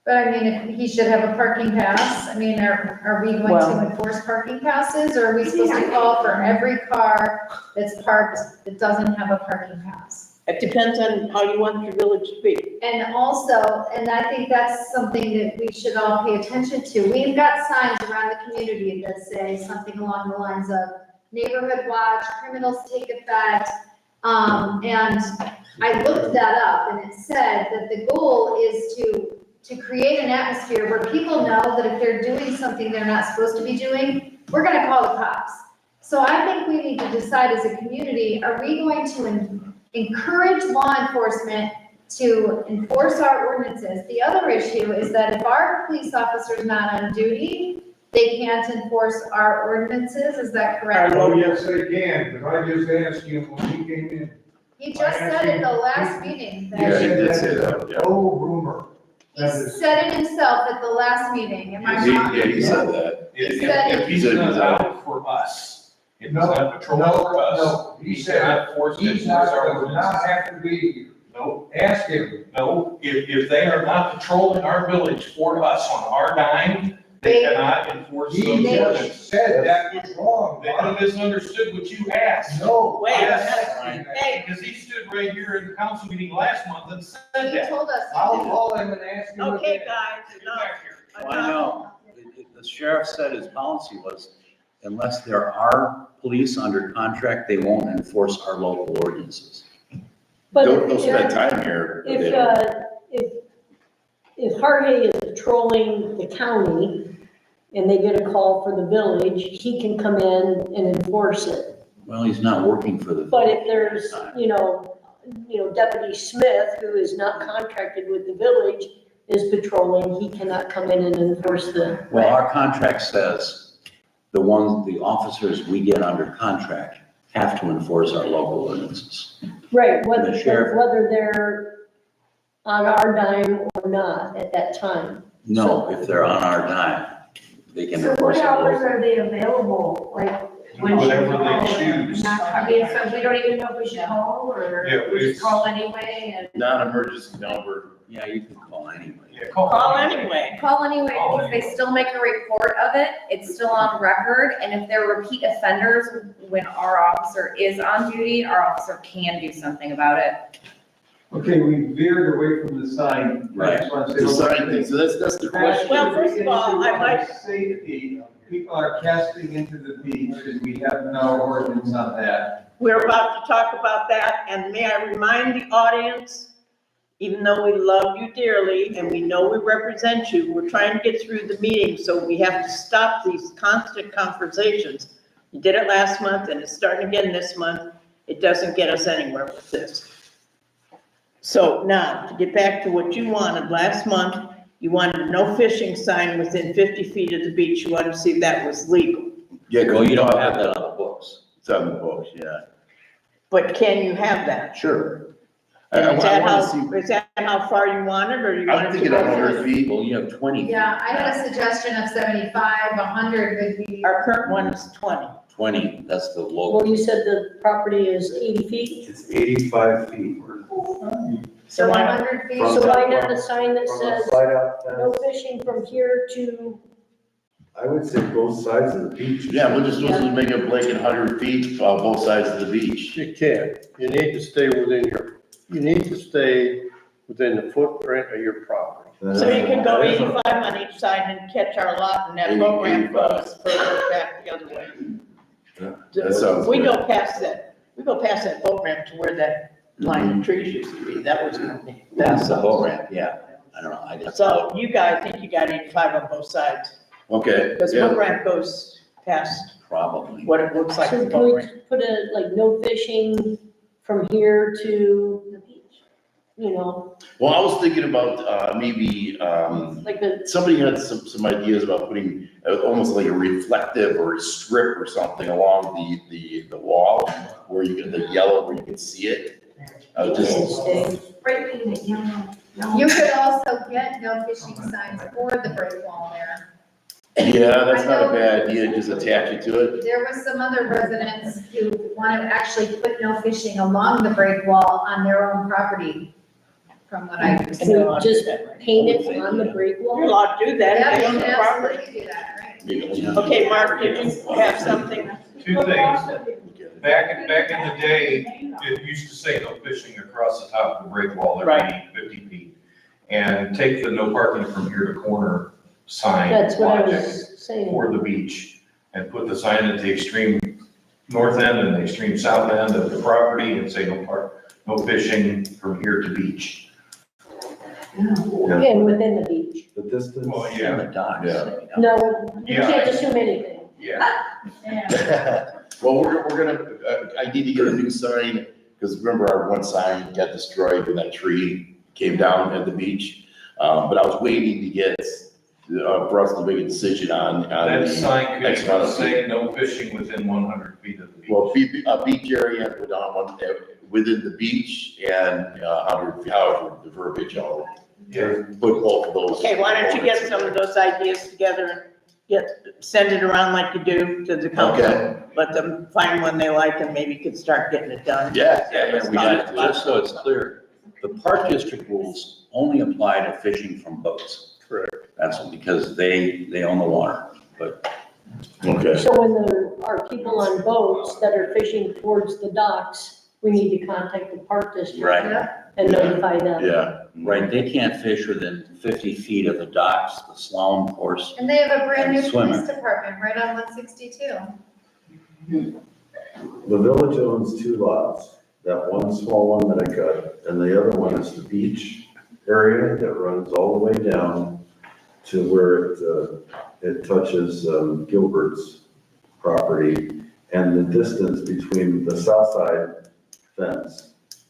Speaker 3: But I mean, if he should have a parking pass, I mean, are we going
Speaker 1: Well-
Speaker 3: to enforce parking passes, or are we supposed to call for every car that's parked that doesn't have a parking pass?
Speaker 1: It depends on how you want your village to be.
Speaker 3: And also, and I think that's something that we should all pay attention to, we've got signs around the community that say something along the lines of neighborhood watch, criminals take effect. And I looked that up, and it said that the goal is to create an atmosphere where people know that if they're doing something they're not supposed to be doing, we're gonna call the cops. So I think we need to decide as a community, are we going to encourage law enforcement to enforce our ordinances? The other issue is that if our police officer's not on duty, they can't enforce our ordinances, is that correct?
Speaker 7: Oh, yes, they can, because I just asked him when he came in.
Speaker 3: He just said at the last meeting
Speaker 19: Yeah,
Speaker 3: that
Speaker 19: he did say that, yeah.
Speaker 7: No rumor.
Speaker 3: he said it himself at the last meeting, am I wrong?
Speaker 19: Yeah, he said that.
Speaker 3: He said-
Speaker 9: If he's not out for us, if he's
Speaker 7: No,
Speaker 9: not patrolling for us.
Speaker 7: No, he said,
Speaker 9: cannot force
Speaker 7: he's
Speaker 9: it.
Speaker 7: not, does not have to be here.
Speaker 9: No,
Speaker 7: Ask him.
Speaker 9: no, if they are not patrolling our village for us on our dime, they cannot enforce those
Speaker 7: He just
Speaker 9: ordinances.
Speaker 7: said that was wrong.
Speaker 9: They have misunderstood what you asked.
Speaker 7: No.
Speaker 1: Wait,
Speaker 9: Yes.
Speaker 1: hey,
Speaker 9: Because he stood right here in the council meeting last month and said
Speaker 3: He
Speaker 9: that.
Speaker 3: told us.
Speaker 7: I'll call him and ask him.
Speaker 1: okay,
Speaker 7: again.
Speaker 1: guys,
Speaker 9: Get
Speaker 1: enough.
Speaker 9: back here.
Speaker 8: Well, I know, the sheriff said his policy was, unless there are police under contract, they won't enforce our local ordinances.
Speaker 16: But
Speaker 19: Don't spend time here. if they don't.
Speaker 16: if Jorge is patrolling the county and they get a call for the village, he can come in and enforce it.
Speaker 8: Well, he's not working for the.
Speaker 16: But if there's, Deputy Smith, who is not contracted with the village, is patrolling, he cannot come in and enforce the.
Speaker 8: Well, our contract says the officers we get under contract have to enforce our local ordinances.
Speaker 16: Right,
Speaker 8: The
Speaker 16: whether
Speaker 8: sheriff-
Speaker 16: they're on our dime or not at that time.
Speaker 8: No, if they're on our dime, they can
Speaker 12: So
Speaker 8: enforce
Speaker 12: what
Speaker 8: our
Speaker 12: hours
Speaker 8: local.
Speaker 12: are they available, like, when she
Speaker 9: Whatever they
Speaker 12: calls?
Speaker 9: choose.
Speaker 12: I mean, so we don't even know if we should call, or
Speaker 9: Yeah,
Speaker 12: we
Speaker 9: we-
Speaker 12: just call anyway, and
Speaker 19: Non-emergency number.
Speaker 8: Yeah, you can call anyway.
Speaker 9: Yeah,
Speaker 1: Call anyway.
Speaker 11: Call anyway, because they still make a report of it, it's still on record, and if they're repeat offenders, when our officer is on duty, our officer can do something about it.
Speaker 6: Okay, we veered away from the sign. I just want to say
Speaker 19: The
Speaker 6: one
Speaker 19: sign
Speaker 6: thing.
Speaker 19: thing, so that's the question.
Speaker 1: Well, first of all, I'd like-
Speaker 6: Safety, people are casting into the beach, and we have no ordinance on that.
Speaker 1: We're about to talk about that, and may I remind the audience, even though we love you dearly and we know we represent you, we're trying to get through the meeting, so we have to stop these constant conversations. You did it last month and it's starting again this month. It doesn't get us anywhere with this. So now, to get back to what you wanted last month, you wanted a no fishing sign within 50 feet of the beach. You wanted to see if that was legal.
Speaker 19: Yeah,
Speaker 8: Well, you don't have that on the books.
Speaker 19: It's on the books, yeah.
Speaker 1: But can you have that?
Speaker 19: Sure.
Speaker 1: And
Speaker 19: I
Speaker 1: is that
Speaker 19: wanna
Speaker 1: how, is that how far you want it, or you want
Speaker 19: I'm
Speaker 1: it to
Speaker 19: thinking
Speaker 1: go
Speaker 19: 100
Speaker 1: further?
Speaker 19: feet.
Speaker 8: Well, you have 20 feet.
Speaker 3: Yeah, I had a suggestion of 75, 100 would be.
Speaker 1: Our current one is 20.
Speaker 8: 20, that's the low.
Speaker 16: Well, you said the property is 80 feet,
Speaker 15: It's 85 feet.
Speaker 3: So
Speaker 1: why-
Speaker 3: 100 feet.
Speaker 16: so why not a sign that
Speaker 15: From the
Speaker 16: says,
Speaker 15: slide out
Speaker 16: no
Speaker 15: fence,
Speaker 16: fishing from here to,
Speaker 15: I would say both sides of the beach.
Speaker 19: Yeah, we're just supposed to make a blanket 100 feet on both sides of the beach.
Speaker 14: You can't. You need to stay within the footprint of your property.
Speaker 1: So you can go 85 on each side and catch our lot, and that
Speaker 19: 80,
Speaker 1: boat ramp
Speaker 19: 85.
Speaker 1: goes further back the other way.
Speaker 19: That sounds
Speaker 1: We
Speaker 19: good.
Speaker 1: go past that boat ramp to where that line of trees used to be, that was.
Speaker 8: That's the boat ramp, yeah. I don't know, I just.
Speaker 1: So you guys think you got 85 on both sides,
Speaker 19: Okay,
Speaker 1: because
Speaker 19: yeah.
Speaker 1: boat ramp goes past
Speaker 8: Probably.
Speaker 1: what it looks like
Speaker 16: so
Speaker 1: the
Speaker 16: can
Speaker 1: boat
Speaker 16: we
Speaker 1: ramp.
Speaker 16: put a, like, no fishing from here to the beach? You know,
Speaker 19: Well, I was thinking about, maybe,
Speaker 16: like the,
Speaker 19: somebody had some ideas about putting almost like a reflective or a strip or something along the wall where you get the yellow where you can see it. Just,
Speaker 12: Breaking it,
Speaker 3: You could also get no fishing signs for the break wall there.
Speaker 19: yeah, that's not a bad idea, just attach it to it.
Speaker 3: There were some other residents who wanted to actually put no fishing along the break wall on their own property, from what I
Speaker 1: And
Speaker 3: understand.
Speaker 1: you're allowed to do
Speaker 16: just
Speaker 1: that, right?
Speaker 16: paint it on the break
Speaker 1: You're
Speaker 16: wall?
Speaker 1: allowed to do that,
Speaker 3: Yeah,
Speaker 1: if they
Speaker 3: you
Speaker 1: own
Speaker 3: can
Speaker 1: the property.
Speaker 3: absolutely do that, right?
Speaker 19: Maybe.
Speaker 1: Okay, Mark, did you have something?
Speaker 9: Two things. Back in the day, it used to say no fishing across the top of the break wall every 50 feet. And take the no parking from here to corner sign.
Speaker 16: That's what I
Speaker 9: logic
Speaker 16: was saying.
Speaker 9: For the beach, and put the sign at the extreme north end and the extreme south end of the property and say no fishing from here to beach.
Speaker 16: And within the beach.
Speaker 15: The distance.
Speaker 9: Well,
Speaker 8: In
Speaker 9: yeah,
Speaker 8: the docks.
Speaker 19: Yeah.
Speaker 16: No, you
Speaker 9: Yeah.
Speaker 16: can't assume anything.
Speaker 9: yeah.
Speaker 19: Well, we're gonna, I need to get a new sign, because remember our one sign got destroyed when that tree came down at the beach? But I was waiting to get, for us to make a decision on
Speaker 9: That
Speaker 19: the
Speaker 9: sign
Speaker 19: X amount
Speaker 9: could
Speaker 19: of
Speaker 9: say no fishing within 100 feet of the beach.
Speaker 19: Well, a beach area within the beach and 100 feet, however, the verbiage, I'll put both of those.
Speaker 1: Okay, why don't you get some of those ideas together and send it around like you do to the council?
Speaker 19: Okay.
Speaker 1: Let them find one they like and maybe could start getting it done.
Speaker 19: Yeah, we got it.
Speaker 8: Just so it's clear, the park district rules only apply to fishing from boats.
Speaker 14: Correct.
Speaker 8: That's because they own the water, but.
Speaker 19: Okay.
Speaker 16: So when there are people on boats that are fishing towards the docks, we need to contact the park district.
Speaker 8: Right.
Speaker 16: And notify them.
Speaker 19: Yeah.
Speaker 8: Right, they can't fish within 50 feet of the docks, the slalom course.
Speaker 3: And they have a brand new
Speaker 8: Swimmer.
Speaker 3: police department right on 162.
Speaker 15: The village owns two lots, that one small one that I got, and the other one is the beach area that runs all the way down to where it touches Gilbert's property, and the distance between the south side fence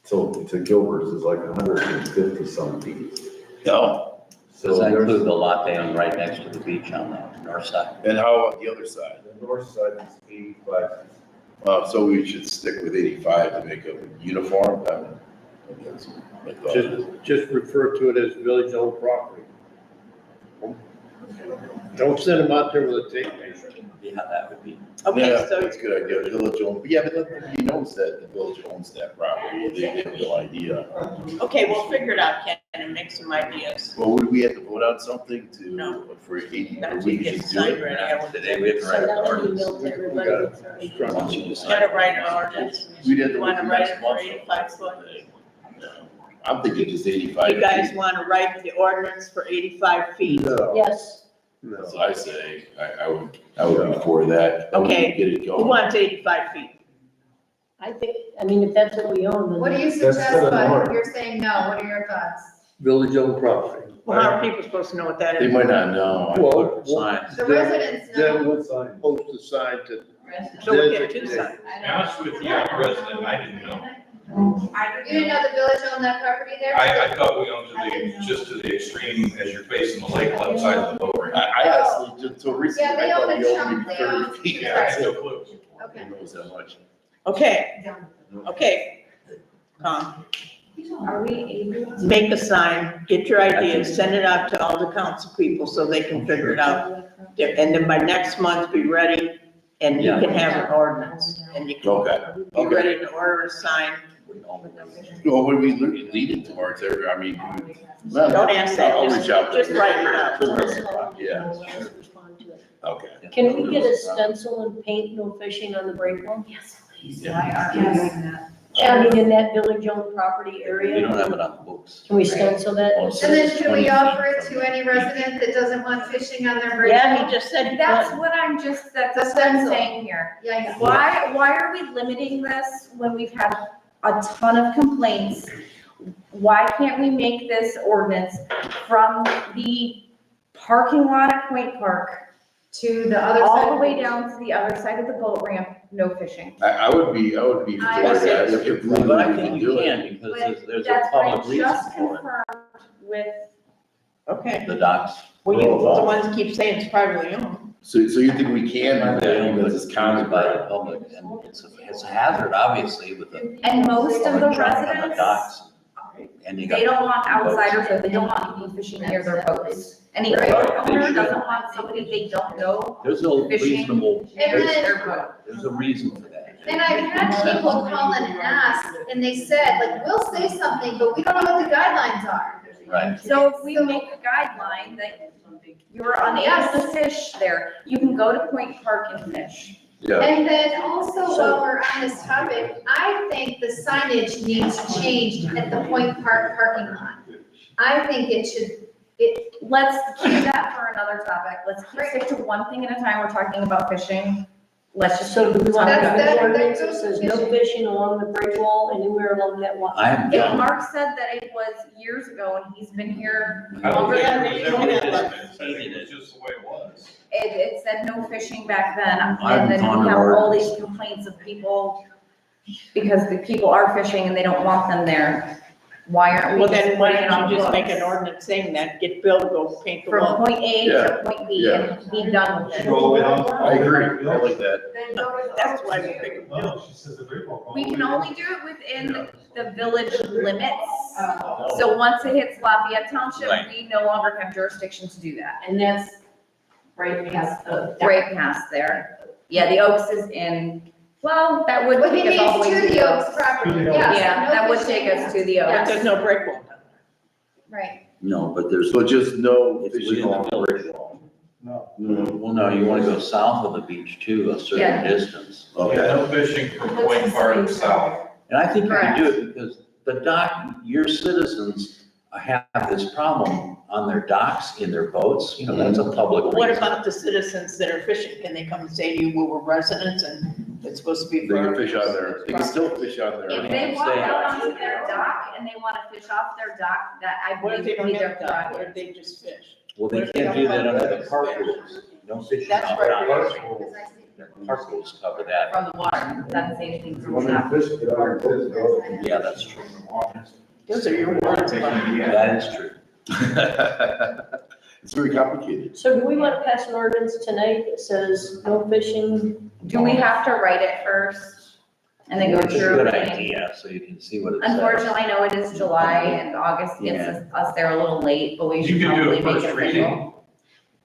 Speaker 15: to Gilbert's is like 150 some feet.
Speaker 8: No.
Speaker 15: So
Speaker 8: Does that
Speaker 15: there's-
Speaker 8: include the lot they own right next to the beach on the north side?
Speaker 19: And how about the other side?
Speaker 15: The north side is 85.
Speaker 19: So we should stick with 85 to make a uniform? That's my thought.
Speaker 14: Just refer to it as village-owned property. Don't send them out there with a tape measure.
Speaker 8: Yeah, that would be.
Speaker 1: Okay,
Speaker 19: Yeah,
Speaker 1: so
Speaker 19: that's a good idea. The village owns, yeah, but he knows that the village owns that property. They have no idea.
Speaker 1: okay, we'll figure it out, Ken, and make some ideas.
Speaker 19: Well, would we have to vote on something
Speaker 1: No.
Speaker 19: for 80,
Speaker 1: Not
Speaker 19: or
Speaker 1: to
Speaker 19: we
Speaker 1: get
Speaker 19: should do
Speaker 1: signed
Speaker 19: it?
Speaker 1: right now.
Speaker 8: Today we have to write
Speaker 16: Send
Speaker 8: an
Speaker 16: out an
Speaker 8: ordinance.
Speaker 16: email to everybody.
Speaker 8: Once you decide.
Speaker 1: Gotta write an ordinance.
Speaker 19: We'd have to
Speaker 1: You
Speaker 19: wait
Speaker 1: wanna
Speaker 19: till
Speaker 1: write
Speaker 19: next
Speaker 1: it for
Speaker 19: month.
Speaker 1: 85 foot?
Speaker 19: I'm thinking just 85.
Speaker 1: You guys wanna write the ordinance for 85 feet?
Speaker 14: No,
Speaker 16: Yes,
Speaker 14: no.
Speaker 19: So I say, I would be for that. I would
Speaker 1: Okay.
Speaker 19: Get it
Speaker 1: Who
Speaker 19: going.
Speaker 1: wants 85 feet?
Speaker 16: I think, I mean, if that's what we own, then.
Speaker 3: What do you
Speaker 15: That's
Speaker 3: suggest,
Speaker 15: for the
Speaker 3: Bud?
Speaker 15: north.
Speaker 3: You're saying no, what are your thoughts?
Speaker 14: Village-owned property.
Speaker 1: Well, how are people supposed to know what that
Speaker 19: They
Speaker 1: is?
Speaker 19: might not know.
Speaker 14: Well,
Speaker 8: Signs.
Speaker 3: The residents
Speaker 14: Then
Speaker 3: know.
Speaker 14: we'll post a sign to.
Speaker 1: So we get two
Speaker 14: designate.
Speaker 1: signs.
Speaker 9: To be honest with you, I'm a resident, I didn't know.
Speaker 3: You didn't know the village owned that property there?
Speaker 9: I thought we owned just to the extreme as you're facing the lake left side of the boat ramp.
Speaker 19: I honestly, just so recently,
Speaker 3: Yeah, they
Speaker 19: I thought
Speaker 3: own
Speaker 19: we
Speaker 3: a
Speaker 19: owned
Speaker 3: chunk,
Speaker 19: maybe
Speaker 3: they own
Speaker 19: 30 feet.
Speaker 3: two
Speaker 9: Yeah, I had no clue.
Speaker 3: Okay.
Speaker 19: Who knows how much?
Speaker 1: Okay, okay.
Speaker 11: Are we able to?
Speaker 1: Make a sign, get your ideas, send it out to all the council people so they can figure it out. And then by next month, be ready, and you can have an ordinance, and you can
Speaker 19: Okay,
Speaker 1: be ready to order a sign.
Speaker 19: well, when we lead it towards there, I mean.
Speaker 1: Don't ask that,
Speaker 19: I'll reach out.
Speaker 1: just write it out.
Speaker 19: Yeah, okay.
Speaker 16: Can we get a stencil and paint no fishing on the break wall?
Speaker 11: Yes, please.
Speaker 19: Yeah.
Speaker 16: I mean, in that village-owned property
Speaker 8: We
Speaker 16: area,
Speaker 8: don't have it on the books.
Speaker 16: can we stencil that?
Speaker 8: Well,
Speaker 3: And then can we offer it to any resident that doesn't want fishing on their break?
Speaker 1: Yeah, he just said.
Speaker 11: That's what I'm just, that's
Speaker 3: The
Speaker 11: what I'm
Speaker 3: stencil.
Speaker 11: saying here.
Speaker 3: Yeah, yeah.
Speaker 11: Why are we limiting this when we've had a ton of complaints? Why can't we make this ordinance from the parking lot at Point Park
Speaker 3: To the other side.
Speaker 11: all the way down to the other side of the boat ramp, no fishing?
Speaker 19: I would be for that, if we
Speaker 8: But I
Speaker 19: really
Speaker 8: think
Speaker 19: could
Speaker 8: you
Speaker 19: do it.
Speaker 8: can, because there's a
Speaker 11: That's what I
Speaker 8: public reason
Speaker 11: just
Speaker 8: for
Speaker 11: confirmed with,
Speaker 1: Okay,
Speaker 8: it. The docks.
Speaker 1: well, you, the ones keep saying it's privately owned.
Speaker 19: So you think we can do that because it's
Speaker 8: Counted
Speaker 19: counted
Speaker 8: by
Speaker 19: by
Speaker 8: the public, and it's a hazard, obviously, with the.
Speaker 11: and most of the
Speaker 8: truck on the
Speaker 11: residents,
Speaker 8: docks. And you got.
Speaker 11: they don't want outsiders, or they don't want people fishing near their boats. Any boat owner doesn't want somebody they don't know
Speaker 8: There's a reasonable,
Speaker 3: And
Speaker 8: there's,
Speaker 3: then-
Speaker 11: their boat.
Speaker 8: there's a reason for that.
Speaker 3: And I've had people call in and ask, and they said, like, we'll say something, but we don't know what the guidelines are.
Speaker 8: Right.
Speaker 11: So if we make a guideline that you're unable to fish there, you can go to Point Park and fish.
Speaker 19: Yeah,
Speaker 3: And then also, while we're on this topic, I think the signage needs changed at the Point Park parking lot. I think it should,
Speaker 11: Let's keep that for another topic. Let's stick to one thing at a time. We're talking about fishing. Let's just.
Speaker 16: So do we want to
Speaker 3: That's-
Speaker 16: have
Speaker 3: that-
Speaker 16: an ordinance that
Speaker 3: that
Speaker 16: says
Speaker 3: goes
Speaker 16: no
Speaker 3: fishing.
Speaker 16: fishing along the break wall anywhere along that wall?
Speaker 8: I am
Speaker 11: If
Speaker 8: done.
Speaker 11: Mark said that it was years ago and he's been here
Speaker 9: I don't
Speaker 11: longer
Speaker 9: think
Speaker 11: than
Speaker 9: it was ever ordinance. I think it was just the way it was.
Speaker 11: it said no fishing back then.
Speaker 8: I'm
Speaker 11: And then
Speaker 8: on
Speaker 11: we
Speaker 8: the
Speaker 11: have all
Speaker 8: ordinance.
Speaker 11: these complaints of people, because the people are fishing and they don't want them there. Why aren't we
Speaker 1: Well,
Speaker 11: just
Speaker 1: then why
Speaker 11: putting it on
Speaker 1: don't you just make
Speaker 11: books?
Speaker 1: an ordinance saying that, get Bill to go paint the
Speaker 11: From
Speaker 1: wall.
Speaker 11: point A
Speaker 19: Yeah,
Speaker 11: to point B
Speaker 19: yeah.
Speaker 11: and be done with it.
Speaker 13: Go all the way down.
Speaker 19: I agree, I like that.
Speaker 1: That's why we picked Bill.
Speaker 13: No, she says the break wall.
Speaker 11: We can only do it within the village limits. So once it hits Lafayette Township,
Speaker 8: Right.
Speaker 11: we no longer have jurisdiction to do that.
Speaker 18: And that's right past the.
Speaker 11: Right past there. Yeah, the Oaks is in, well, that would
Speaker 3: but he
Speaker 11: take us all the
Speaker 3: needs
Speaker 11: way
Speaker 3: to the Oaks property,
Speaker 13: To the Oaks.
Speaker 3: yeah.
Speaker 11: Yeah,
Speaker 3: no
Speaker 11: that would
Speaker 3: fishing,
Speaker 11: take us to the
Speaker 1: But
Speaker 11: Oaks.
Speaker 1: there's no break wall.
Speaker 3: Right.
Speaker 8: No, but there's,
Speaker 19: So just no
Speaker 8: it's
Speaker 19: fishing
Speaker 8: within the
Speaker 19: along the
Speaker 8: village.
Speaker 19: break wall.
Speaker 13: No.
Speaker 8: Well, no, you wanna go south of the beach too, a certain
Speaker 11: Yeah.
Speaker 8: distance.
Speaker 9: Yeah,
Speaker 19: Okay,
Speaker 9: no fishing from Point Park south.
Speaker 8: And I think you can do it because the dock, your citizens have this problem on their docks, in their boats, you know, that's a public
Speaker 1: What
Speaker 8: reason.
Speaker 1: about the citizens that are fishing? Can they come and say to you, well, we're residents and it's supposed to be
Speaker 19: they
Speaker 1: for.
Speaker 19: can fish on there, they can still fish on there.
Speaker 11: If they walk out onto their dock and they wanna fish off their dock, that I
Speaker 1: What if
Speaker 11: believe
Speaker 1: they
Speaker 11: would
Speaker 1: don't
Speaker 11: be
Speaker 1: have
Speaker 11: their
Speaker 1: a dock? What
Speaker 11: prerogative.
Speaker 1: if they just fish?
Speaker 8: Well, they can't do that under the park rules. No fishing
Speaker 1: That's
Speaker 8: off
Speaker 1: right.
Speaker 8: docks. Park rules cover that.
Speaker 11: From the water, that's the same thing from
Speaker 14: When
Speaker 11: the
Speaker 14: they
Speaker 11: dock.
Speaker 14: fish, get out your boat, go.
Speaker 8: Yeah, that's true.
Speaker 1: Those are your words, but
Speaker 8: That is true.
Speaker 19: It's very complicated.
Speaker 16: So do we want to pass an ordinance tonight that says no fishing?
Speaker 11: Do we have to write it first and then go
Speaker 8: It's a
Speaker 11: through?
Speaker 8: good
Speaker 11: everything?
Speaker 8: idea, so you can see what it says.
Speaker 11: Unfortunately, I know it is July and August gets us there a little late, but we
Speaker 9: You
Speaker 11: should
Speaker 9: can do
Speaker 11: probably
Speaker 9: it
Speaker 11: make
Speaker 9: first
Speaker 11: it
Speaker 9: reading,
Speaker 11: official.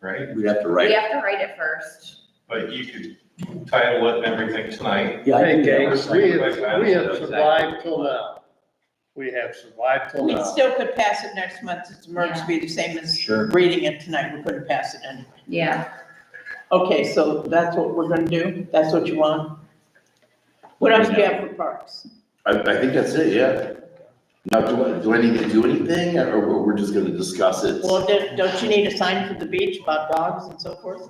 Speaker 9: right?
Speaker 8: We'd have to write
Speaker 11: We
Speaker 8: it.
Speaker 11: have to write it first.
Speaker 9: But you could title it and everything tonight.
Speaker 8: Yeah, I
Speaker 14: Hey,
Speaker 8: think that
Speaker 14: gang,
Speaker 8: was
Speaker 14: we
Speaker 8: like-
Speaker 14: have survived till now. We have survived till
Speaker 1: we
Speaker 14: now.
Speaker 1: still could pass it next month. It's emergency, the same as
Speaker 8: Sure.
Speaker 1: reading it tonight. We couldn't pass it anyway.
Speaker 11: Yeah.
Speaker 1: Okay, so that's what we're gonna do? That's what you want? What else do you have for parks?
Speaker 19: I think that's it, yeah. Now, do I need to do anything, or we're just gonna discuss it?
Speaker 1: Well, don't you need a sign for the beach about dogs and so forth?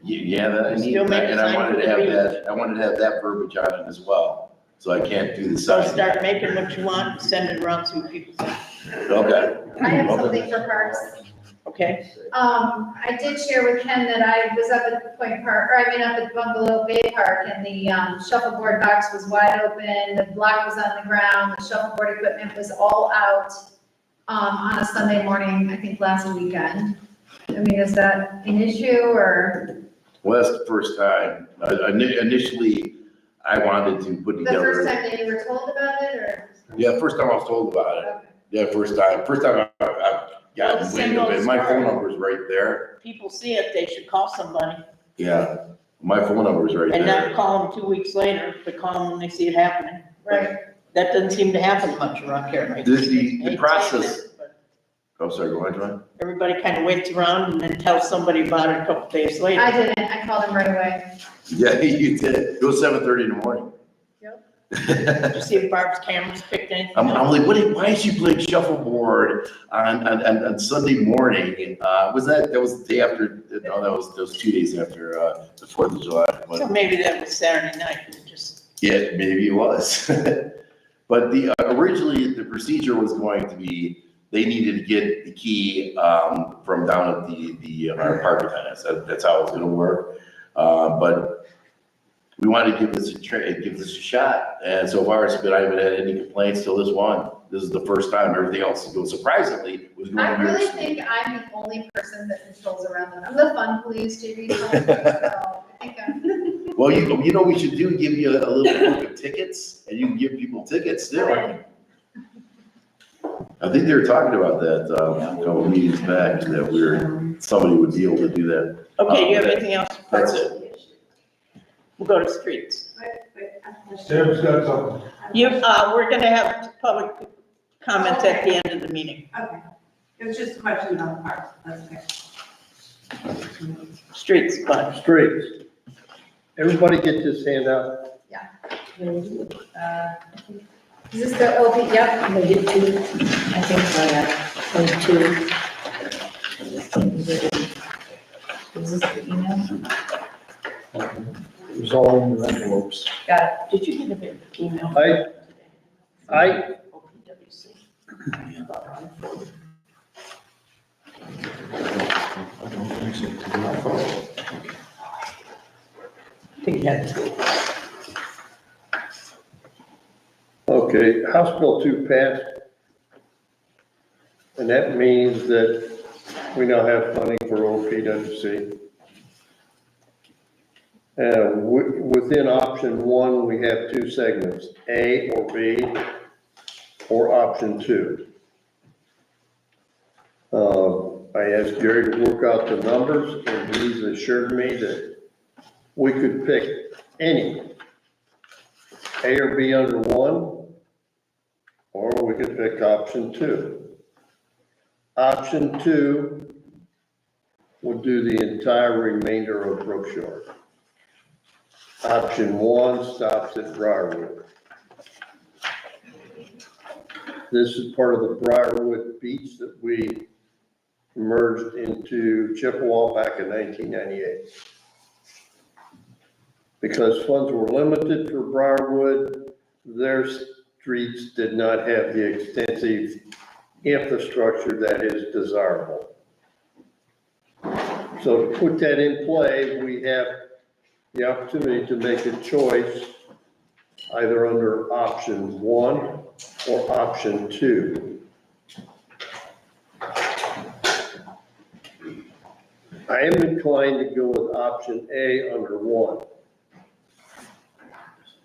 Speaker 19: Yeah, that I need,
Speaker 1: Still make a
Speaker 19: and I
Speaker 1: sign
Speaker 19: wanted
Speaker 1: for
Speaker 19: to
Speaker 1: the
Speaker 19: have
Speaker 1: beach.
Speaker 19: that, I wanted to have that verbiage on it as well, so I can't do the
Speaker 1: So
Speaker 19: sign.
Speaker 1: start making what you want, send it around so people say,
Speaker 19: Okay.
Speaker 3: I have something for parks.
Speaker 1: okay?
Speaker 3: I did share with Ken that I was up at Point Park, or I mean, up at Bungalow Bay Park, and the shuffleboard box was wide open, the block was on the ground, the shuffleboard equipment was all out, on a Sunday morning, I think last weekend. I mean, is that an issue, or?
Speaker 19: Well, that's the first time. Initially, I wanted to put
Speaker 3: The
Speaker 19: together.
Speaker 3: first time that you were told about it, or?
Speaker 19: Yeah, first time I was told about it. Yeah, first time I've
Speaker 1: Well,
Speaker 19: gotten
Speaker 1: the
Speaker 19: wind
Speaker 1: same
Speaker 19: of
Speaker 1: old
Speaker 19: it. My phone
Speaker 1: story.
Speaker 19: number's right there.
Speaker 1: People see it, they should call somebody
Speaker 19: Yeah, my phone number's right
Speaker 1: and not
Speaker 19: there.
Speaker 1: call them 2 weeks later, but call them when they see it happening.
Speaker 3: Right.
Speaker 1: That doesn't seem to happen much around here. I hate
Speaker 19: The
Speaker 1: to say that,
Speaker 19: process,
Speaker 1: but
Speaker 19: oh, sorry, go ahead, Joanne.
Speaker 1: everybody kind of waits around and then tells somebody about it a couple days later.
Speaker 3: I didn't, I called him right away.
Speaker 19: Yeah, you did. It was 7:30 in the morning.
Speaker 1: Did you see if Barb's cameras picked anything
Speaker 19: I'm
Speaker 1: up?
Speaker 19: like, why is she playing shuffleboard on Sunday morning? Was that was the day after, no, that was 2 days after, the 4th of July. But
Speaker 1: So maybe that was Saturday night, and just,
Speaker 19: yeah, maybe it was. But originally, the procedure was going to be, they needed to get the key, from down at our parking tenants. That's how it was gonna work. But we wanted to give this a shot, and so far it's been, I haven't had any complaints till this one. This is the first time. Everything else is going surprisingly was going.
Speaker 3: I really think I'm the only person that controls around them. I'm the fun police, JV, so I think I'm.
Speaker 19: Well, you know, we should give you a little book of tickets, and you can give people tickets still. I think they were talking about that, a couple meetings back, that somebody would be able to do that.
Speaker 1: okay, do you have anything else?
Speaker 19: That's it.
Speaker 1: We'll go to streets.
Speaker 7: Sam's got something.
Speaker 1: We're gonna have public comments at the end of the meeting.
Speaker 12: Okay, it was just a question about the parks, that's okay.
Speaker 1: Streets, but.
Speaker 14: Streets. Everybody get this handout?
Speaker 3: Is this the OP, yep.
Speaker 16: I'm gonna get two,
Speaker 11: I think so, yeah.
Speaker 16: and two.
Speaker 11: Is this the email?
Speaker 7: It was all in the envelopes.
Speaker 11: Got it.
Speaker 1: Did you get a bit of email?
Speaker 14: I,
Speaker 1: OPWC. I think you had two.
Speaker 14: okay, House Bill 2 passed. And that means that we now have funding for OPWC. Within option 1, we have 2 segments, A or B, or option 2. I asked Jerry to work out the numbers, and he's assured me that we could pick any, A or B under 1, or we could pick option 2. Option 2 would do the entire remainder of Brookshore. Option 1 stops at Briarwood. This is part of the Briarwood Beach that we merged into Chippewa back in 1998. Because funds were limited for Briarwood, their streets did not have the extensive infrastructure that is desirable. So to put that in play, we have the opportunity to make a choice either under option 1 or option 2. I am inclined to go with option A under 1.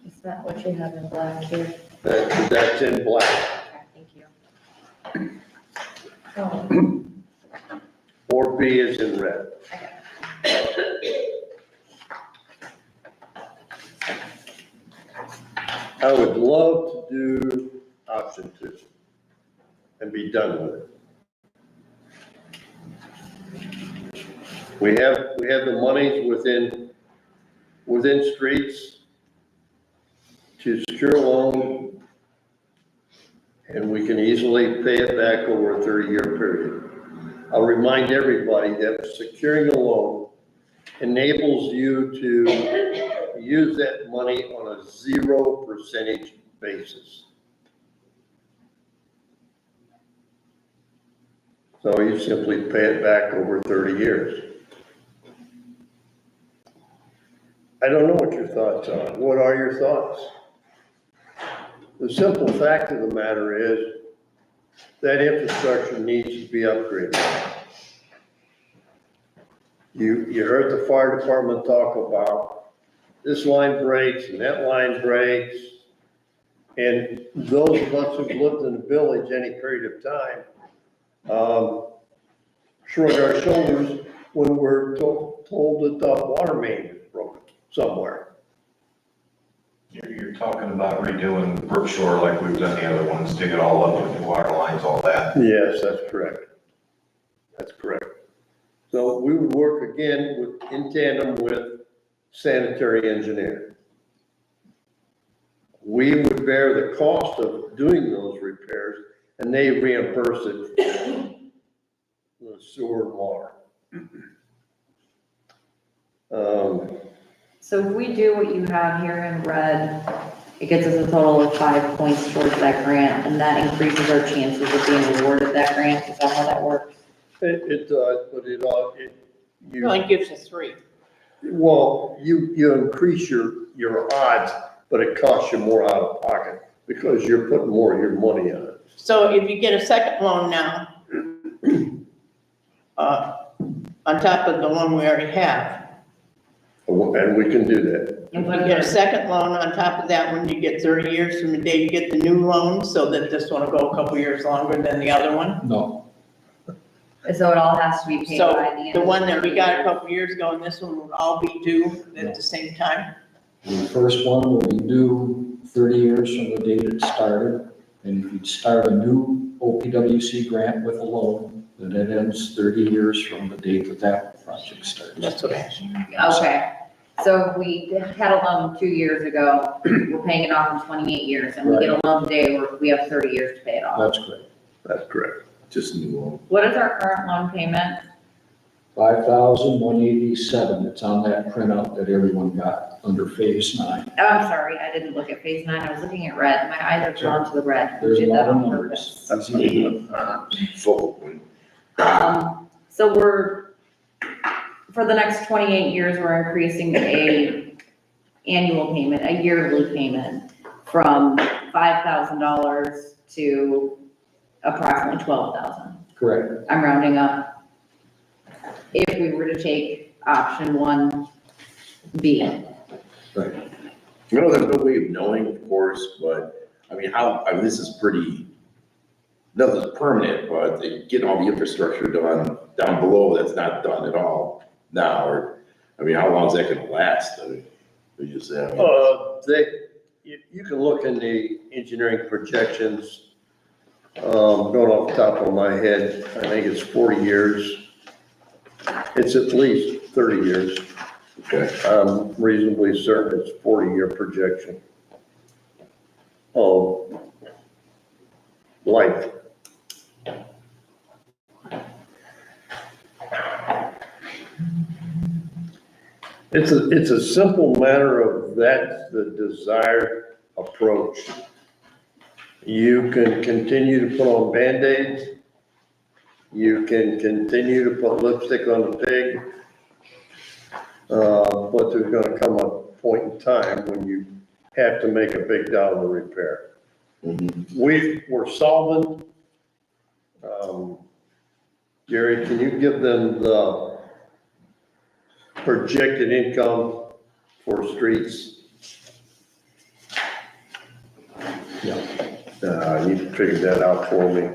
Speaker 11: Is that what you have in black here?
Speaker 14: That's in black.
Speaker 11: Thank you. Oh,
Speaker 14: Or B is in red. I would love to do option 2 and be done with it. We have the monies within streets to secure a loan, and we can easily pay it back over a 30-year period. I'll remind everybody that securing a loan enables you to use that money on a 0% basis. So you simply pay it back over 30 years. I don't know what your thoughts are. What are your thoughts? The simple fact of the matter is that infrastructure needs to be upgraded. You heard the fire department talk about this line breaks and that line breaks. And those of us who've lived in the village any period of time, shrug our shoulders when we're told that the water main is broken somewhere.
Speaker 9: You're talking about redoing Brookshore like we've done the other ones, dig it all up with the water lines, all that.
Speaker 14: Yes, that's correct. That's correct. So we would work again in tandem with sanitary engineer. We would bear the cost of doing those repairs and they reimburse it, the sewer and water.
Speaker 11: So if we do what you have here in red, it gets us a total of 5 points towards that grant, and that increases our chances of being awarded that grant. Is that how that works?
Speaker 14: It does, but it
Speaker 1: Only gives us 3.
Speaker 14: well, you increase your odds, but it costs you more out of pocket because you're putting more of your money on it.
Speaker 1: So if you get a second loan now, on top of the one we already have,
Speaker 14: And we can do that.
Speaker 1: if you get a second loan on top of that one, you get 30 years from the day you get the new loan, so that this one will go a couple years longer than the other one.
Speaker 8: No.
Speaker 11: So it all has to be paid
Speaker 1: So
Speaker 11: by the end.
Speaker 1: the
Speaker 11: of
Speaker 1: one that we got a
Speaker 11: 30
Speaker 1: couple years ago and this one would all be due at the same time?
Speaker 20: The first one will be due 30 years from the date it started. And if you start a new OPWC grant with a loan, then it ends 30 years from the date that that project starts.
Speaker 1: That's what I asked.
Speaker 11: Okay, so if we had a loan 2 years ago, we're paying it off in 28 years, and we get a loan today, we have 30 years to pay it off.
Speaker 20: That's correct.
Speaker 14: That's correct.
Speaker 19: Just new loan.
Speaker 11: What is our current loan payment?
Speaker 20: $5,187. It's on that printout that everyone got under phase 9.
Speaker 11: Oh, I'm sorry, I didn't look at phase 9, I was looking at red, my eyes are drawn to the red.
Speaker 20: There's a
Speaker 11: Did
Speaker 20: lot
Speaker 11: that
Speaker 20: of
Speaker 11: on
Speaker 20: numbers.
Speaker 11: purpose.
Speaker 19: Focal point.
Speaker 11: So for the next 28 years, we're increasing a annual payment, a yearly payment from $5,000 to approximately $12,000.
Speaker 20: Correct.
Speaker 11: I'm rounding up. If we were to take option 1B.
Speaker 20: Right.
Speaker 19: You know, there's no way of knowing, of course, but I mean, this is pretty, nothing's permanent, but getting all the infrastructure done down below that's not done at all now, or, I mean, how long is that gonna last? I mean, we just,
Speaker 14: You can look in the engineering projections, going off the top of my head, I think it's 40 years. It's at least 30 years.
Speaker 19: Okay.
Speaker 14: I'm reasonably certain it's 40-year projection of life. It's a simple matter of that's the desired approach. You can continue to put on Band-Aids. You can continue to put lipstick on the pig. But there's gonna come a point in time when you have to make a big dollar repair. We're solvent. Gary, can you give them the projected income for streets? Yeah. You can figure that out for me.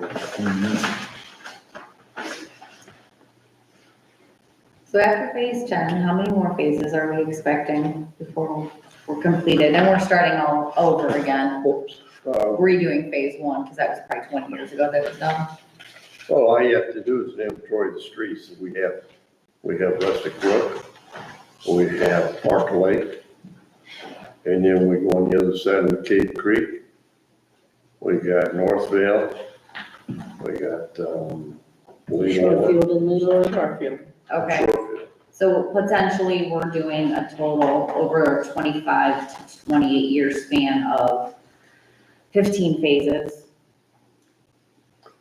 Speaker 11: So after phase 10, how many more phases are we expecting before we're completed? And we're starting all over again, redoing phase 1, because that was probably 20 years ago that was done.
Speaker 14: Well, all you have to do is inventory the streets that we have. We have Rustic Brook, we have Park Lake, and then we go on the other side of Cave Creek. We got Northvale, we got,
Speaker 16: Sheffield and Leroy.
Speaker 1: Garfield.
Speaker 11: Okay, so potentially we're doing a total over a 25 to 28 year span of 15 phases.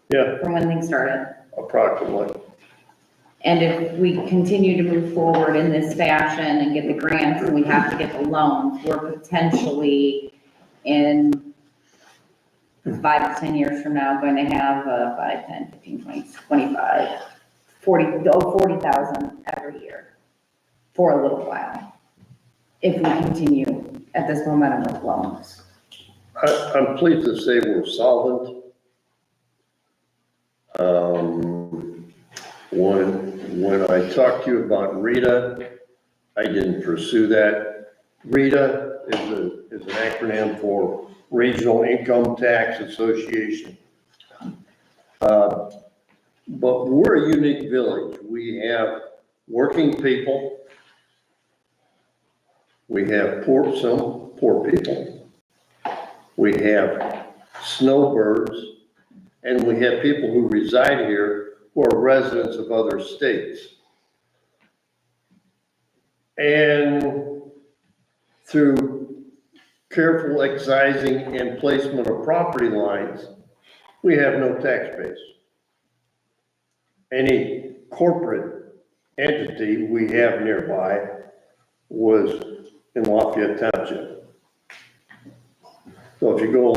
Speaker 14: Yeah.
Speaker 11: From when things started.
Speaker 14: Approximately.
Speaker 11: And if we continue to move forward in this fashion and get the grants and we have to get the loans, we're potentially in 5 to 10 years from now going to have 5, 10, 15, 20, 25, 40,000 every year for a little while. if we continue at this momentum with loans.
Speaker 14: I'm pleased to say we're solvent. When I talked to you about Rita, I didn't pursue that. Rita is an acronym for Regional Income Tax Association. But we're a unique village. We have working people. We have some poor people. We have snowbirds, and we have people who reside here who are residents of other states. And through careful excising and placement of property lines, we have no tax base. Any corporate entity we have nearby was in Lafayette Township. So if you go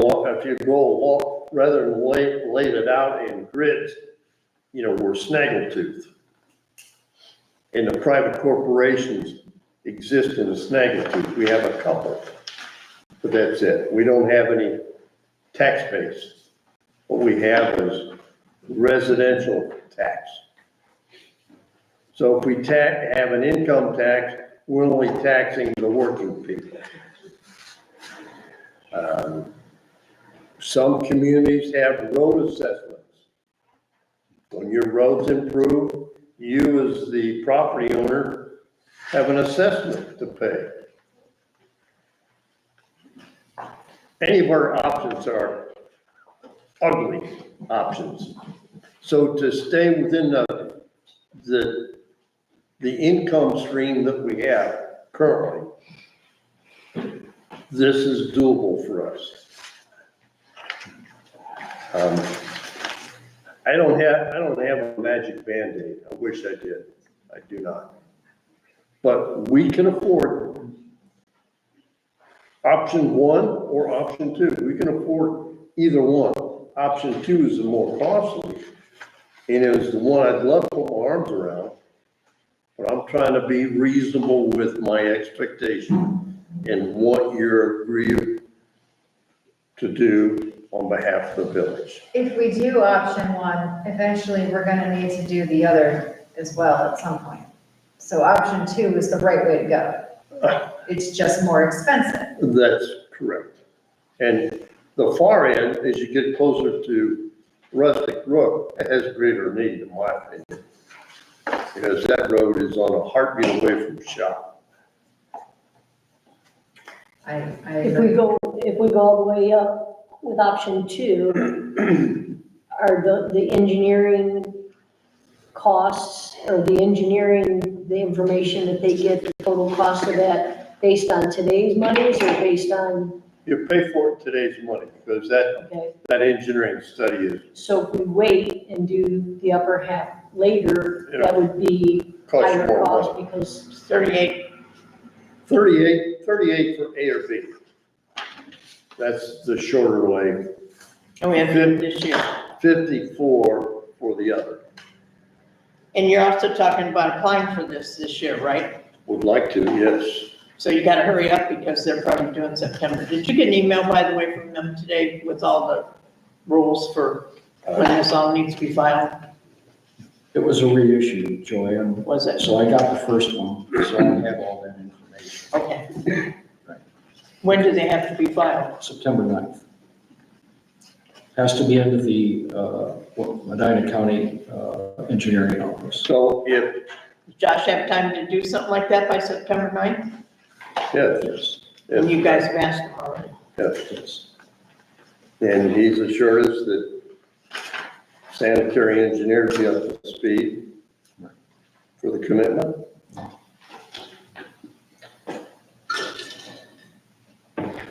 Speaker 14: rather than lay it out in grids, we're snaggletooth. And the private corporations exist in a snaggletooth. We have a couple, but that's it. We don't have any tax base. What we have is residential tax. So if we have an income tax, we're only taxing the working people. Some communities have road assessments. When your roads improve, you as the property owner have an assessment to pay. Any of our options are ugly options. So to stay within the income stream that we have currently, this is doable for us. I don't have a magic Band-Aid. I wish I did. I do not. But we can afford option one or option two. We can afford either one. Option two is the more costly, and it was the one I'd love to put my arms around. But I'm trying to be reasonable with my expectation and what you're agreeing to do on behalf of the village.
Speaker 3: If we do option one, eventually we're gonna need to do the other as well at some point. So option two is the right way to go. It's just more expensive.
Speaker 14: That's correct. And the far end, as you get closer to Rustic Brook, it has greater need, in my opinion. Because that road is on a heartbeat away from shop.
Speaker 16: If we go all the way up with option two, are the engineering costs or the information that they get, the total cost of that based on today's monies or based on?
Speaker 14: You pay for it today's money because that engineering study is.
Speaker 16: So if we wait and do the upper half later, that would be higher cost because
Speaker 1: 38
Speaker 14: for A or B. That's the shorter way.
Speaker 1: And we have to this year.
Speaker 14: 54 for the other.
Speaker 1: And you're also talking about applying for this year, right?
Speaker 14: Would like to, yes.
Speaker 1: So you gotta hurry up because they're probably due September. Did you get an email, by the way, from them today with all the rules for when this all needs to be filed?
Speaker 20: It was a reissue, Joanne.
Speaker 1: Was it?
Speaker 20: So I got the first one, so I have all that information.
Speaker 1: Okay. When do they have to be filed?
Speaker 20: September 9th. Has to be into the Medina County Engineering Office.
Speaker 14: So if.
Speaker 1: Does Josh have time to do something like that by September 9th?
Speaker 14: Yes.
Speaker 1: And you guys have asked him already?
Speaker 14: Yes. And he's assured us that sanitary engineers be up to speed for the commitment.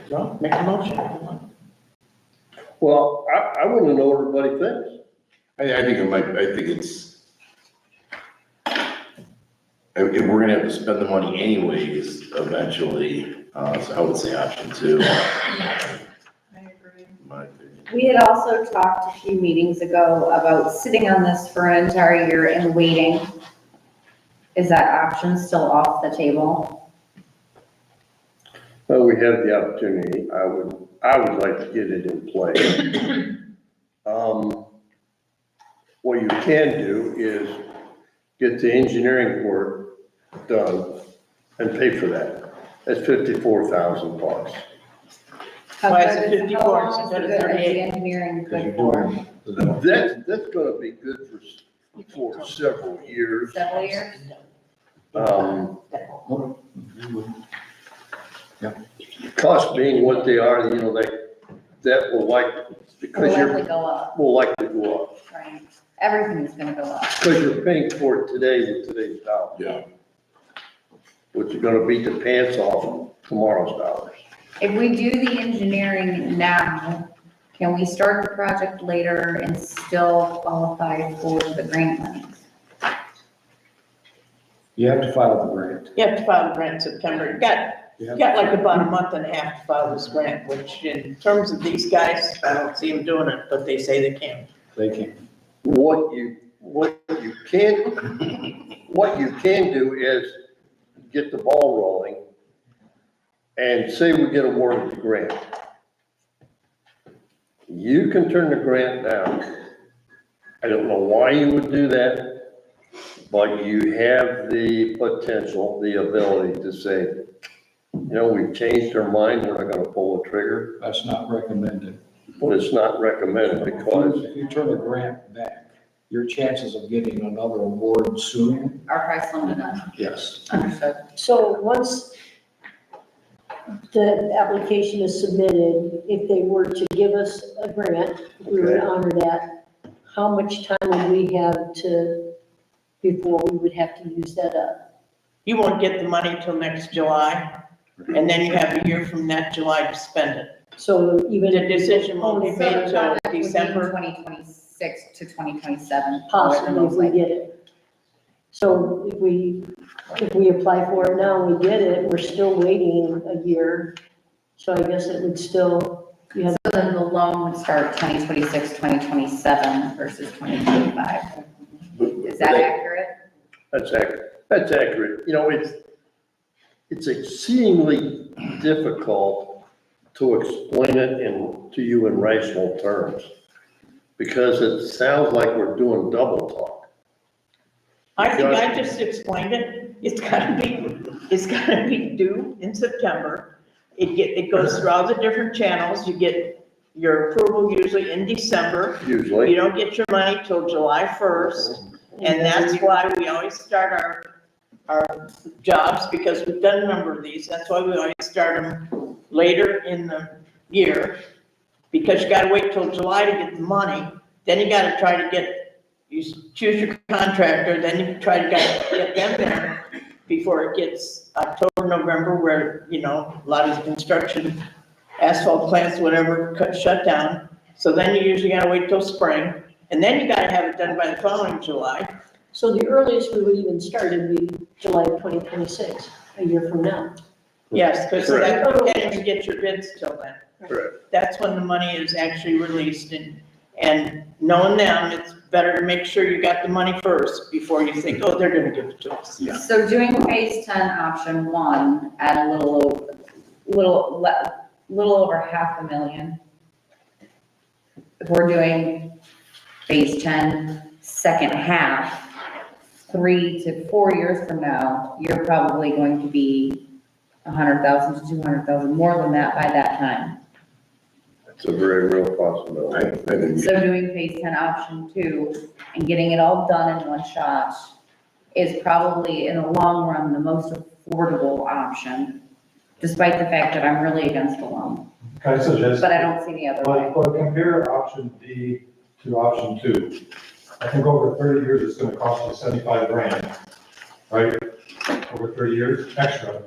Speaker 1: Well, make a motion.
Speaker 14: Well, I want to know what everybody thinks.
Speaker 19: I think it's, if we're gonna have to spend the money anyways, eventually, so I would say option two.
Speaker 1: I agree.
Speaker 19: My opinion.
Speaker 11: We had also talked a few meetings ago about sitting on this for an entire year and waiting. Is that option still off the table?
Speaker 14: Well, we have the opportunity. I would like to get it in place. What you can do is get the engineering work done and pay for that. That's $54,000.
Speaker 1: Why is it
Speaker 11: How
Speaker 1: 54
Speaker 11: long is
Speaker 1: instead of
Speaker 11: the
Speaker 1: 38?
Speaker 11: engineering
Speaker 20: Because
Speaker 11: good
Speaker 20: you're
Speaker 11: for?
Speaker 20: doing,
Speaker 14: That's gonna be good for several years.
Speaker 11: Several years?
Speaker 14: Costs being what they are, you know, that will
Speaker 11: Will
Speaker 14: because
Speaker 11: likely
Speaker 14: you're,
Speaker 11: go up,
Speaker 14: will likely go up.
Speaker 11: right? Everything's gonna go up.
Speaker 14: Because you're paying for it today with today's dollars.
Speaker 19: Yeah.
Speaker 14: Which are gonna beat the pants off tomorrow's dollars.
Speaker 11: If we do the engineering now, can we start the project later and still qualify for the grant monies?
Speaker 20: you have to file the grant.
Speaker 1: You have to file the grant in September. You got like about a month and a half to file this grant, which in terms of these guys, I don't see them doing it, but they say they can.
Speaker 20: They can.
Speaker 14: What you can do is get the ball rolling and say we get awarded the grant. You can turn the grant down. I don't know why you would do that, but you have the potential, the ability to say, you know, we've changed our mind, we're not gonna pull the trigger,
Speaker 20: That's not recommended.
Speaker 14: but it's not recommended because
Speaker 20: If you turn the grant back, your chances of getting another award soon,
Speaker 11: Our price limited,
Speaker 20: yes.
Speaker 11: understood.
Speaker 16: So once the application is submitted, if they were to give us a grant, if we would
Speaker 14: Okay.
Speaker 16: honor that, how much time would we have before we would have to use that up?
Speaker 1: You won't get the money till next July, and then you have a year from that July to spend it.
Speaker 16: So even.
Speaker 1: The decision won't be
Speaker 11: So
Speaker 1: made
Speaker 11: the
Speaker 1: till
Speaker 11: project would be
Speaker 1: December.
Speaker 11: 2026 to 2027.
Speaker 16: Possibly if we get it. So if we apply for it now and we get it, we're still waiting a year. So I guess it would still, you have,
Speaker 11: So then the loan would start 2026, 2027 versus 2025. Is that accurate?
Speaker 14: that's accurate. That's accurate. You know, it's exceedingly difficult to explain it to you in rational terms. Because it sounds like we're doing double talk.
Speaker 1: I think I just explained it. It's gotta be due in September. It goes through all the different channels. You get your approval usually in December. You
Speaker 14: Usually,
Speaker 1: don't get your money till July 1st. And that's why we always start our jobs, because we've done a number of these. That's why we always start them later in the year. Because you gotta wait till July to get the money. Then you gotta try to you choose your contractor, then you try to get them there before it gets October, November, where, you know, a lot of the construction, asphalt plants, whatever, shut down. So then you usually gotta wait till spring, and then you gotta have it done by the following July.
Speaker 16: so the earliest we would even start would be July of 2026, a year from now.
Speaker 1: Yes, because you
Speaker 14: Correct.
Speaker 1: can't even get your bids till then.
Speaker 14: correct.
Speaker 1: That's when the money is actually released, and knowing them, it's better to make sure you got the money first before you think, oh, they're gonna give it to us.
Speaker 19: Yeah.
Speaker 11: So doing phase 10 option 1 at a little over $500,000. If we're doing phase 10 second half, 3 to 4 years from now, you're probably going to be 100,000 to 200,000 more than that by that time.
Speaker 14: It's a very real possibility.
Speaker 19: I think
Speaker 11: So doing phase 10 option 2 and getting it all done in one shot is probably in the long run the most affordable option, despite the fact that I'm really against the loan.
Speaker 13: Can I suggest?
Speaker 11: But I don't see any other way.
Speaker 13: But compare option D to option 2. I think over 30 years, it's gonna cost you 75 grand, right? Over 30 years, extra.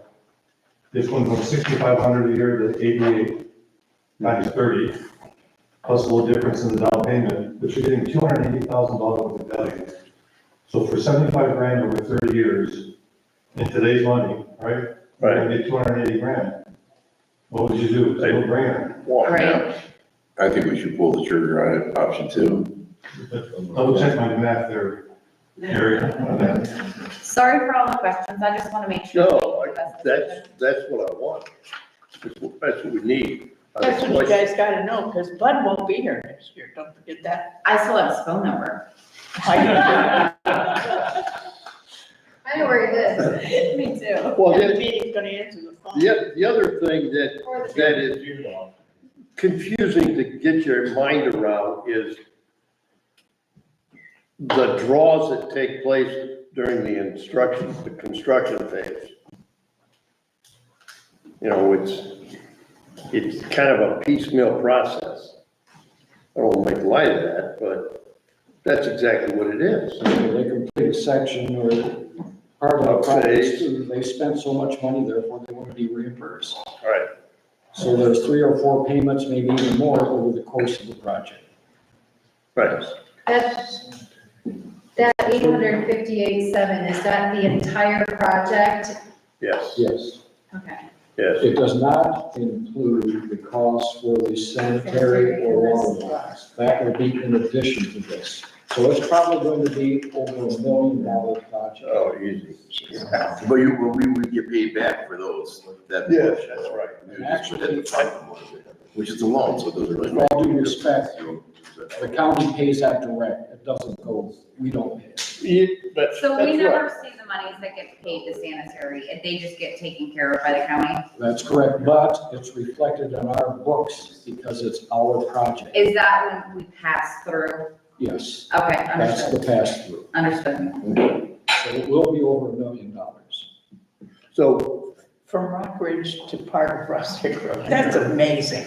Speaker 13: This one from 6,500 a year to 88 times 30, plus a little difference in the down payment, but you're getting $280,000 worth of value. So for 75 grand over 30 years, in today's money, right? You're gonna get 280 grand. What would you do? It's a no-brainer.
Speaker 11: Right.
Speaker 19: I think we should pull the trigger on it, option 2.
Speaker 13: Double check my math there, Gary, on that.
Speaker 11: Sorry for all the questions. I just want to make sure.
Speaker 14: No, that's what I want. That's what we need.
Speaker 1: That's what you guys gotta know, because Bud won't be here next year, don't forget that.
Speaker 11: I still have his phone number.
Speaker 3: I know where he lives.
Speaker 11: Me too.
Speaker 14: Well,
Speaker 1: And the
Speaker 14: the,
Speaker 1: meeting's gonna answer the phone.
Speaker 14: the other thing that is confusing to get your mind around is the draws that take place during the construction phase. You know, it's kind of a piecemeal process. I don't want to make light of that, but that's exactly what it is.
Speaker 20: They complete a section or part of the project, they spent so much money, therefore they want to be reimbursed.
Speaker 14: Right.
Speaker 20: So there's 3 or 4 payments, maybe even more, over the course of the project.
Speaker 14: Right.
Speaker 3: That 858.7, is that the entire project?
Speaker 14: Yes.
Speaker 20: Yes.
Speaker 3: Okay.
Speaker 14: Yes.
Speaker 20: It does not include the cost for the sanitary or water lines. That will be in addition to this. So it's probably going to be over $1 million project.
Speaker 14: Oh, easy.
Speaker 19: But we would get paid back for those, that.
Speaker 14: Yes, that's right.
Speaker 19: We just within the pipe, which is a loan, so it doesn't really.
Speaker 20: With all due respect, the county pays that direct, it doesn't go, we don't pay.
Speaker 11: So we never see the monies that get paid to sanitary, they just get taken care of by the county?
Speaker 20: That's correct, but it's reflected on our books because it's our project.
Speaker 11: Is that when we pass through?
Speaker 20: Yes,
Speaker 11: Okay,
Speaker 20: that's the
Speaker 11: understood,
Speaker 20: pass-through.
Speaker 11: understood.
Speaker 20: So it will be over $1 million.
Speaker 14: So,
Speaker 1: From Rock Ridge to part of Rustic Road, that's amazing.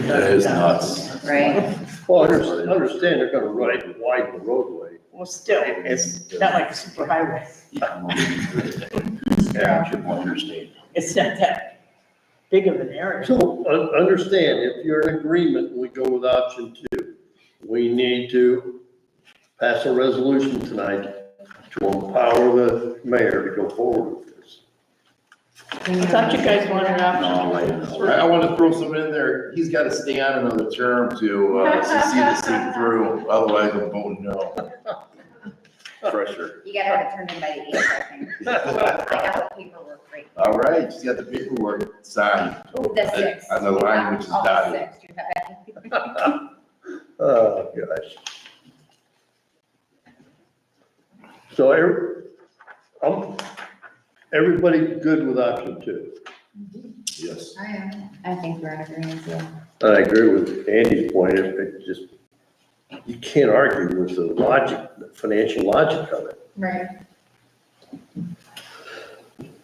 Speaker 19: That is nuts.
Speaker 11: Right?
Speaker 14: well, understand they're gonna widen the roadway.
Speaker 1: Well, still, it's not like a super highway.
Speaker 8: Yeah, Chippewa Interstate.
Speaker 1: It's not that big of an area.
Speaker 14: So, understand, if you're in agreement, and we go with option 2, we need to pass a resolution tonight to empower the mayor to go forward with this.
Speaker 1: I thought you guys wanted option.
Speaker 19: I want to throw something in there. He's got to stay on another term to see this thing through. Otherwise, I'm voting no. Pressure.
Speaker 11: You gotta have it turned in by the 8th, I think. I got the paperwork right.
Speaker 19: All right, she's got the paperwork signed.
Speaker 11: The 6th.
Speaker 19: On the line, which is
Speaker 11: Oh, the
Speaker 19: dotted.
Speaker 11: 6th, you got it.
Speaker 14: Oh, gosh. So, everybody good with option 2?
Speaker 19: Yes.
Speaker 11: I am. I think we're in agreement, yeah.
Speaker 14: I agree with Andy's point, it just, you can't argue with the logic, the financial logic of it.
Speaker 3: Right.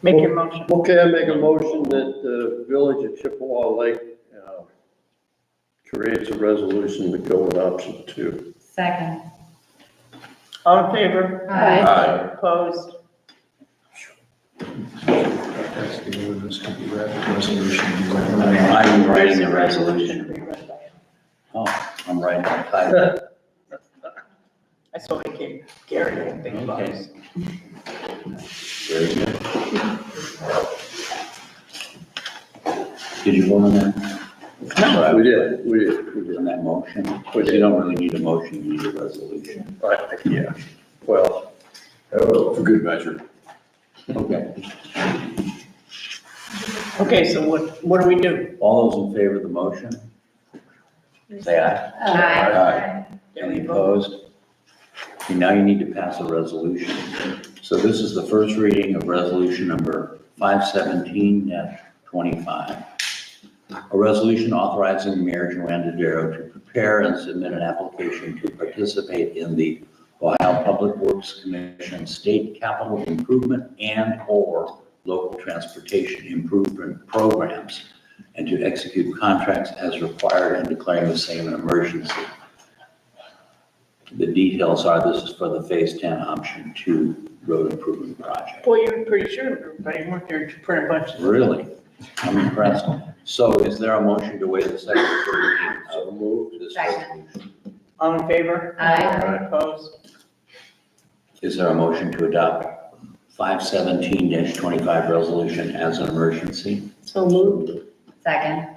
Speaker 1: Make your motion.
Speaker 14: Okay, I make a motion that the village of Chippewa Lake creates a resolution to go with option 2.
Speaker 11: Second.
Speaker 1: All in favor?
Speaker 11: Aye.
Speaker 1: Opposed?
Speaker 20: That's the ordinance to be read, the resolution to be read.
Speaker 8: I'm writing the
Speaker 1: There's a
Speaker 8: resolution.
Speaker 1: to be read by him.
Speaker 8: Oh, I'm writing the title.
Speaker 1: I saw it came, Gary, and big bucks.
Speaker 8: Very good. Did you vote on that?
Speaker 14: No, we did.
Speaker 8: On that motion? Because you don't really need a motion, you need a resolution.
Speaker 14: Yeah, well,
Speaker 19: For good measure.
Speaker 8: Okay.
Speaker 1: Okay, so what do we do?
Speaker 8: All those in favor of the motion? Say aye.
Speaker 11: Aye.
Speaker 8: Any opposed? Okay, now you need to pass a resolution. So this is the first reading of resolution number 517-25. A resolution authorizing the Mayor Joanne Dodaro to prepare and submit an application to participate in the Ohio Public Works Commission State Capital Improvement and/or Local Transportation Improvement Programs, and to execute contracts as required and declaring the same an emergency. The details are, this is for the Phase 10 Option 2 Road Improvement Project.
Speaker 1: Boy, you're pretty sure everybody went there to print a bunch of.
Speaker 8: Really? I'm impressed. So is there a motion to waive the second and third reading?
Speaker 14: I'll move.
Speaker 8: This
Speaker 11: Second.
Speaker 8: resolution?
Speaker 1: All in favor?
Speaker 11: Aye.
Speaker 1: Opposed?
Speaker 8: Is there a motion to adopt 517-25 resolution as an emergency?
Speaker 1: So moved.
Speaker 11: Second.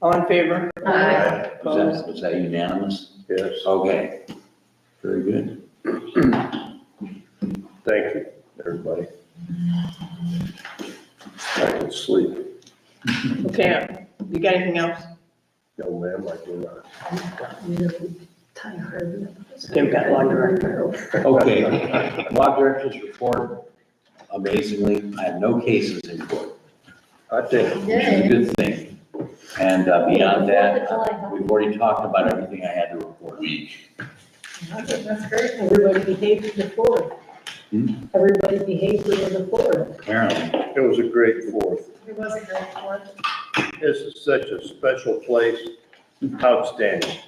Speaker 1: All in favor?
Speaker 11: Aye.
Speaker 8: Was that unanimous?
Speaker 14: Yes,
Speaker 8: Okay. Very good.
Speaker 14: thank you, everybody. I can sleep.
Speaker 1: Okay, you got anything else?
Speaker 14: No, ma'am, I do not.
Speaker 1: Okay, we got law director.
Speaker 8: Okay, law director's report, amazingly, I have no cases in court,
Speaker 14: I think,
Speaker 8: which is a good thing. And beyond that, we've already talked about everything I had to report.
Speaker 16: That's great. Everybody behaved to the floor. Everybody behaved to the floor.
Speaker 8: Apparently.
Speaker 14: it was a great Fourth.
Speaker 3: It was a great work.
Speaker 14: This is such a special place, outstanding.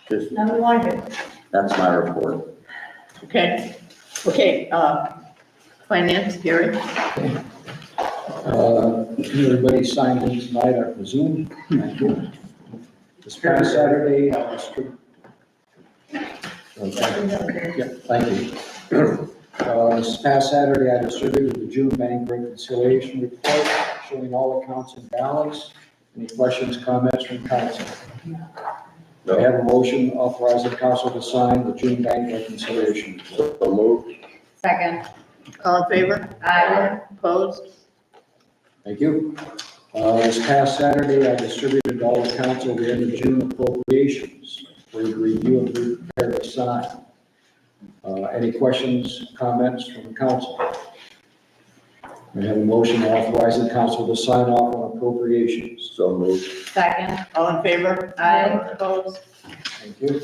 Speaker 14: Just
Speaker 3: Now we like it.
Speaker 8: That's my report.
Speaker 1: Okay, finance, Gary?
Speaker 20: Everybody signed in tonight, I presume. Thank you. This past Saturday, I distributed. Yeah, thank you. This past Saturday, I distributed the June bank reconciliation report showing all accounts in balance. Any questions, comments from council? I have a motion authorizing council to sign the June bank reconciliation.
Speaker 14: so moved.
Speaker 11: Second.
Speaker 1: All in favor?
Speaker 11: Aye.
Speaker 1: Opposed?
Speaker 20: Thank you. This past Saturday, I distributed all the council the end of June appropriations for your review and prepare to sign. Any questions, comments from the council? We have a motion authorizing council to sign off on appropriations.
Speaker 14: So moved.
Speaker 11: Second.
Speaker 1: All in favor?
Speaker 11: Aye.
Speaker 1: Opposed?
Speaker 20: Thank you.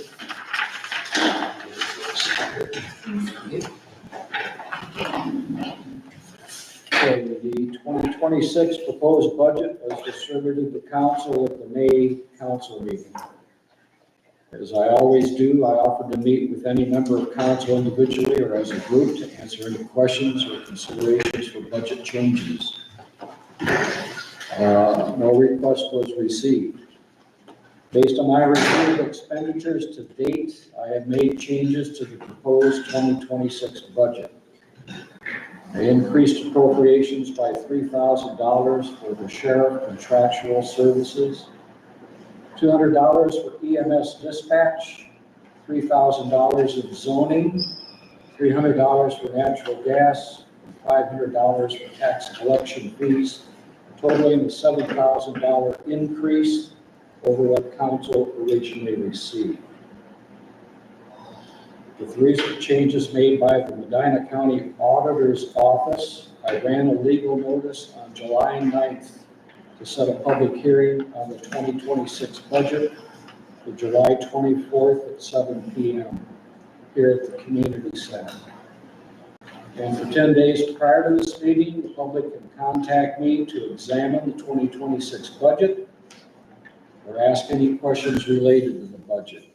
Speaker 20: Okay, the 2026 proposed budget was distributed to council at the May council meeting. As I always do, I offer to meet with any member of council individually or as a group to answer any questions or considerations for budget changes. No request was received. Based on my review of expenditures to date, I have made changes to the proposed 2026 budget. I increased appropriations by $3,000 for the sheriff contractual services, $200 for EMS dispatch, $3,000 of zoning, $300 for natural gas, and $500 for tax collection fees, totaling a $7,000 increase over what council originally received. With recent changes made by the Medina County Auditor's Office, I ran a legal notice on July 9th to set a public hearing on the 2026 budget for July 24th at 7 p.m. here at the Community Center. And for 10 days prior to this meeting, the public can contact me to examine the 2026 budget or ask any questions related to the budget.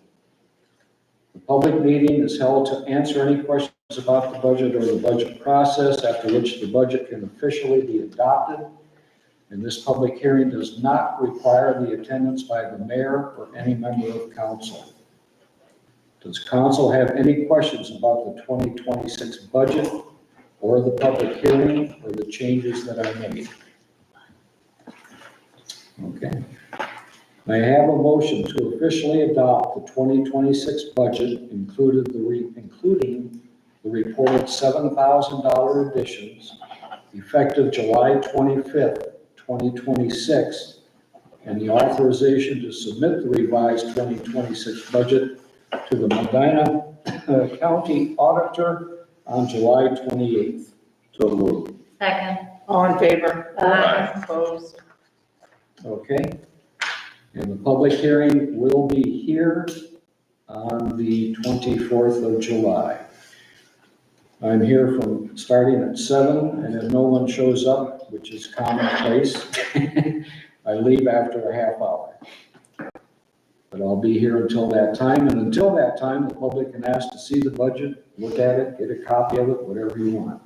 Speaker 20: The public meeting is held to answer any questions about the budget or the budget process, after which the budget can officially be adopted. And this public hearing does not require the attendance by the mayor or any member of council. Does council have any questions about the 2026 budget or the public hearing or the changes that I made? Okay. May I have a motion to officially adopt the 2026 budget, including the reported $7,000 additions effective July 25th, 2026, and the authorization to submit the revised 2026 budget to the Medina County Auditor on July 28th.
Speaker 14: So moved.
Speaker 11: Second.
Speaker 1: All in favor?
Speaker 11: Aye.
Speaker 1: Opposed?
Speaker 20: Okay. And the public hearing will be here on the 24th of July. I'm here from starting at 7, and if no one shows up, which is commonplace, I leave after a half hour. But I'll be here until that time, and until that time, the public can ask to see the budget, look at it, get a copy of it, whatever you want.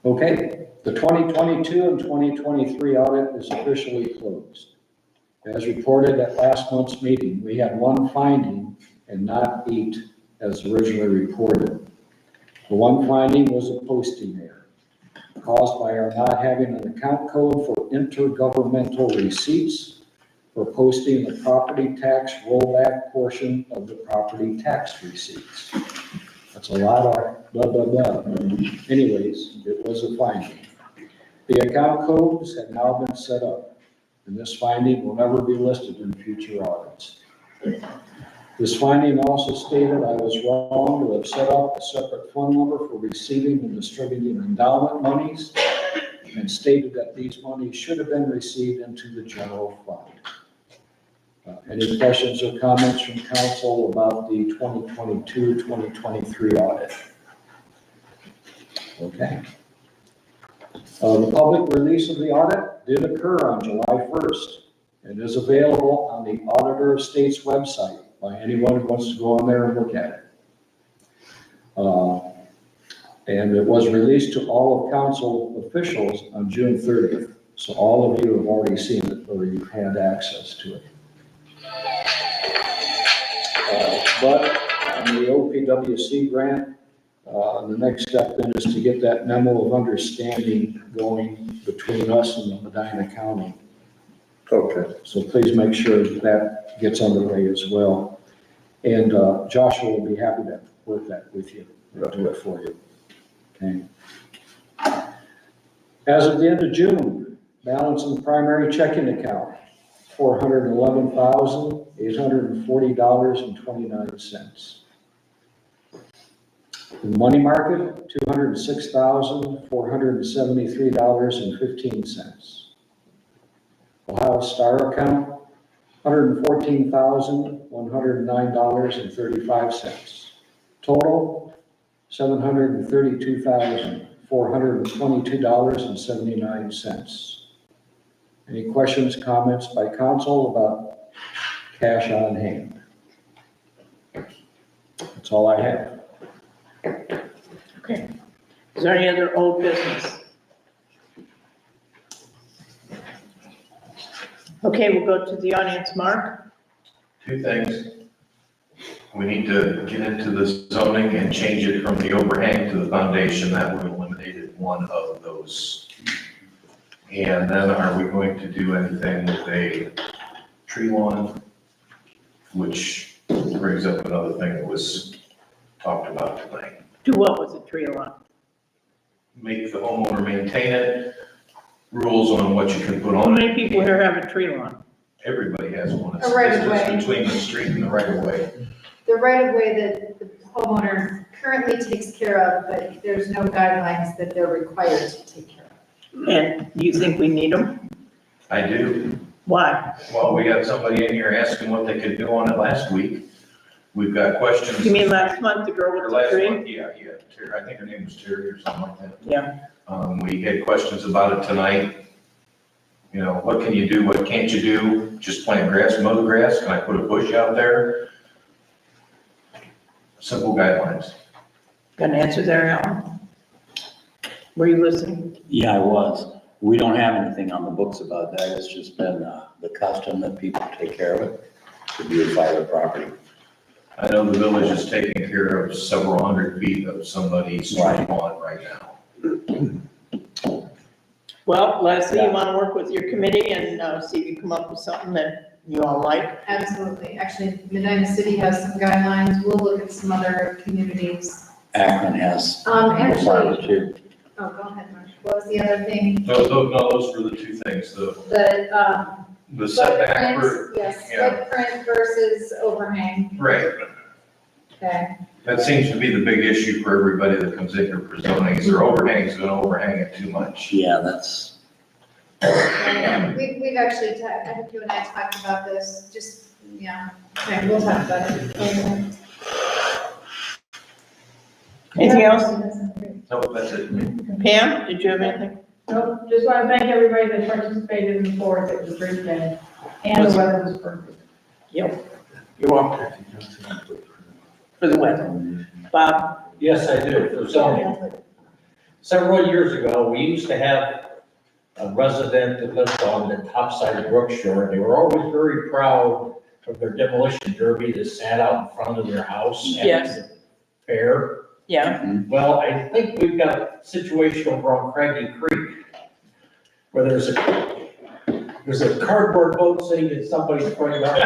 Speaker 20: Okay, the 2022 and 2023 audit is officially closed. As reported at last month's meeting, we had one finding and not 8 as originally reported. The one finding was a posting error caused by our not having an account code for intergovernmental receipts for posting the property tax rollback portion of the property tax receipts. That's a lot of blah, blah, blah. Anyways, it was a finding. The account codes have now been set up, and this finding will never be listed in future audits. This finding also stated I was wrong to have set up a separate phone number for receiving and distributing endowment monies, and stated that these monies should have been received into the general fund. Any questions or comments from council about the 2022-2023 audit? Okay. The public release of the audit did occur on July 1st and is available on the Auditor of State's website by anyone who wants to go on there and look at it. And it was released to all of council officials on June 30th. So all of you have already seen it or you've had access to it. But on the OPWC grant, the next step then is to get that memo of understanding going between us and the Medina County.
Speaker 14: Okay.
Speaker 20: So please make sure that gets underway as well. And Joshua will be happy to work that with you, do it for you. Okay. As of the end of June, balance in the primary checking account, $411,840.29. The money market, $206,473.15. Ohio Star account, $114,109.35. Total, $732,422.79. Any questions, comments by council about cash on hand? That's all I have.
Speaker 1: Okay. Is there any other old business? Okay, we'll go to the audience. Mark?
Speaker 9: Two things. We need to get into the zoning and change it from the overhang to the foundation. That would have eliminated one of those. And then are we going to do anything with a tree lawn? Which brings up another thing that was talked about tonight.
Speaker 1: Do what with the tree lawn?
Speaker 9: Make the homeowner maintain it, rules on what you can put
Speaker 1: How
Speaker 9: on
Speaker 1: many
Speaker 9: it.
Speaker 1: people here have a tree lawn?
Speaker 9: Everybody has one.
Speaker 3: A right of way.
Speaker 9: It's between the street and the right of way.
Speaker 3: The right of way that the homeowner currently takes care of, but there's no guidelines that they're required to take care of.
Speaker 1: And do you think we need them?
Speaker 9: I do.
Speaker 1: Why?
Speaker 9: Well, we got somebody in here asking what they could do on it last week. We've got questions.
Speaker 1: You mean last month, the girl
Speaker 9: Or
Speaker 1: with the
Speaker 9: last
Speaker 1: tree?
Speaker 9: month, yeah, Terry, I think her name was Terry or something like that.
Speaker 1: Yeah.
Speaker 9: We had questions about it tonight. You know, what can you do, what can't you do? Just plant grass, mow the grass? Can I put a bush out there? Simple guidelines.
Speaker 1: Got an answer there, Alan? Were you listening?
Speaker 8: Yeah, I was. We don't have anything on the books about that. It's just been the custom that people take care of it to beautify their property.
Speaker 9: I know the village is taking care of several hundred feet of somebody's street lawn right now.
Speaker 1: Well, Leslie, you want to work with your committee and see if you come up with something that you all like?
Speaker 3: Absolutely. Actually, Medina City has some guidelines. We'll look at some other communities.
Speaker 8: Akron has
Speaker 3: Actually,
Speaker 8: requirements too.
Speaker 3: oh, go ahead, Mark. What was the other thing?
Speaker 9: No, those were the two things, the setback for,
Speaker 3: Footprint, yes,
Speaker 9: yeah.
Speaker 3: footprint versus overhang.
Speaker 9: Right.
Speaker 3: Okay.
Speaker 9: That seems to be the big issue for everybody that comes in here for zoning, is their overhang's gonna overhang it too much.
Speaker 8: Yeah, that's.
Speaker 3: We've actually, I think you and I talked about this, just, yeah, okay, we'll talk about it.
Speaker 1: Anything else?
Speaker 9: No, that's it.
Speaker 1: Pam, did you have anything?
Speaker 18: Nope, just want to thank everybody that participated in the fourth, it was a great day, and the weather was perfect.
Speaker 1: Yep. You're welcome. For the weather. Bob?
Speaker 21: Yes, I do, for zoning. Several years ago, we used to have a resident that lived on the top side of Brookshire. They were always very proud of their demolition derby that sat out in front of their house.
Speaker 1: Yes.
Speaker 21: At the fair.
Speaker 1: Yeah.
Speaker 21: Well, I think we've got a situation over on Craggy Creek where there's a cardboard boat sitting in somebody's front yard.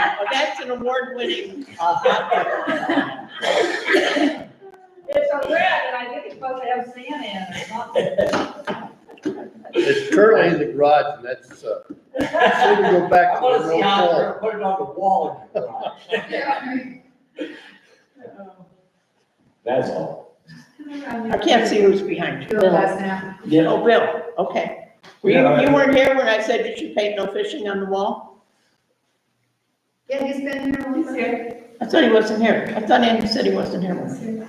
Speaker 1: Oh, that's an award-winning.
Speaker 18: It's a red, and I think it's supposed to have sand in or something.
Speaker 14: It's currently in the garage, and that's, so we go back
Speaker 21: I
Speaker 14: to
Speaker 21: wanna
Speaker 14: the
Speaker 21: see how
Speaker 14: no
Speaker 21: they're put it on the wall in the garage. That's all.
Speaker 1: I can't see who's behind you.
Speaker 3: Bill does now.
Speaker 21: Yeah.
Speaker 1: Oh, Bill, okay. Were you,
Speaker 6: Yeah,
Speaker 1: you weren't here when I said you should paint no fishing on the wall?
Speaker 3: Yeah, he's been here a little bit.
Speaker 1: I thought he wasn't here. I thought Andy said he wasn't here.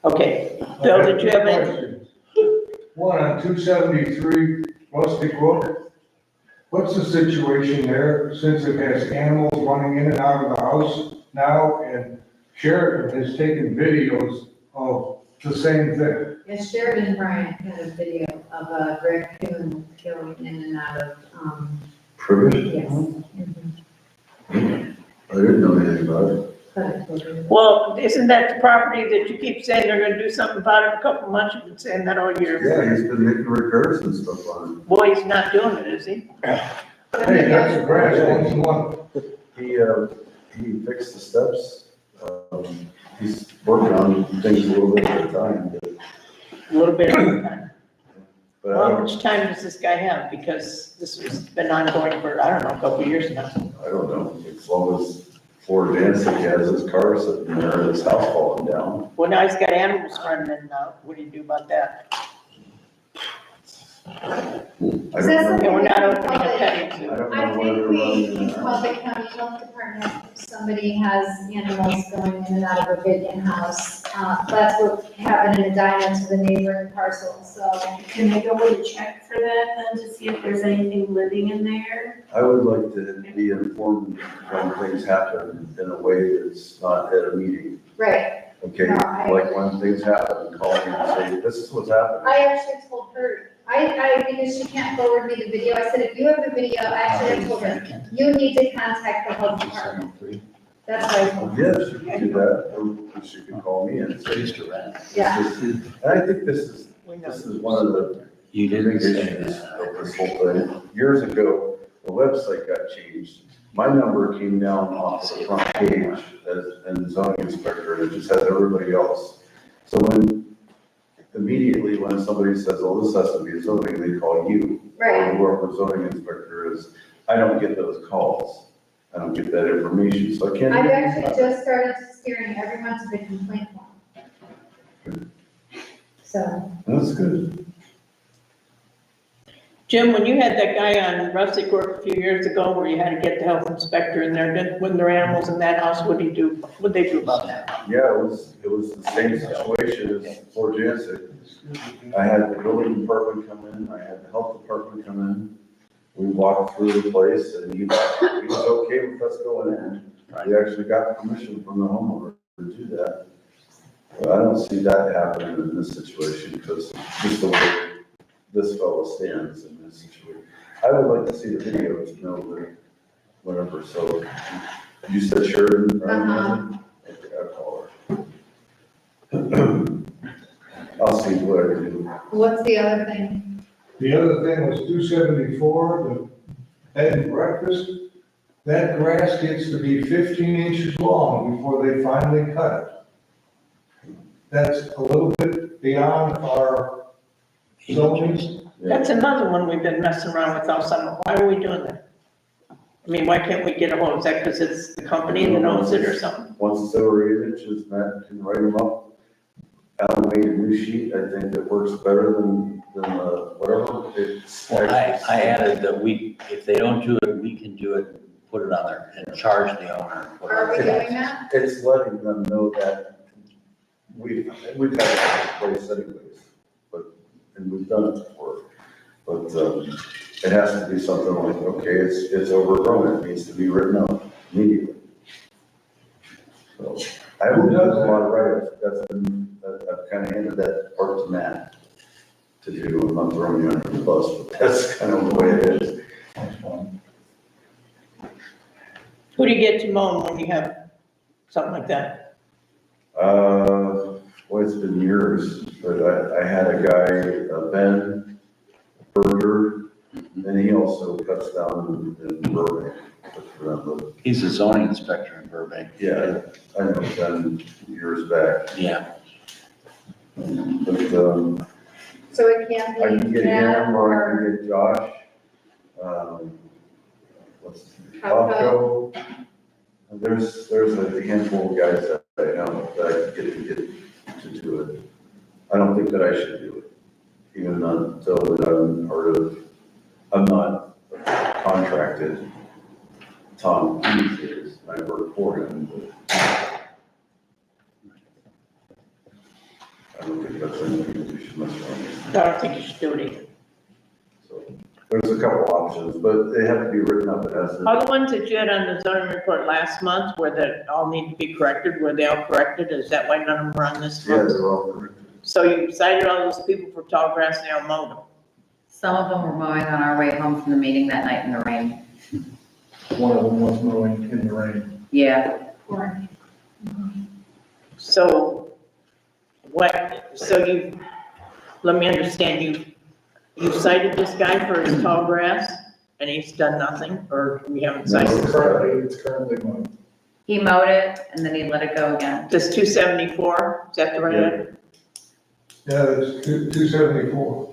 Speaker 1: Okay, Bill, did you have any?
Speaker 7: One on 273 Rustic Road. What's the situation there, since it has animals running in and out of the house now, and Sheridan has taken videos of the same thing?
Speaker 3: Yeah, Sheridan Bryant had a video of a raccoon going in and out of,
Speaker 15: Privilege?
Speaker 3: yes.
Speaker 15: I didn't know anything about it.
Speaker 1: Well, isn't that the property that you keep saying they're gonna do something about it? A couple of months, you've been saying that all year.
Speaker 15: Yeah, he's been making repairs and stuff on
Speaker 1: Boy, he's not doing it, is he?
Speaker 7: Hey, that's the grass, once a month.
Speaker 15: it. He fixed the steps. He's working on things a little bit at a time, but.
Speaker 1: A little bit of time.
Speaker 15: But
Speaker 1: Well, how much time does this guy have? Because this has been ongoing for, I don't know, a couple of years now.
Speaker 15: I don't know, as long as Ford Danzig has his car sitting there and his house falling down.
Speaker 1: Well, now he's got animals running in and out. What do you do about that?
Speaker 15: I
Speaker 3: Is
Speaker 15: don't
Speaker 3: that
Speaker 15: know.
Speaker 1: And we're not
Speaker 3: something
Speaker 1: opening a petting
Speaker 15: I
Speaker 1: zoo.
Speaker 15: don't
Speaker 3: I
Speaker 15: know where
Speaker 3: think
Speaker 15: they're
Speaker 3: we
Speaker 15: running
Speaker 3: can
Speaker 15: in
Speaker 3: call the county health department if somebody has animals going in and out of a vacant house. That's what happened in Edina to the neighboring parcel, so.
Speaker 12: Can they go in and check for that then to see if there's anything living in there?
Speaker 15: I would like to be informed when things happen in a way that's not at a meeting.
Speaker 3: Right.
Speaker 15: Okay,
Speaker 3: No, I-
Speaker 15: like when things happen, call me and say, this is what's happening.
Speaker 3: I actually told her, because she can't forward me the video, I said, if you have the video, I told her, you need to contact the health department. That's what I told her.
Speaker 15: Yes, you can do that, or she can call me and say.
Speaker 3: Yeah.
Speaker 15: And I think this is one of the
Speaker 8: You
Speaker 15: big
Speaker 8: didn't say
Speaker 15: issues
Speaker 8: that.
Speaker 15: of this whole thing. Years ago, the website got changed. My number came down off the front page as, and zoning inspector, and it just has everybody else. So immediately when somebody says, oh, this has to be a zoning, they call you.
Speaker 3: Right.
Speaker 15: Or whoever zoning inspector is. I don't get those calls. I don't get that information, so I can't.
Speaker 3: I've actually just started steering everyone to the complaint form. So,
Speaker 15: That's good.
Speaker 1: Jim, when you had that guy on Rustic Work a few years ago where you had to get the health inspector in there, when there were animals in that house, what'd he do? What'd they do about that?
Speaker 15: Yeah, it was the same situation as Fort Jansen. I had the building department come in, I had the health department come in. We walked through the place and he was okay with us going in. We actually got permission from the homeowner to do that. But I don't see that happening in this situation because just the way this fellow stands in this situation. I would like to see the video to know that whatever, so you said Sheridan, right? Okay, I'll call her. I'll see what I can do.
Speaker 3: what's the other thing?
Speaker 7: The other thing was 274, the bed and breakfast. That grass gets to be 15 inches long before they finally cut it. That's a little bit beyond our zoning.
Speaker 1: That's another one we've been messing around with all summer. Why are we doing that? I mean, why can't we get a hold? Is that because it's the company that owns it or something?
Speaker 15: Once it's over 8 inches, Matt can write them up. Alan made a new sheet, I think that works better than whatever. It's
Speaker 8: Well, I added that if they don't do it, we can do it, put it on there and charge the owner.
Speaker 3: Are we doing that?
Speaker 15: It's letting them know that we've had it in place anyways, and we've done it before. But, it has to be something like, okay, it's overgrown, it needs to be written up immediately. So, I haven't done a lot of write-ups, I've kind of handed that part to Matt to do. I'm not throwing you under the bus, but that's kind of the way it is.
Speaker 1: Who do you get to mow when you have something like that?
Speaker 15: Well, it's been years, but I had a guy, Ben Berger, and he also cuts down in Burbank.
Speaker 8: He's a zoning inspector in Burbank.
Speaker 15: Yeah, I know, Ben years back.
Speaker 8: Yeah.
Speaker 15: But,
Speaker 3: So it can't be.
Speaker 15: I can get
Speaker 3: Matt
Speaker 15: him, or I can get Josh, what's his name?
Speaker 3: Alco.
Speaker 15: There's a handful of guys that I know that I can get to do it. I don't think that I should do it, even until I'm part of, I'm not contracted. Tom Keith is, I work for him, but I don't think that's anything we should mess around with.
Speaker 1: I don't think you should do it either.
Speaker 15: So, there's a couple options, but they have to be written up as a.
Speaker 1: All the ones that you had on the zoning report last month, where that all need to be corrected, were they all corrected? Is that why none of them were on this
Speaker 15: Yeah,
Speaker 1: month?
Speaker 15: they're all correct.
Speaker 1: So you cited all those people for tall grass, they all mowed them.
Speaker 11: Some of them were mowing on our way home from the meeting that night in the rain.
Speaker 20: One of them was mowing in the rain.
Speaker 11: Yeah.
Speaker 1: So let me understand, you cited this guy for his tall grass and he's done nothing, or we haven't cited him?
Speaker 20: It's currently mowed.
Speaker 11: He mowed it and then he let it go again.
Speaker 1: This 274, is that the right one?
Speaker 7: Yeah, it's 274.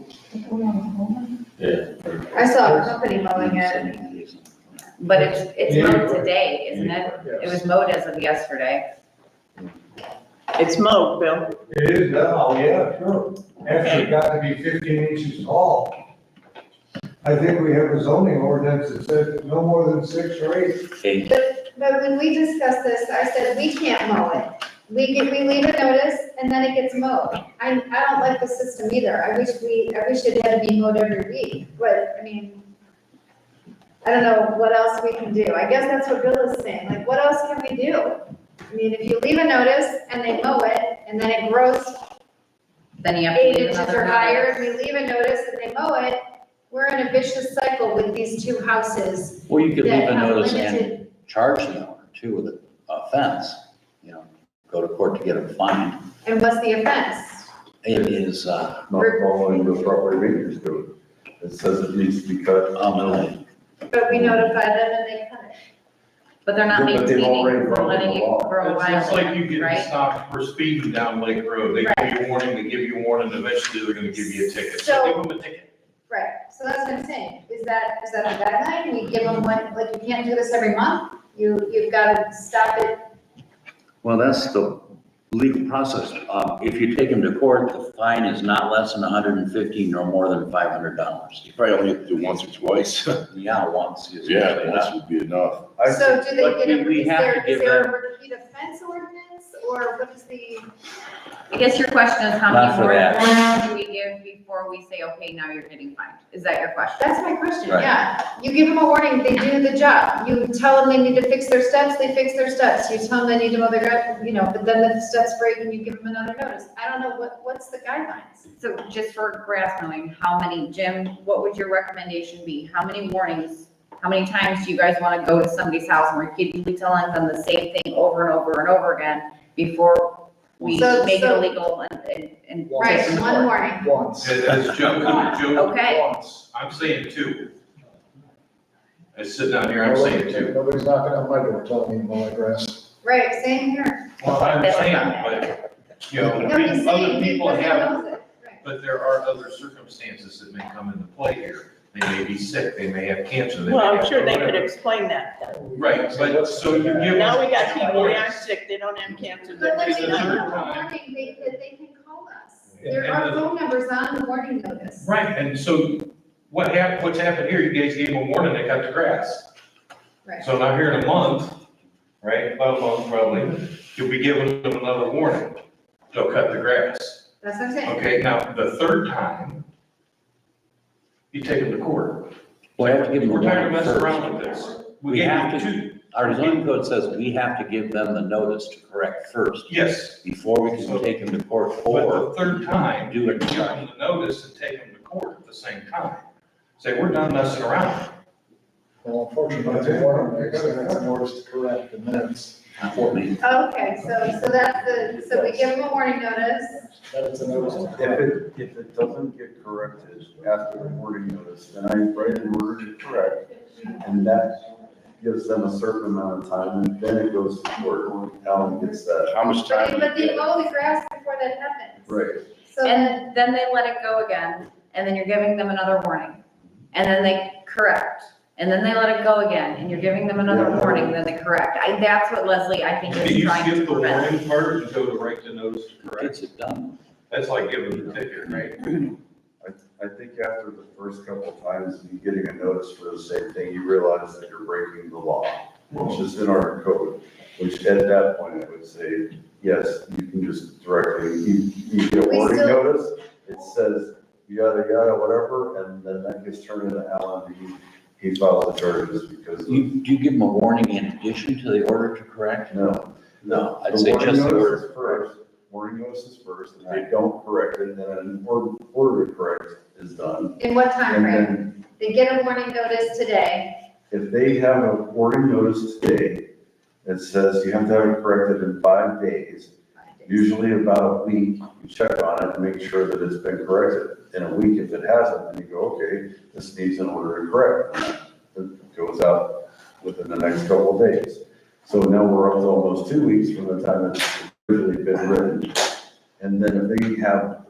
Speaker 3: I saw a company mowing it.
Speaker 11: But it's
Speaker 7: Yeah.
Speaker 11: mowed today, isn't it? It was mowed as of yesterday.
Speaker 1: It's mowed, Bill.
Speaker 7: It is now, yeah, sure. After it got to be 15 inches tall. I think we have a zoning ordinance that says no more than 6 or 8.
Speaker 3: But when we discussed this, I said, we can't mow it. We leave a notice and then it gets mowed. I don't like the system either. I wish it had to be mowed every week, but I mean, I don't know what else we can do. I guess that's what Bill is saying. Like, what else can we do? I mean, if you leave a notice and they mow it and then it grows
Speaker 11: Then you have to
Speaker 3: 8
Speaker 11: leave
Speaker 3: inches
Speaker 11: another
Speaker 3: or higher, and
Speaker 11: notice.
Speaker 3: we leave a notice and they mow it, we're in a vicious cycle with these two houses.
Speaker 8: Or you could leave
Speaker 3: that
Speaker 8: a
Speaker 3: have
Speaker 8: notice
Speaker 3: limited-
Speaker 8: and charge the owner too with an offense, go to court to get them fined.
Speaker 3: And what's the offense?
Speaker 8: It is,
Speaker 15: Not following the proper maintenance code. It says it needs to be cut.
Speaker 3: But we notify them and they cut it.
Speaker 11: But they're not
Speaker 15: But they've already
Speaker 11: maintaining, we're
Speaker 15: broken
Speaker 11: letting
Speaker 15: the
Speaker 11: it
Speaker 15: law.
Speaker 11: grow
Speaker 9: It's
Speaker 11: wild,
Speaker 9: just like you getting
Speaker 11: right?
Speaker 9: stopped for speeding down Lake Road. They give you a warning, they give you a warning, eventually they're gonna give you a ticket. So give them a ticket.
Speaker 3: Right, so that's what I'm saying. Is that a guideline? We give them one, like, you can't do this every month? You've got to stop it.
Speaker 8: well, that's the legal process. If you take them to court, the fine is not less than $150 nor more than $500.
Speaker 19: You probably only have to do once or twice.
Speaker 8: Yeah, once. is
Speaker 19: Yeah,
Speaker 8: usually
Speaker 19: once
Speaker 8: enough.
Speaker 19: would be enough.
Speaker 3: So do they
Speaker 8: but
Speaker 3: get
Speaker 8: we have to
Speaker 3: is
Speaker 8: give
Speaker 3: there
Speaker 8: them-
Speaker 3: a repeat offense ordinance or what is the?
Speaker 11: I guess your question is how
Speaker 8: Not
Speaker 11: many
Speaker 8: for
Speaker 11: more
Speaker 8: that.
Speaker 11: warnings do we give before we say, okay, now you're getting fined? Is that your question?
Speaker 3: That's my question,
Speaker 8: Right.
Speaker 3: yeah. You give them a warning, they do the job. You tell them they need to fix their steps, they fix their steps. You tell them they need to mow their grass, but then the steps break and you give them another notice. I don't know, what's the guidelines?
Speaker 11: So just for grass mowing, how many, Jim, what would your recommendation be? How many warnings? How many times do you guys want to go to somebody's house and repeatedly telling them the same thing over and over and over again before we
Speaker 3: So-
Speaker 11: make it
Speaker 3: so-
Speaker 11: illegal and
Speaker 3: Right,
Speaker 11: take them to
Speaker 3: one
Speaker 11: court?
Speaker 3: warning.
Speaker 20: Once.
Speaker 9: As Joe,
Speaker 11: Okay.
Speaker 9: once, I'm saying 2. I sit down here, I'm saying 2.
Speaker 20: Nobody's knocking on my door telling me to mow my grass.
Speaker 3: Right, same here.
Speaker 9: Well, I understand, but,
Speaker 3: Nobody's
Speaker 9: other
Speaker 3: saying
Speaker 9: people
Speaker 3: because
Speaker 9: have,
Speaker 3: they knows it. Right.
Speaker 9: but there are other circumstances that may come into play here. They may be sick, they may have cancer, they may
Speaker 1: Well,
Speaker 9: have.
Speaker 1: I'm sure they could
Speaker 9: whatever.
Speaker 1: explain that.
Speaker 9: Right, but, so you give.
Speaker 1: Now
Speaker 9: us
Speaker 1: we got
Speaker 9: 2
Speaker 1: people, they aren't
Speaker 9: warnings.
Speaker 1: sick, they don't have cancer,
Speaker 3: But
Speaker 1: they're
Speaker 3: when
Speaker 1: just
Speaker 3: they
Speaker 1: not.
Speaker 3: give them a warning, they can call us. There are phone numbers on the warning notice.
Speaker 9: Right, and so what's happened here, you guys gave them a warning, they cut the grass.
Speaker 3: Right.
Speaker 9: So now here in a month, right, about a month probably, you'll be giving them another warning. They'll cut the grass.
Speaker 3: That's what I'm saying.
Speaker 9: Okay, now the third time, you take them to court.
Speaker 8: We have to give them a
Speaker 9: We're tired of
Speaker 8: warning
Speaker 9: messing
Speaker 8: first.
Speaker 9: around with this.
Speaker 8: We
Speaker 9: gave
Speaker 8: have
Speaker 9: you
Speaker 8: to,
Speaker 9: 2.
Speaker 8: our zoning code says we have to give them the notice to correct first.
Speaker 9: Yes.
Speaker 8: Before we can take them to court
Speaker 9: But
Speaker 8: or
Speaker 9: the third time,
Speaker 8: do
Speaker 9: you
Speaker 8: it.
Speaker 9: give them the notice and take them to court at the same time. Say, we're done messing around.
Speaker 20: Well, unfortunately, it's a warning, it's a notice to correct, and then it's,
Speaker 3: Okay, so so we give them a warning notice.
Speaker 20: then it's a notice to
Speaker 15: If
Speaker 20: correct.
Speaker 15: it doesn't get corrected after the warning notice, then I write an order to correct, and that gives them a certain amount of time, and then it goes to court. Alan gets that.
Speaker 19: How much time?
Speaker 3: But they mow the grass before before that happens.
Speaker 17: Right.
Speaker 3: So then,
Speaker 11: And then they let it go again, and then you're giving them another warning. And then they correct, and then they let it go again, and you're giving them another
Speaker 17: Yeah.
Speaker 11: warning, then they correct. That's what Leslie, I think,
Speaker 9: Do
Speaker 11: is
Speaker 9: you
Speaker 11: trying
Speaker 9: skip
Speaker 11: to
Speaker 9: the
Speaker 11: prevent.
Speaker 9: warning part and go to right to notice to correct?
Speaker 8: Gets it done.
Speaker 9: That's like giving the ticket, right?
Speaker 15: I think after the first couple of times of you getting a notice for the same thing, you realize that you're breaking the law, which is in our code, which at that point I would say, yes, you can just directly, you get a
Speaker 3: We
Speaker 15: warning
Speaker 3: still-
Speaker 15: notice, it says yada, yada, whatever, and then that gets turned into Alan, he files the charges because of.
Speaker 8: Do you give them a warning in addition to the order to correct?
Speaker 15: No.
Speaker 8: No, I'd
Speaker 15: The
Speaker 8: say
Speaker 15: warning
Speaker 8: just the
Speaker 15: notice
Speaker 8: order.
Speaker 15: is first, warning notice is first, if they don't correct it, then an order to correct is done.
Speaker 3: in what time
Speaker 15: And
Speaker 3: frame?
Speaker 15: then
Speaker 3: They get a warning notice today.
Speaker 15: if they have a warning notice today that says you have to have it corrected in 5 days, usually about a week, you check on it and make sure that it's been corrected. In a week, if it hasn't, then you go, okay, this needs an order to correct. And it goes out within the next couple of days. So now we're up to almost 2 weeks from the time it's originally been written. And then if they have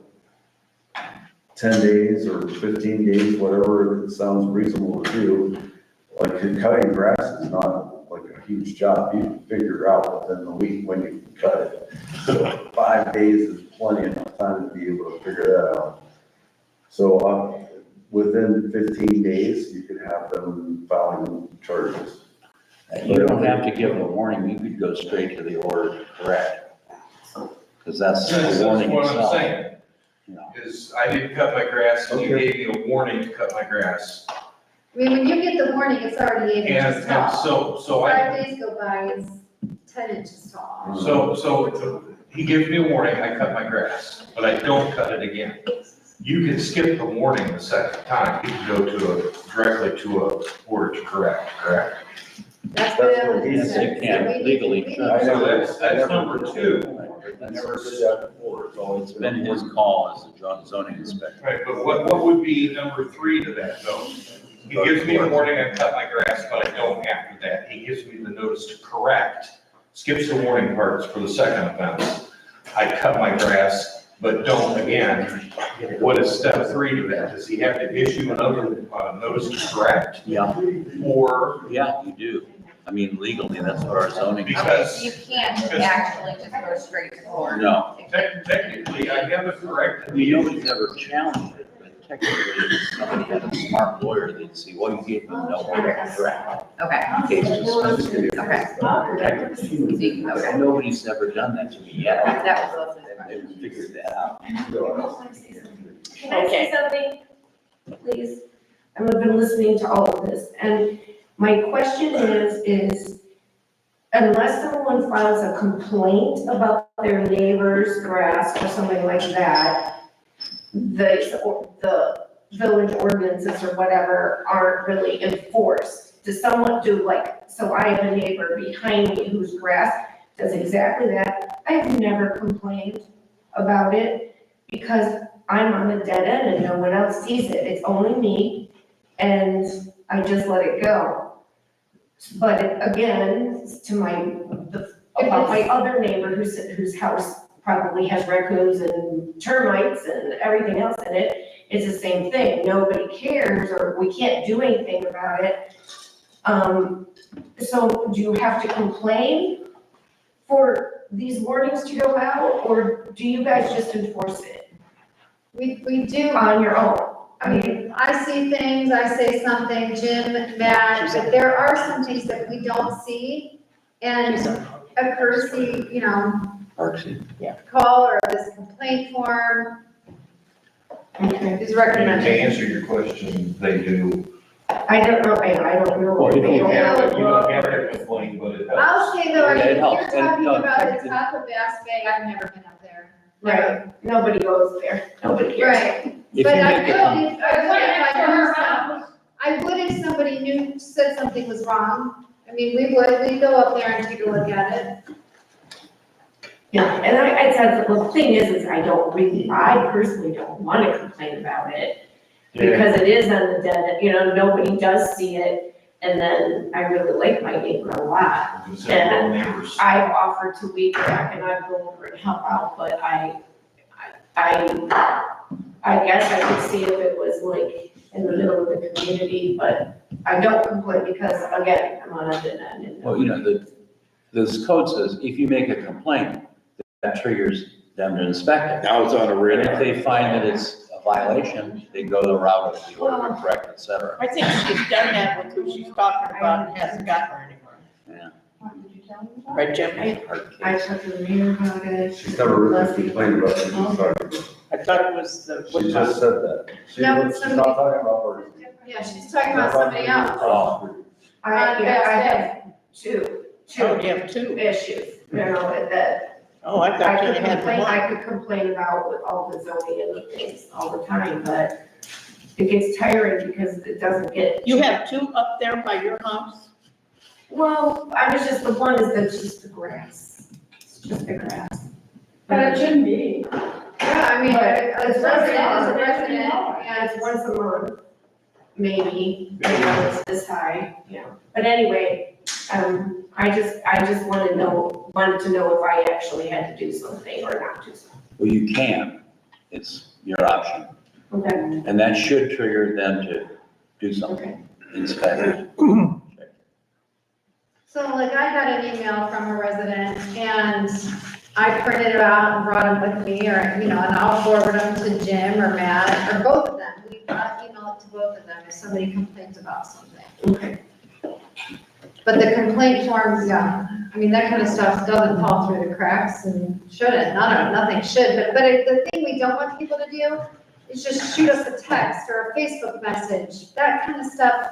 Speaker 15: 10 days or 15 days, whatever it sounds reasonable to do, like cutting grass is not like a huge job. You can figure out within the week when you can cut it. So 5 days is plenty enough time to be able to figure that out. So within 15 days, you could have them filing charges.
Speaker 8: You don't have to give them a warning, you could go straight to the order to correct. Because that's the warning
Speaker 9: what I'm
Speaker 8: itself.
Speaker 9: saying.
Speaker 8: You know.
Speaker 9: Is I didn't cut my grass, and you
Speaker 15: Okay.
Speaker 9: gave me a warning to cut my grass.
Speaker 3: I mean, when you get the warning, it's already 8 inches
Speaker 9: And
Speaker 3: tall.
Speaker 9: so
Speaker 3: 5 days go by, it's 10 inches tall.
Speaker 9: So he gives me a warning, I cut my grass, but I don't cut it again. You can skip the warning the second time, you can go directly to a order to correct.
Speaker 3: That's what
Speaker 15: That's what he
Speaker 3: Evelyn
Speaker 8: said.
Speaker 3: said.
Speaker 8: You can't
Speaker 3: We need-
Speaker 8: legally
Speaker 3: we need
Speaker 8: cut.
Speaker 3: to-
Speaker 9: So that's number 2.
Speaker 15: I never did that before. It's always
Speaker 8: It's been his call as the zoning inspector.
Speaker 9: Right, but what would be number 3 to that though? He gives me a warning, I cut my grass, but I don't after that. He gives me the notice to correct, skips the warning parts for the second offense. I cut my grass, but don't again. What is step 3 to that? Does he have to issue another notice to correct?
Speaker 8: Yeah,
Speaker 9: Or
Speaker 8: yeah, you do. I mean, legally, that's what our zoning.
Speaker 9: Because-
Speaker 11: You can't actually just go straight to court.
Speaker 8: No,
Speaker 9: technically, I haven't
Speaker 8: I
Speaker 9: corrected
Speaker 8: mean,
Speaker 9: the
Speaker 8: nobody's ever challenged it, but technically, if somebody had a smart lawyer, they'd see, well, you gave them no order to correct.
Speaker 11: Okay,
Speaker 8: Case dismissed.
Speaker 11: okay. See, okay.
Speaker 8: Nobody's ever done that to me yet.
Speaker 11: That was Leslie's question.
Speaker 8: They've figured that out.
Speaker 12: Can I say something, please? I've been listening to all of this, and my question is unless someone files a complaint about their neighbor's grass or something like that, the village ordinances or whatever aren't really enforced. Does someone do so I have a neighbor behind me whose grass does exactly that. I have never complained about it because I'm on a dead end and no one else sees it. It's only me, and I just let it go. But again, about my other neighbor whose house probably has raccoons and termites and everything else in it, it's the same thing. Nobody cares, or we can't do anything about it. So do you have to complain for these warnings to go out, or do you guys just enforce it
Speaker 3: We do.
Speaker 12: on your own?
Speaker 3: I mean, I see things, I say something, Jim, Matt, but there are some things that we don't see. And a courtesy,
Speaker 8: Archie.
Speaker 3: call or this complaint form
Speaker 12: Okay.
Speaker 3: is
Speaker 9: To
Speaker 3: recommended.
Speaker 9: answer your question, they do.
Speaker 12: I don't know, I don't know.
Speaker 8: Well, you
Speaker 12: They
Speaker 8: don't
Speaker 9: You don't
Speaker 12: look
Speaker 9: have
Speaker 12: or-
Speaker 9: to complain, but it helps.
Speaker 3: I'll say though,
Speaker 8: Yeah, it
Speaker 3: if you're
Speaker 8: helps. And,
Speaker 3: talking
Speaker 8: no,
Speaker 3: about the
Speaker 8: technically-
Speaker 3: top of Bass Bay, I've never been up there.
Speaker 12: Right, nobody goes there, nobody cares.
Speaker 3: Right,
Speaker 8: If
Speaker 3: but
Speaker 8: you
Speaker 3: I
Speaker 8: make
Speaker 3: would,
Speaker 8: it,
Speaker 3: if I knew I would if somebody said something was wrong. I mean, we'd go up there and take a look at it.
Speaker 12: Yeah, and I said, the thing is I personally don't want to complain about it. Because it is on the dead, nobody does see it, and then I really like my neighbor a lot.
Speaker 9: Consider all neighbors.
Speaker 12: I've offered to weed back and I've gone over and help out, but I I guess I could see if it was like in the middle of the community, but I don't complain because, again, I'm on it and.
Speaker 8: Well, this code says if you make a complaint, that triggers them to inspect it.
Speaker 19: Now it's on a
Speaker 8: And
Speaker 19: radar.
Speaker 8: if they find that it's a violation, they go the route of the order to correct, et cetera.
Speaker 1: I think she's done that with who she's talking about and hasn't gotten her anywhere.
Speaker 8: Yeah.
Speaker 1: Right, Jim?
Speaker 12: I talked to the mayor about it.
Speaker 15: She's never really complained about it.
Speaker 1: I thought it was the.
Speaker 15: She just said that. She's
Speaker 3: No,
Speaker 15: not talking about her.
Speaker 3: Yeah, she's talking about somebody else.
Speaker 8: Oh,
Speaker 12: I have two
Speaker 1: Oh, you have two.
Speaker 12: issues, that
Speaker 1: Oh, I
Speaker 12: I
Speaker 1: thought you
Speaker 12: could
Speaker 1: had
Speaker 12: complain,
Speaker 1: one.
Speaker 12: I could complain about with all the zoning and the things all the time, but it gets tiring because it doesn't get.
Speaker 1: You have two up there by your house?
Speaker 12: Well, I was just, the one is just the grass. It's just the grass.
Speaker 18: But it shouldn't be.
Speaker 3: Yeah, I mean, it's resident,
Speaker 12: Yeah, it's once a month, maybe, it's this high, But anyway, I just wanted to know if I actually had to do something or not do something.
Speaker 8: well, you can. It's your option.
Speaker 12: Okay.
Speaker 8: And that should trigger them to do something, inspect.
Speaker 3: So like I had an email from a resident and I printed it out and brought them with me or, and I'll forward them to Jim or Matt or both of them. We email it to both of them if somebody complains about something.
Speaker 12: Okay.
Speaker 3: But the complaint forms, yeah, I mean, that kind of stuff doesn't fall through the cracks and shouldn't, nothing should. But the thing we don't want people to do is just shoot us a text or a Facebook message, that kind of stuff.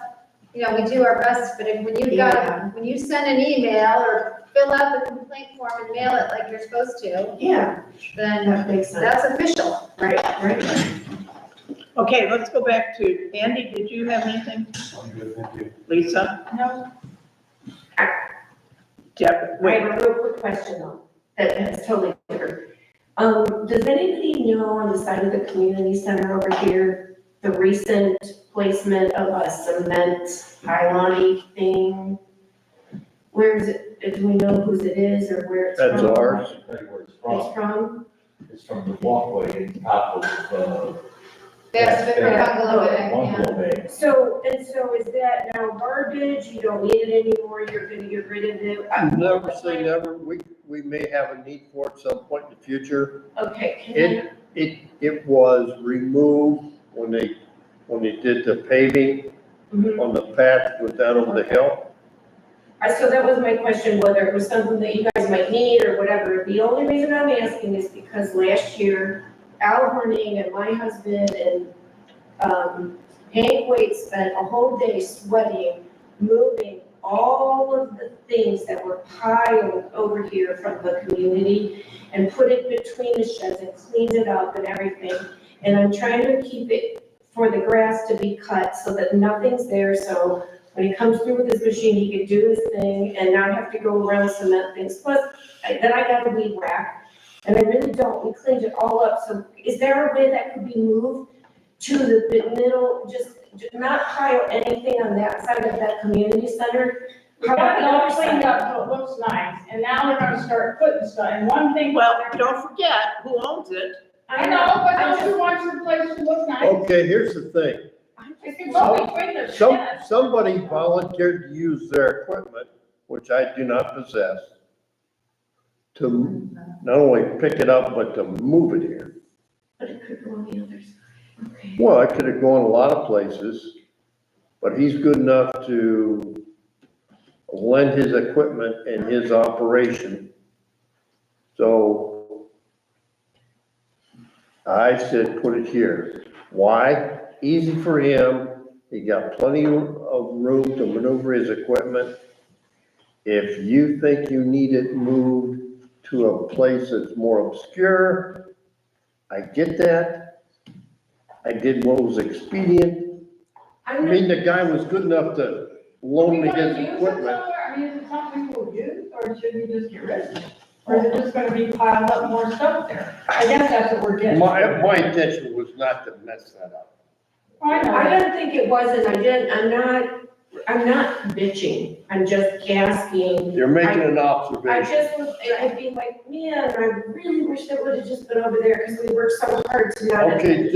Speaker 3: We do our best, but when you send an email or fill out the complaint form and mail it like you're supposed to,
Speaker 12: Yeah,
Speaker 3: then
Speaker 12: that makes sense.
Speaker 3: that's official.
Speaker 12: Right.
Speaker 1: Okay, let's go back to, Andy, did you have anything?
Speaker 13: I'm good, thank you.
Speaker 1: Lisa?
Speaker 18: No.
Speaker 1: Jeff,
Speaker 12: I
Speaker 1: wait,
Speaker 12: have a real quick question though, that's totally different. Does anybody know on the side of the community center over here, the recent placement of a cement pylon thing? Where is it, do we know whose it is or where it's from?
Speaker 14: That's ours.
Speaker 21: Tell you where it's
Speaker 12: It's from?
Speaker 21: It's from the walkway in top of,
Speaker 3: That's the bungalow bay, yeah.
Speaker 21: Bungalow Bay.
Speaker 12: So is that now garbage, you don't need it anymore, you're gonna get rid of it?
Speaker 14: Never say never. We may have a need for it at some point in the future.
Speaker 12: Okay,
Speaker 14: It was removed when they did the paving
Speaker 12: Mhm.
Speaker 14: on the path that goes down over the hill.
Speaker 12: So that was my question, whether it was something that you guys might need or whatever. The only reason I'm asking is because last year, Al Horning and my husband and Hank Waite spent a whole day sweating, moving all of the things that were piled over here from the community and put it between the sheds and cleaned it up and everything. And I'm trying to keep it for the grass to be cut so that nothing's there, so when he comes through with his machine, he can do his thing and not have to go around cement things. Plus, then I got a weed whack, and I really don't, we cleaned it all up, so is there a way that could be moved to the middle, just not pile anything on that side of that community center?
Speaker 18: We got it all cleaned up so it looks nice, and now they're gonna start putting stuff, and one thing.
Speaker 1: well, don't forget who owns it.
Speaker 18: I know, but don't you want your place to look nice?
Speaker 14: Okay, here's the thing.
Speaker 18: If you go between the sheds.
Speaker 14: Somebody volunteered to use their equipment, which I do not possess, to not only pick it up, but to move it here.
Speaker 12: But it could go on the other side. Okay.
Speaker 14: Well, it could have gone a lot of places, but he's good enough to lend his equipment and his operation. So I said, put it here. Why? Easy for him. He got plenty of room to maneuver his equipment. If you think you need it moved to a place that's more obscure, I get that. I did what was expedient. I mean, the guy was good enough to loan me his equipment.
Speaker 18: I mean, is it something we'll use, or should we just get rid of it? Or is it just gonna be piled up more stuff there? I guess that's what we're getting.
Speaker 14: My intention was not to mess that up.
Speaker 18: I know.
Speaker 12: I don't think it was, and I'm not, I'm not bitching, I'm just asking.
Speaker 14: You're making an
Speaker 12: I
Speaker 14: observation.
Speaker 12: just was, I'd be like, man, I really wish that would have just been over there, because we worked so hard to not.
Speaker 14: Okay,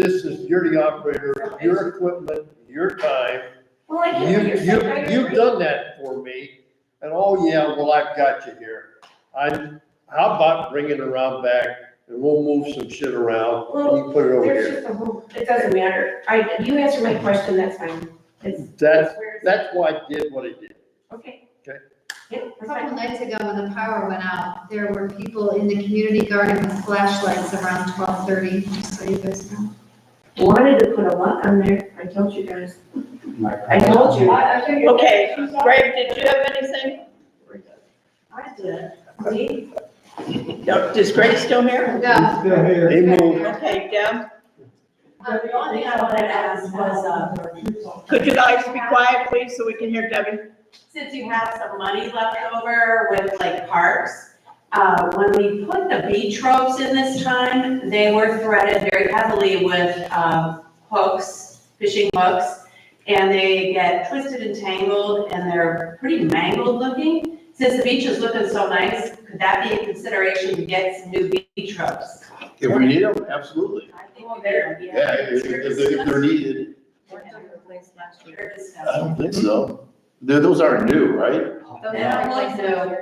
Speaker 14: you're the operator, your equipment, your time.
Speaker 12: Well, I get what you're saying, I
Speaker 14: You've
Speaker 12: agree.
Speaker 14: done that for me, and oh yeah, well, I've got you here. How about bringing it around back, and we'll move some shit around, and you put it over
Speaker 12: There's
Speaker 14: here.
Speaker 12: just a whole, it doesn't matter, you answer my question, that's fine.
Speaker 14: That's why I did what I did.
Speaker 12: Okay.
Speaker 14: Okay.
Speaker 12: Yeah,
Speaker 3: A couple nights ago, when the power went out, there were people in the community garden with flashlights around 12:30, just so you guys know.
Speaker 12: Wanted to put a lock on there, I told you guys. I told you.
Speaker 1: Okay, Greg, did you have anything?
Speaker 12: I did. See?
Speaker 1: Is Greg still here?
Speaker 3: No.
Speaker 7: Still here.
Speaker 14: They moved.
Speaker 1: Okay, Deb,
Speaker 18: The only thing I wanted to ask was,
Speaker 1: could you guys be quiet, please, so we can hear Debbie?
Speaker 18: since you have some money left over with like parks, when we put the beach ropes in this time, they were threaded very heavily with hooks, fishing hooks, and they get twisted and tangled, and they're pretty mangled looking. Since the beach is looking so nice, could that be a consideration to get some new beach ropes?
Speaker 19: If we need them, absolutely.
Speaker 18: I think they're.
Speaker 19: Yeah, if they're needed. I don't think so. Those aren't new, right?
Speaker 18: Those are like new.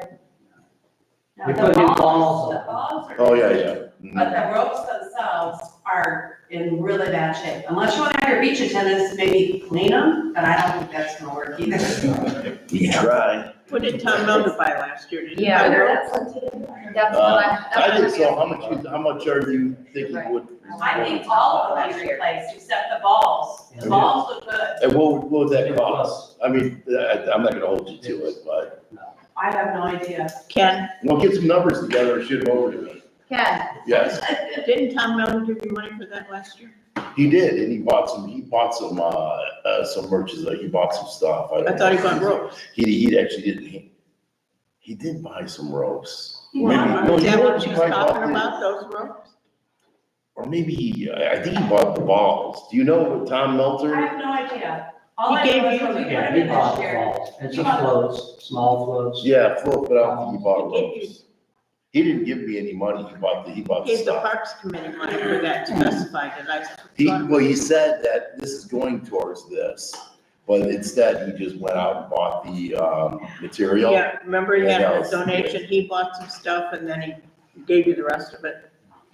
Speaker 21: We put new balls
Speaker 18: The balls are.
Speaker 19: Oh, yeah.
Speaker 18: But the ropes themselves are in really bad shape. Unless you want to have your beach attendants maybe clean them, but I don't think that's gonna work either.
Speaker 19: You try.
Speaker 1: What did Tom Melder buy last year? Did he
Speaker 11: Yeah.
Speaker 1: buy ropes?
Speaker 3: That's the last.
Speaker 19: I think so. How much are you thinking would?
Speaker 18: I think all of them be replaced except the balls. The balls look good.
Speaker 19: And what would that cost? I mean, I'm not gonna hold you to it, but,
Speaker 18: I have no idea.
Speaker 1: Ken,
Speaker 19: we'll get some numbers together and shoot them over to me.
Speaker 3: Ken,
Speaker 19: Yes,
Speaker 1: didn't Tom Melder give you money for that last year?
Speaker 19: he did, and he bought some merches, he bought some stuff.
Speaker 1: I thought he bought ropes.
Speaker 19: He actually didn't, he did buy some ropes.
Speaker 1: Well, is that what she's
Speaker 19: Maybe-
Speaker 1: talking about, those ropes?
Speaker 19: Or maybe, I think he bought the balls. Do you know Tom
Speaker 18: I
Speaker 19: Meltzer?
Speaker 18: have no idea. All I
Speaker 1: He gave
Speaker 18: know is
Speaker 1: you-
Speaker 18: when we put
Speaker 21: Yeah,
Speaker 18: them
Speaker 21: he
Speaker 18: in
Speaker 21: bought
Speaker 18: this
Speaker 21: the
Speaker 18: year.
Speaker 21: balls, and
Speaker 18: He
Speaker 21: some
Speaker 18: bought-
Speaker 21: floats, small floats.
Speaker 19: Yeah, but I don't think he bought
Speaker 1: He gave you-
Speaker 19: ropes. He didn't give me any money, he bought the
Speaker 1: Gave the
Speaker 19: stuff.
Speaker 1: Parks Committee money for that specified, and I.
Speaker 19: He said that this is going towards this, but instead he just went out and bought the, material.
Speaker 1: Yeah, remember he had
Speaker 19: Yeah, that
Speaker 1: a
Speaker 19: was-
Speaker 1: donation, he bought some stuff, and then he gave you the rest of it.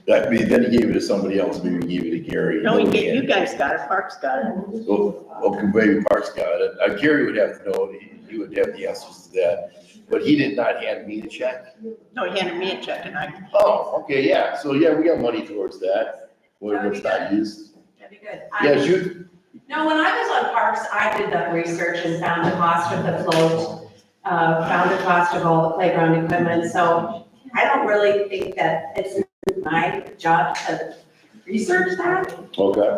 Speaker 19: I mean, then he gave it to somebody else, maybe he gave it to Gary.
Speaker 1: No, he gave, you guys got it, Parks got it.
Speaker 19: Okay, maybe Parks got it. Gary would have to know, he would have the answers to that. But he did not hand me the check.
Speaker 1: No, he handed me a check, and I,
Speaker 19: Oh, okay, yeah, so yeah, we got money towards that, where it's not used.
Speaker 18: That'd be good.
Speaker 19: Yeah, shoot,
Speaker 18: No, when I was on parks, I did the research and found the cost of the float, found the cost of all the playground equipment, so I don't really think that it's my job to research that.
Speaker 19: okay.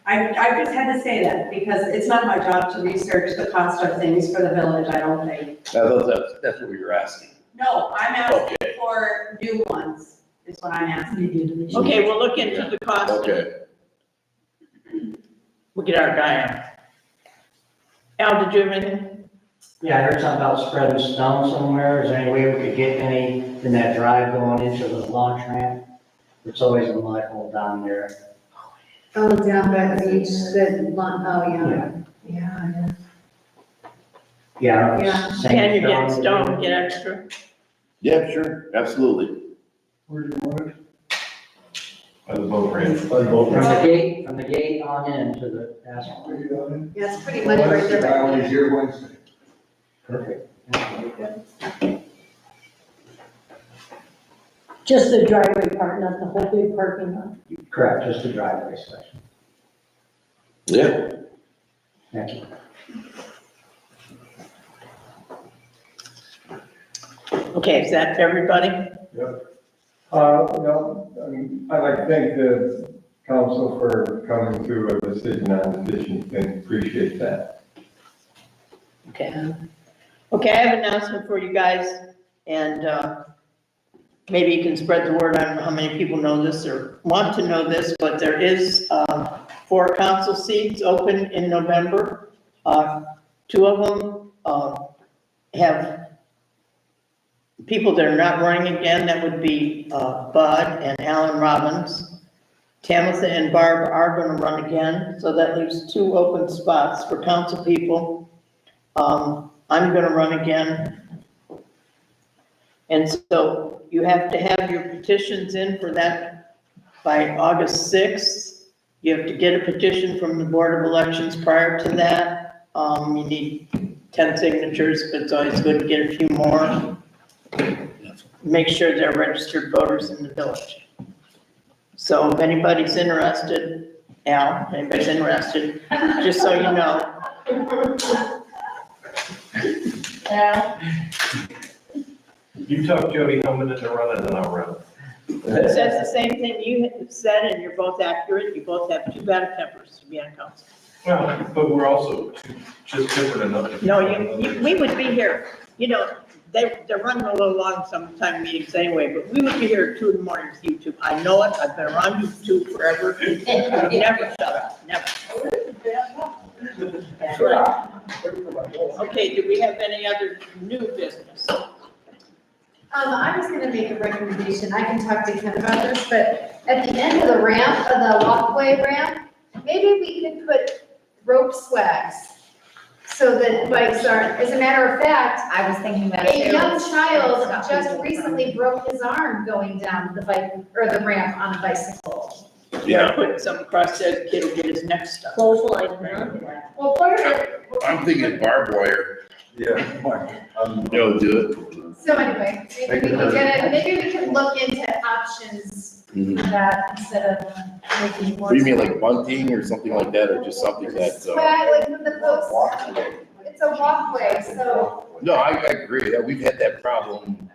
Speaker 18: I mean, I just had to say that, because it's not my job to research the cost of things for the village, I don't think.
Speaker 19: I thought that's what you're asking.
Speaker 18: No, I'm asking
Speaker 19: Okay.
Speaker 18: for new ones, is what I'm asking you to.
Speaker 1: okay, we'll look into the cost.
Speaker 19: Okay.
Speaker 1: We'll get our guy on. Al, did you have anything?
Speaker 21: Yeah, I heard something about spreading stone somewhere. Is there any way we could get any in that drive going into the launch ramp? It's always a mud hole down there.
Speaker 3: oh, down by the beach, yeah. Yeah.
Speaker 21: Yeah.
Speaker 3: Yeah.
Speaker 21: same
Speaker 1: Can you get
Speaker 21: stone.
Speaker 1: stone, get extra?
Speaker 19: Yeah, sure, absolutely.
Speaker 7: Where do you want it?
Speaker 9: By the boat ramp.
Speaker 21: From the gate on in to the asphalt.
Speaker 7: Where you want it?
Speaker 3: Yeah, it's pretty muddy right there.
Speaker 7: I was here Wednesday.
Speaker 21: Perfect.
Speaker 16: Just the driveway part, not the whole big parking lot.
Speaker 21: Correct, just the driveway section.
Speaker 19: Yeah.
Speaker 21: Thank you.
Speaker 1: Okay, is that everybody?
Speaker 7: No, I mean, I'd like to thank the council for coming to a decision on the fishing thing, appreciate that.
Speaker 1: Okay. Okay, I have an announcement for you guys, and, maybe you can spread the word. I don't know how many people know this or want to know this, but there is 4 council seats open in November. 2 of them have people that are not running again. That would be Bud and Alan Robbins. Tamitha and Barb are going to run again, so that leaves 2 open spots for council people. I'm going to run again. And so you have to have your petitions in for that by August 6th. You have to get a petition from the Board of Elections prior to that. You need 10 signatures, but it's always good to get a few more. Make sure they're registered voters in the village. So if anybody's interested, Al, anybody's interested, just so you know. Al?
Speaker 9: You talk Jody Hellman into running, and I'll run.
Speaker 1: It says the same thing you said, and you're both accurate. You both have 2 bad tempers to be on council.
Speaker 9: Well, but we're also just different enough.
Speaker 1: No, we would be here, you know, they're running a little long sometime meetings anyway, but we would be here at 2 in the morning with YouTube. I know it, I've been around YouTube forever. Never shut up, never. That's right. Okay, do we have any other new business?
Speaker 3: I was gonna make a recommendation, I can talk to Ken about this, but at the end of the ramp, of the walkway ramp, maybe we could put rope swags so that bikes aren't, as a matter of fact,
Speaker 11: I was thinking that too.
Speaker 3: a young child just recently broke his arm going down the bike, or the ramp on a bicycle.
Speaker 19: Yeah,
Speaker 1: Put some across there, the kid will get his neck stuck.
Speaker 16: Clothesline, huh?
Speaker 3: Well, part of it,
Speaker 19: I'm thinking barbed wire.
Speaker 15: Yeah.
Speaker 19: They'll do it.
Speaker 3: so anyway, maybe we can get it, maybe we can look into options
Speaker 19: Mhm.
Speaker 3: for that instead of making more.
Speaker 19: What do you mean, like bunting or something like that, or just something that's,
Speaker 3: Swag, like with the posts, it's a walkway, so.
Speaker 19: no, I agree, that we've had that problem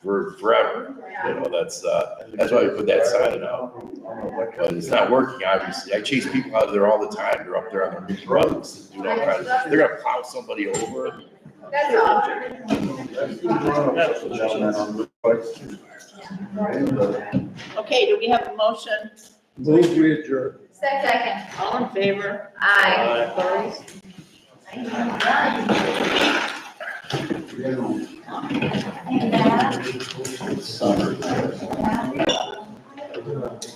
Speaker 19: for forever. You know, that's why we put that sign out. But it's not working, obviously. I chase people out of there all the time. They're up there on their big bikes, doing all kinds of, they're gonna plow somebody over.
Speaker 3: That's all.
Speaker 1: Okay, do we have a motion?
Speaker 14: Move we adjourn.
Speaker 3: Second.
Speaker 1: All in favor?
Speaker 3: Aye.
Speaker 1: Opposed?
Speaker 8: Summer.